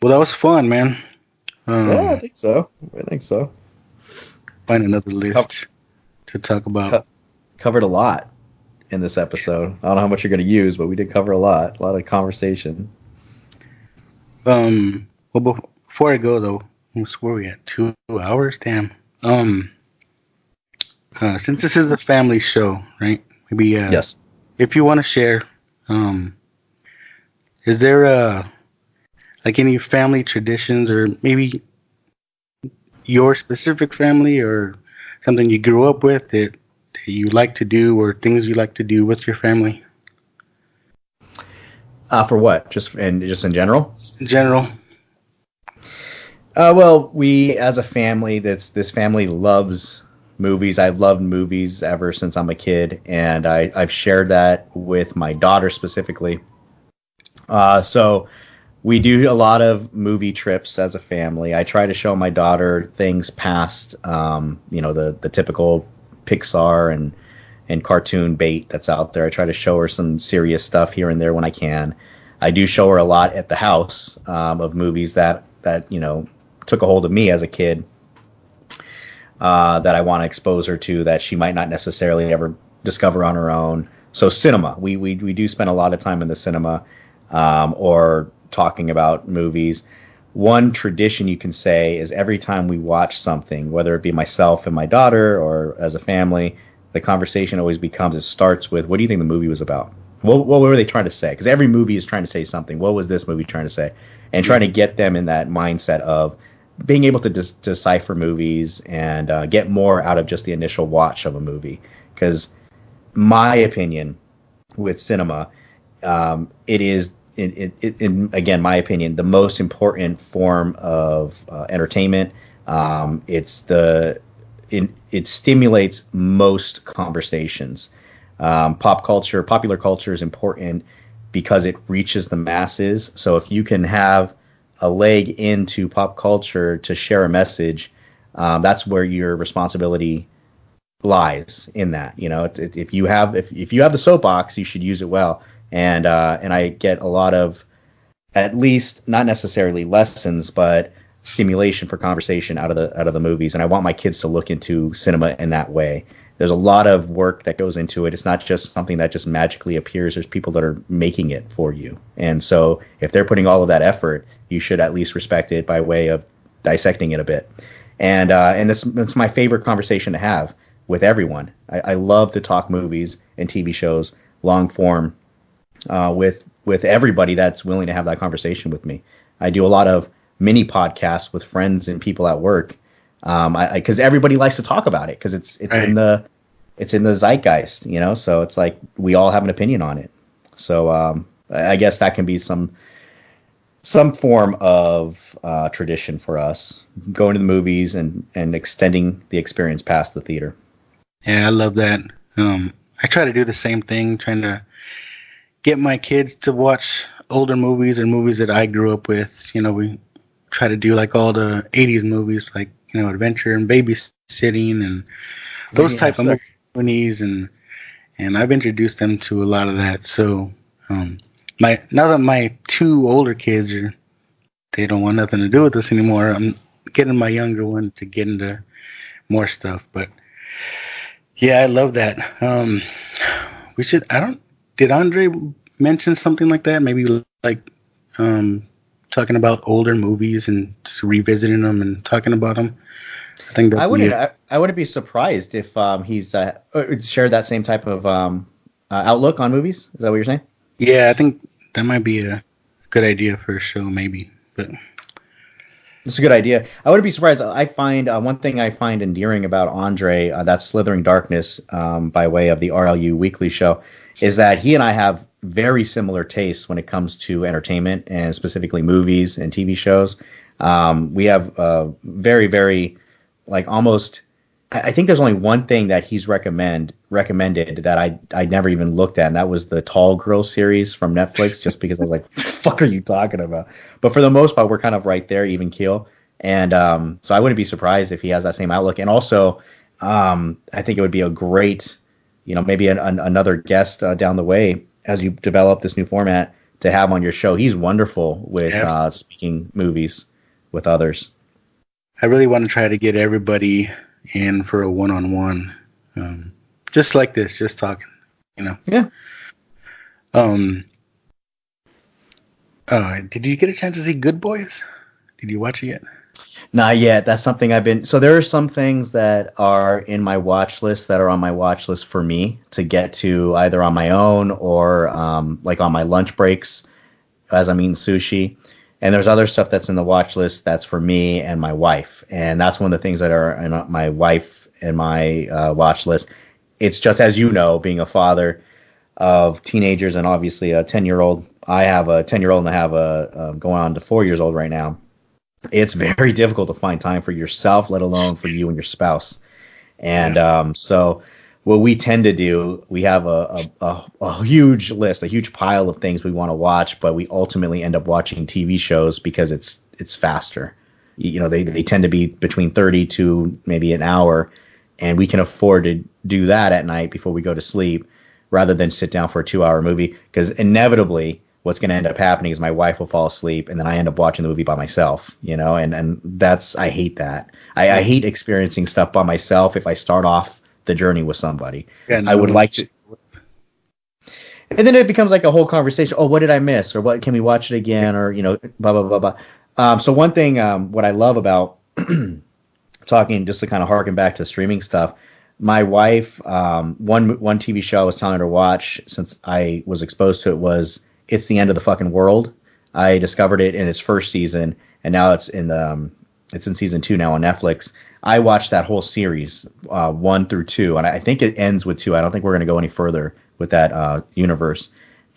Well, that was fun, man. Yeah, I think so. Find another list to talk about. Covered a lot in this episode. I don't know how much you're going to use, but we did cover a lot of conversation. Well, before I go though, where are we at? 2 hours? Damn. Since this is a family show, right? Maybe yes. If you want to share, is there like any family traditions or maybe your specific family or something you grew up with that you like to do or things you like to do with your family? For what? Just in general? Just in general. Well, we as a family, this family loves movies. I've loved movies ever since I'm a kid, and I've shared that with my daughter specifically. So we do a lot of movie trips as a family. I try to show my daughter things past, the typical Pixar and cartoon bait that's out there. I try to show her some serious stuff here and there when I can. I do show her a lot at the house of movies that took a hold of me as a kid. That I want to expose her to that she might not necessarily ever discover on her own. So cinema, we do spend a lot of time in the cinema or talking about movies. One tradition you can say is every time we watch something, whether it be myself and my daughter or as a family, the conversation always it starts with, what do you think the movie was about? What were they trying to say? Because every movie is trying to say something. What was this movie trying to say? And trying to get them in that mindset of being able to decipher movies and get more out of just the initial watch of a movie. Because my opinion with cinema, it is, again, my opinion, the most important form of entertainment. It stimulates most conversations. Popular culture is important because it reaches the masses. So if you can have a leg into pop culture to share a message, that's where your responsibility lies in that. If you have the soapbox, you should use it well. And I get a lot of, at least not necessarily lessons, but stimulation for conversation out of the movies. And I want my kids to look into cinema in that way. There's a lot of work that goes into it. It's not just something that just magically appears. There's people that are making it for you. And so if they're putting all of that effort, you should at least respect it by way of dissecting it a bit. And it's my favorite conversation to have with everyone. I love to talk movies and TV shows, long form, with everybody that's willing to have that conversation with me. I do a lot of mini podcasts with friends and people at work, because everybody likes to talk about it because it's right. It's in the zeitgeist, So it's like we all have an opinion on it. So I guess that can be some form of tradition for us, going to the movies and extending the experience past the theater. Yeah, I love that. I try to do the same thing, trying to get my kids to watch older movies or movies that I grew up with. We try to do like all the 80s movies, like, Adventure and Babysitting sitting and those type of movies, and I've introduced them to a lot of that. So now that my two older kids they don't want nothing to do with this anymore, I'm getting my younger one to get into more stuff. But yeah, I love that. We should. Did Andre mention something like that? Maybe like talking about older movies and just revisiting them and talking about them. I think I wouldn't be surprised if he's shared that same type of outlook on movies. Is that what you're saying? Yeah, I think that might be a good idea for a show, maybe. But it's a good idea. I wouldn't be surprised. I find one thing I find endearing about Andre, that's Slithering Darkness, by way of the RLU Weekly Show, is that he and I have very similar tastes when it comes to entertainment and specifically movies and TV shows. We have very, very, like almost. I think there's only one thing that he's recommended that I never even looked at, and that was the Tall Girl series from Netflix, just because I was like, what the fuck are you talking about? But for the most part, we're kind of right there, even keel. And so I wouldn't be surprised if he has that same outlook. And also, I think it would be a great, maybe another guest down the way as you develop this new format to have on your show. He's wonderful with speaking movies with others. I really want to try to get everybody in for a one-on-one, just like this, just talking, Yeah. Did you get a chance to see Good Boys? Did you watch it yet? Not yet. That's something so there are some things that are in my watch list that are on my watch list for me to get to either on my own or like on my lunch breaks as I'm eating sushi. And there's other stuff that's in the watch list that's for me and my wife. And that's one of the things that are in my wife and my watch list. It's just, as you know, being a father of teenagers and obviously a 10-year-old. I have a 10-year-old and I have a going on to 4 years old right now. It's very difficult to find time for yourself, let alone for you and your spouse. And so what we tend to do, we have a huge list, a huge pile of things we want to watch, but we ultimately end up watching TV shows because it's faster. They tend to be between 30 to maybe an hour, and we can afford to do that at night before we go to sleep rather than sit down for a 2-hour movie, because inevitably what's going to end up happening is my wife will fall asleep and then I end up watching the movie by myself, and that's, I hate that. I hate experiencing stuff by myself if I start off the journey with somebody. Yeah, I would like to. And then it becomes like a whole conversation. Oh, what did I miss? Or what, can we watch it again? Or, blah, blah, blah, blah. So one thing, what I love about talking, just to kind of harken back to streaming stuff, my wife, one TV show I was telling her to watch since I was exposed to it was It's the End of the Fucking World. I discovered it in its first season, and now it's in season 2 now on Netflix. I watched that whole series, 1 through 2, and I think it ends with 2. I don't think we're going to go any further with that universe,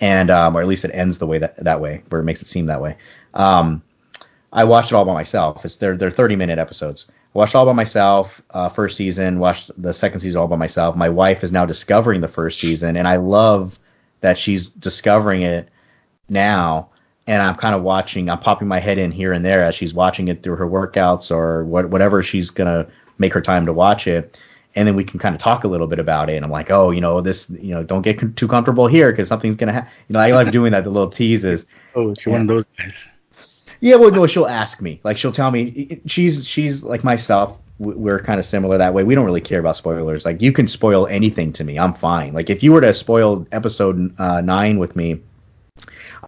and or at least it ends the way that way, where it makes it seem that way. I watched it all by myself. They're 30-minute episodes. I watched it all by myself. First season, watched the second season all by myself. My wife is now discovering the first season, and I love that she's discovering it now. And I'm kind of I'm popping my head in here and there as she's watching it through her workouts or whatever she's going to make her time to watch it. And then we can kind of talk a little bit about it. And I'm like, oh, this, don't get too comfortable here because something's going to happen. I like doing that, the little teases. Oh, she's one of those guys. Yeah, well, no, she'll ask me. Like, she'll tell me, she's like myself. We're kind of similar that way. We don't really care about spoilers. Like, you can spoil anything to me. I'm fine. Like, if you were to spoil episode 9 with me,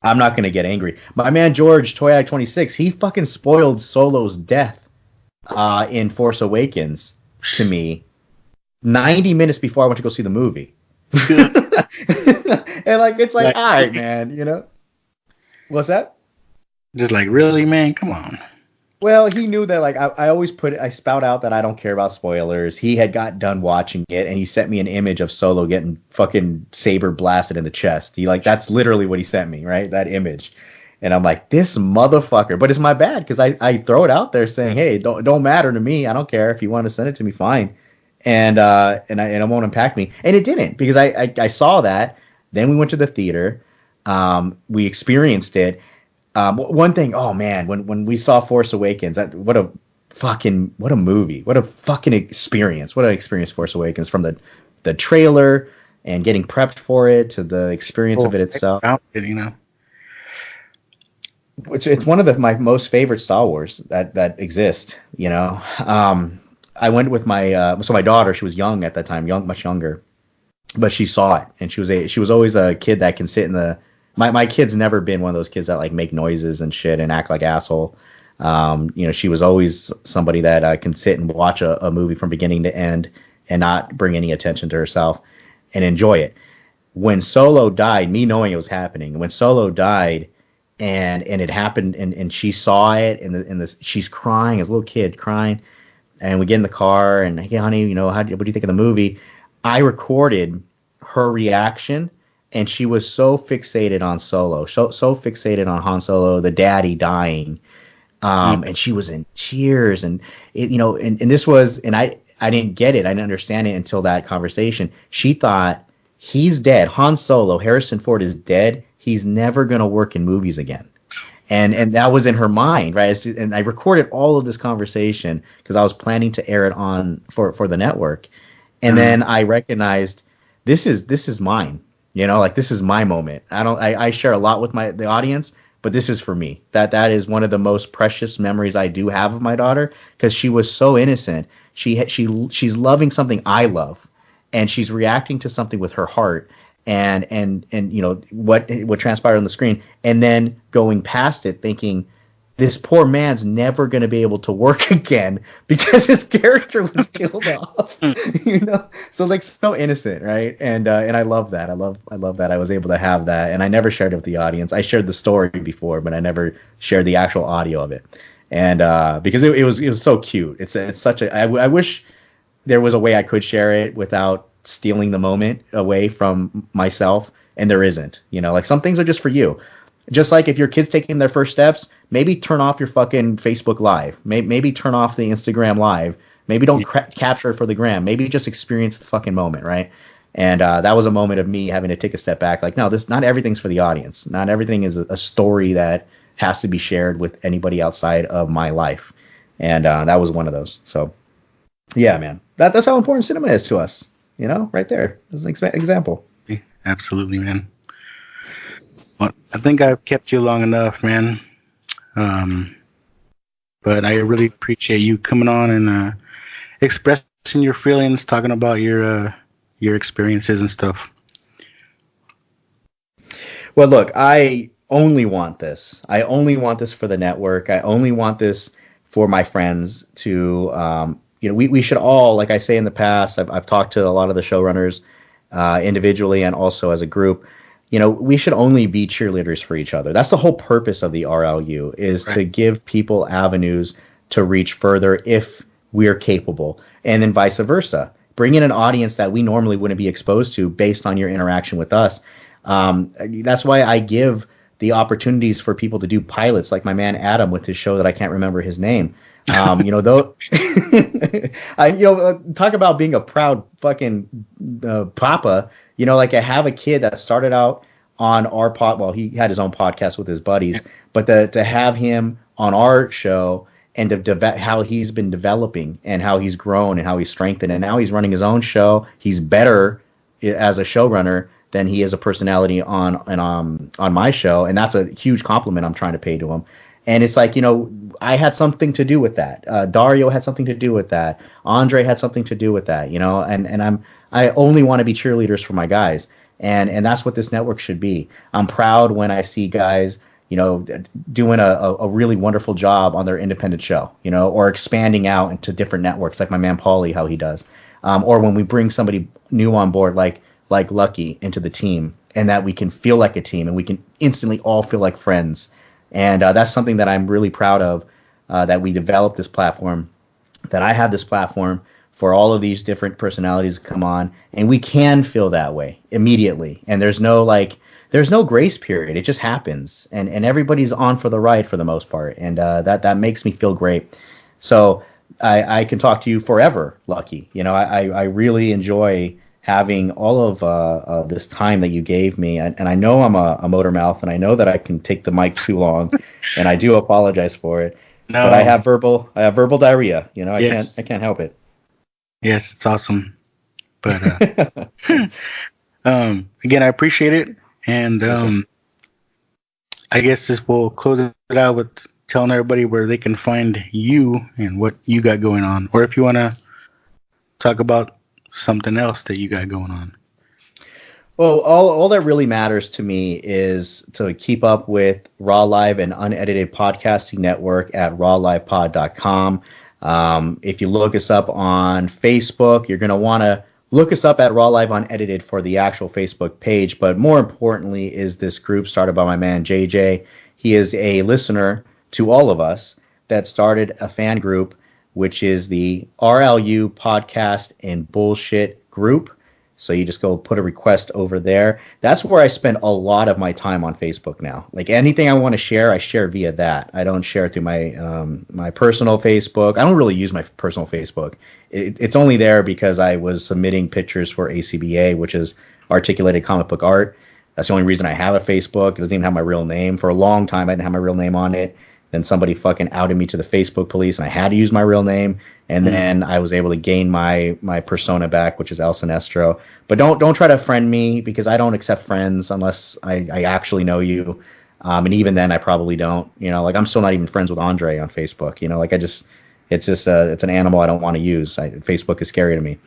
I'm not going to get angry. My man George, Toy Eye 26, he fucking spoiled Solo's death in Force Awakens to me 90 minutes before I went to go see the movie. And like, it's like, all right, man, What's that? Just like, really, man? Come on. Well, he knew that, like, I always I spout out that I don't care about spoilers. He had got done watching it, and he sent me an image of Solo getting fucking saber blasted in the chest. That's literally what he sent me, right? That image. And I'm like, this motherfucker. But it's my bad, because I throw it out there saying, hey, don't matter to me. I don't care. If you want to send it to me, fine. And it won't impact me. And it didn't, because I saw that. Then we went to the theater. We experienced it. One thing, oh man, when we saw Force Awakens, what a what a movie. What a fucking experience. What an experience Force Awakens, from the trailer and getting prepped for it to the experience of it itself. You know. It's one of my most favorite Star Wars that exist, you know. I went with my daughter. She was young at that time, much younger, but she saw it, and she was always a kid that can sit in the. My kid's never been one of those kids that like make noises and shit and act like asshole. You know, she was always somebody that can sit and watch a movie from beginning to end and not bring any attention to herself and enjoy it. When Solo died, me knowing it was happening, when Solo died. And it happened, and she saw it, and she's crying, as a little kid crying, and we get in the car, and hey, honey, you know, what do you think of the movie? I recorded her reaction, and she was so fixated on Solo, so fixated on Han Solo, the daddy dying, and she was in tears, and it, you know, and this was, and I didn't get it, I didn't understand it until that conversation. She thought, he's dead, Han Solo, Harrison Ford is dead. He's never going to work in movies again. And that was in her mind, right? And I recorded all of this conversation because I was planning to air it on for the network. And then I recognized this is mine, you know, like this is my moment. I share a lot with the audience, but this is for me. That is one of the most precious memories I do have of my daughter, because she was so innocent. She's loving something I love, and she's reacting to something with her heart. And you know what transpired on the screen, and then going past it thinking this poor man's never going to be able to work again because his character was killed off. You know, so like so innocent, right? And I love that. I love that I was able to have that, and I never shared it with the audience. I shared the story before, but I never shared the actual audio of it. And because it was so cute. It's such a I wish there was a way I could share it without stealing the moment away from myself, and there isn't. You know, like some things are just for you. Just like if your kid's taking their first steps, maybe turn off your fucking Facebook Live. Maybe turn off the Instagram Live. Maybe don't capture it for the gram. Maybe just experience the fucking moment, right? And that was a moment of me having to take a step back. Like, no, not everything's for the audience. Not everything is a story that has to be shared with anybody outside of my life. And that was one of those. So, yeah, man, that's how important cinema is to us. You know, right there. That's an example. Yeah, absolutely, man. Well, I think I've kept you long enough, man. But I really appreciate you coming on and expressing your feelings, talking about your experiences and stuff. Well, look, I only want this. I only want this for the network. I only want this for my friends to you know, we should all, like I say in the past, I've talked to a lot of the showrunners individually and also as a group. You know, we should only be cheerleaders for each other. That's the whole purpose of the RLU, is to give people avenues to reach further if we're capable, and then vice versa. Bring in an audience that we normally wouldn't be exposed to based on your interaction with us. That's why I give the opportunities for people to do pilots, like my man Adam with his show that I can't remember his name. You know, though, talk about being a proud fucking papa. You know, like I have a kid that started out on our well, he had his own podcast with his buddies, but to have him on our show and how he's been developing and how he's grown and how he's strengthened, and now he's running his own show. He's better as a showrunner than he is a personality on my show, and that's a huge compliment I'm trying to pay to him. And it's like, you know, I had something to do with that. Dario had something to do with that. Andre had something to do with that, you know, and I only want to be cheerleaders for my guys. And that's what this network should be. I'm proud when I see guys, you know, doing a really wonderful job on their independent show, you know, or expanding out into different networks, like my man Paulie, how he does. Or when we bring somebody new on board, like Lucky, into the team, and that we can feel like a team and we can instantly all feel like friends. And that's something that I'm really proud of, that we developed this platform, that I have this platform for all of these different personalities to come on, and we can feel that way immediately. And there's no grace period. It just happens, and everybody's on for the ride for the most part, and that makes me feel great. So I can talk to you forever, Lucky. You know, I really enjoy having all of this time that you gave me. And I know I'm a motor mouth, and I know that I can take the mic too long, and I do apologize for it. No. But I have verbal diarrhea. You know, Yes. I can't help it. Yes, it's awesome. But again, I appreciate it, and I guess this will close it out with telling everybody where they can find you and what you got going on, or if you want to talk about something else that you got going on. Well, all that really matters to me is to keep up with Raw Live and Unedited Podcasting Network at rawlivepod.com. If you look us up on Facebook, you're going to want to look us up at Raw Live Unedited for the actual Facebook page. But more importantly is this group started by my man JJ. He is a listener to all of us that started a fan group, which is the RLU Podcast and Bullshit group. So you just go put a request over there. That's where I spend a lot of my time on Facebook now. Like anything I want to share, I share via that. I don't share through my personal Facebook. I don't really use my personal Facebook. It's only there because I was submitting pictures for ACBA, which is Articulated Comic Book Art. That's the only reason I have a Facebook. It doesn't even have my real name. For a long time, I didn't have my real name on it. Then somebody fucking outed me to the Facebook police, and I had to use my real name. And then I was able to gain my persona back, which is El Sinestro. But don't try to friend me, because I don't accept friends unless I actually know you. And even then, I probably don't. You know, like I'm still not even friends with Andre on Facebook. You know, like it's an animal I don't want to use. Facebook is scary to me.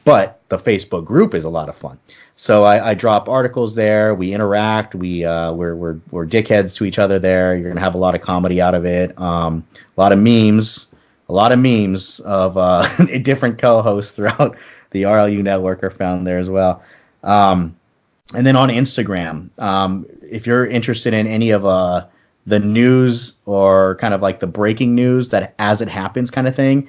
But the Facebook group is a lot of fun. So I drop articles there. We interact. We're dickheads to each other there. You're gonna have a lot of comedy out of it. A lot of memes of different co-hosts throughout the RLU network are found there as well. And then on Instagram, if you're interested in any of the news or kind of like the breaking news that as it happens kind of thing,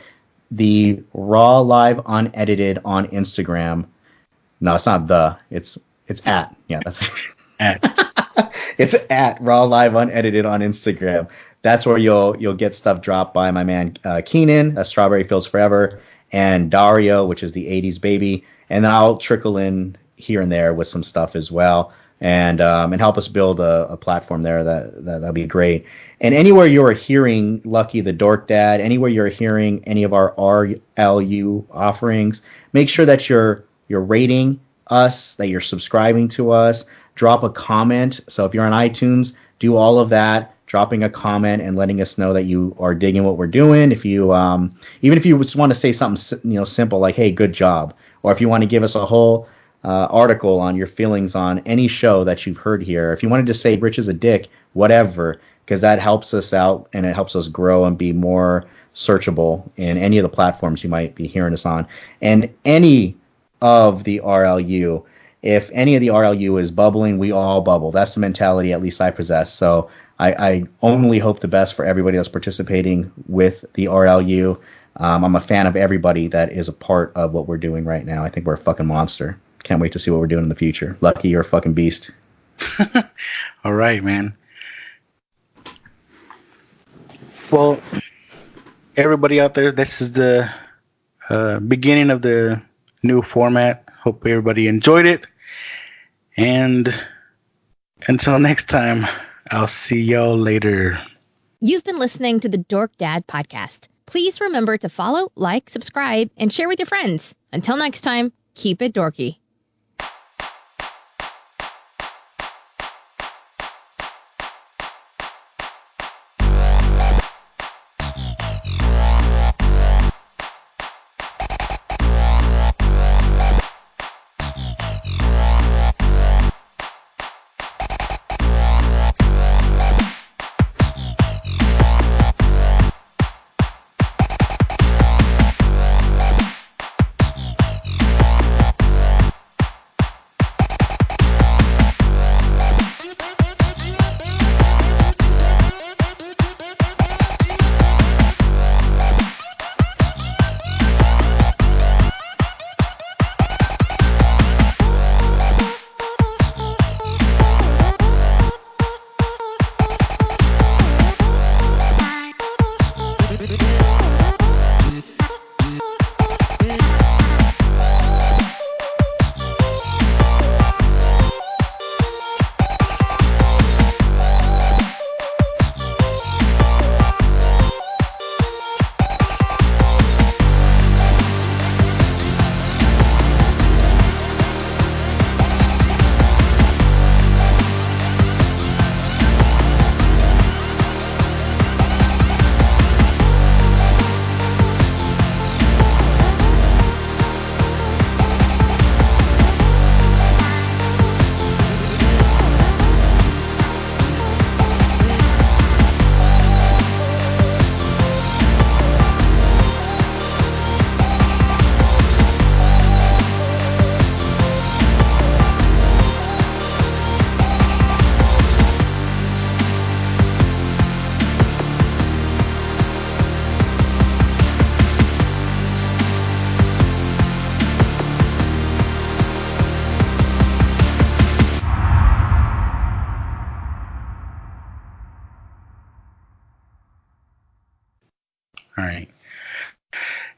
the Raw Live Unedited on Instagram. No, it's not it's at. Yeah, that's At. It's at Raw Live Unedited on Instagram. That's where you'll get stuff dropped by my man Keenan, Strawberry Fields Forever, and Dario, which is the 80s baby. And then I'll trickle in here and there with some stuff as well, and help us build a platform there. That'd be great. And anywhere you're hearing Lucky the Dork Dad, anywhere you're hearing any of our RLU offerings, make sure that you're rating us, that you're subscribing to us. Drop a comment. So if you're on iTunes, do all of that. Dropping a comment and letting us know that you are digging what we're doing. If you, even if you just want to say something, simple like, "Hey, good job," or if you want to give us a whole article on your feelings on any show that you've heard here. If you wanted to say Rich is a dick, whatever, because that helps us out and it helps us grow and be more searchable in any of the platforms you might be hearing us on. And any of the RLU, if any of the RLU is bubbling, we all bubble. That's the mentality at least I possess. So I only hope the best for everybody that's participating with the RLU. I'm a fan of everybody that is a part of what we're doing right now. I think we're a fucking monster. Can't wait to see what we're doing in the future. Lucky, you're a fucking beast. All right, man. Well, everybody out there, this is the beginning of the new format. Hope everybody enjoyed it. And until next time, I'll see y'all later. You've been listening to the Dork Dad Podcast. Please remember to follow, like, subscribe, and share with your friends. Until next time, keep it dorky.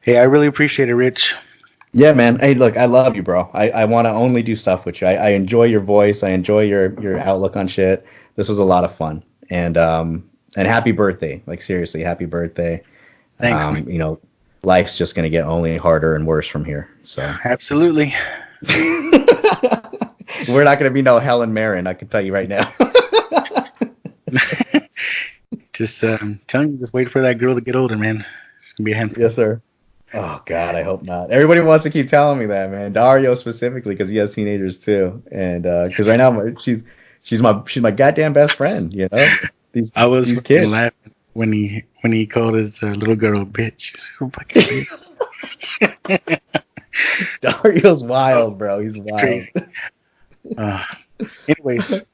Hey, I really appreciate it, Rich. Yeah, man. Hey, look, I love you, bro. I want to only do stuff with you. I enjoy your voice. I enjoy your outlook on shit. This was a lot of fun. And happy birthday. Like, seriously, happy birthday. Thanks, man. You know, life's just going to get only harder and worse from here. So Absolutely. We're not going to be no Helen Mirren, I can tell you right now. Just telling you, just wait for that girl to get older, man. It's going to be a handful. Yes, sir. Oh, God, I hope not. Everybody wants to keep telling me that, man. Dario specifically, because he has teenagers, too. And because right now, she's my goddamn best friend, you know? These kids. Laughing when he called his little girl a bitch. Oh, fucking Dario's wild, bro. He's wild. Anyways.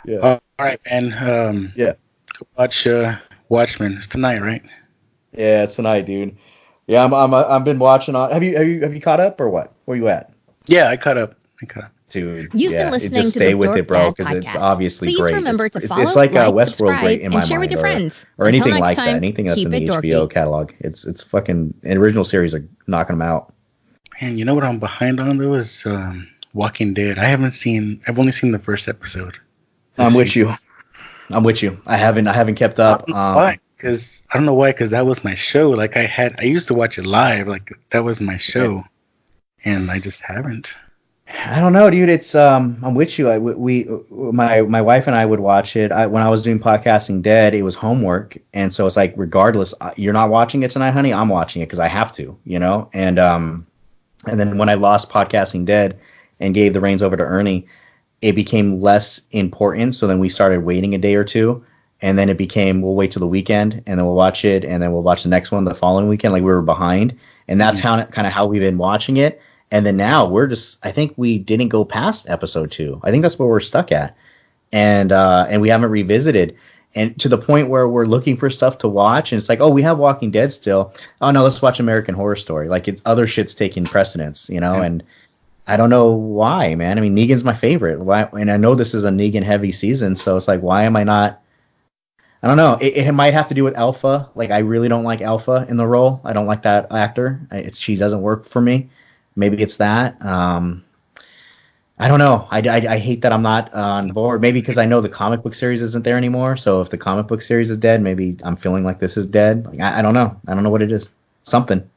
Yeah. All right, man. Yeah. Go watch Watchmen. It's tonight, right? Yeah, it's tonight, dude. Yeah, I've been watching. Have you caught up or what? Where you at? Yeah, I caught up. Dude, You've been listening just to stay the with Dork it, bro, Dad because it's Podcast. obviously Please great. remember to follow, it's like like, Westworld great in my and share mind, with your friends. or Until anything next like time, that. Anything that's keep in the it dorky. HBO catalog. It's fucking original series are knocking them out. Man, you know what I'm behind on though is Walking Dead. I've only seen the first episode. I'm with you. I haven't kept up. Why? Because I don't know why. Because that was my show. Like I used to watch it live. Like that was my show, and I just haven't. I don't know, dude. It's I'm with you. My wife and I would watch it. When I was doing Podcasting Dead, it was homework, and so it's like, regardless, you're not watching it tonight, honey. I'm watching it because I have to, you know. And then when I lost Podcasting Dead and gave the reins over to Ernie, it became less important. So then we started waiting a day or two, and then it became, we'll wait till the weekend, and then we'll watch it, and then we'll watch the next one the following weekend. Like, we were behind, and that's kind of how we've been watching it. And then now I think we didn't go past episode 2. I think that's where we're stuck at. And we haven't revisited. And to the point where we're looking for stuff to watch. And it's like, oh, we have Walking Dead still. Oh, no, let's watch American Horror Story. Like, it's other shit's taking precedence, you know? Yeah. And I don't know why, man. I mean, Negan's my favorite. Why? And I know this is a Negan-heavy season. So it's like, why am I not... I don't know. It might have to do with Alpha. Like, I really don't like Alpha in the role. I don't like that actor. She doesn't work for me. Maybe it's that. I don't know. I hate that I'm not on board. Maybe because I know the comic book series isn't there anymore. So if the comic book series is dead, maybe I'm feeling like this is dead. Like, I don't know. I don't know what it is. Something.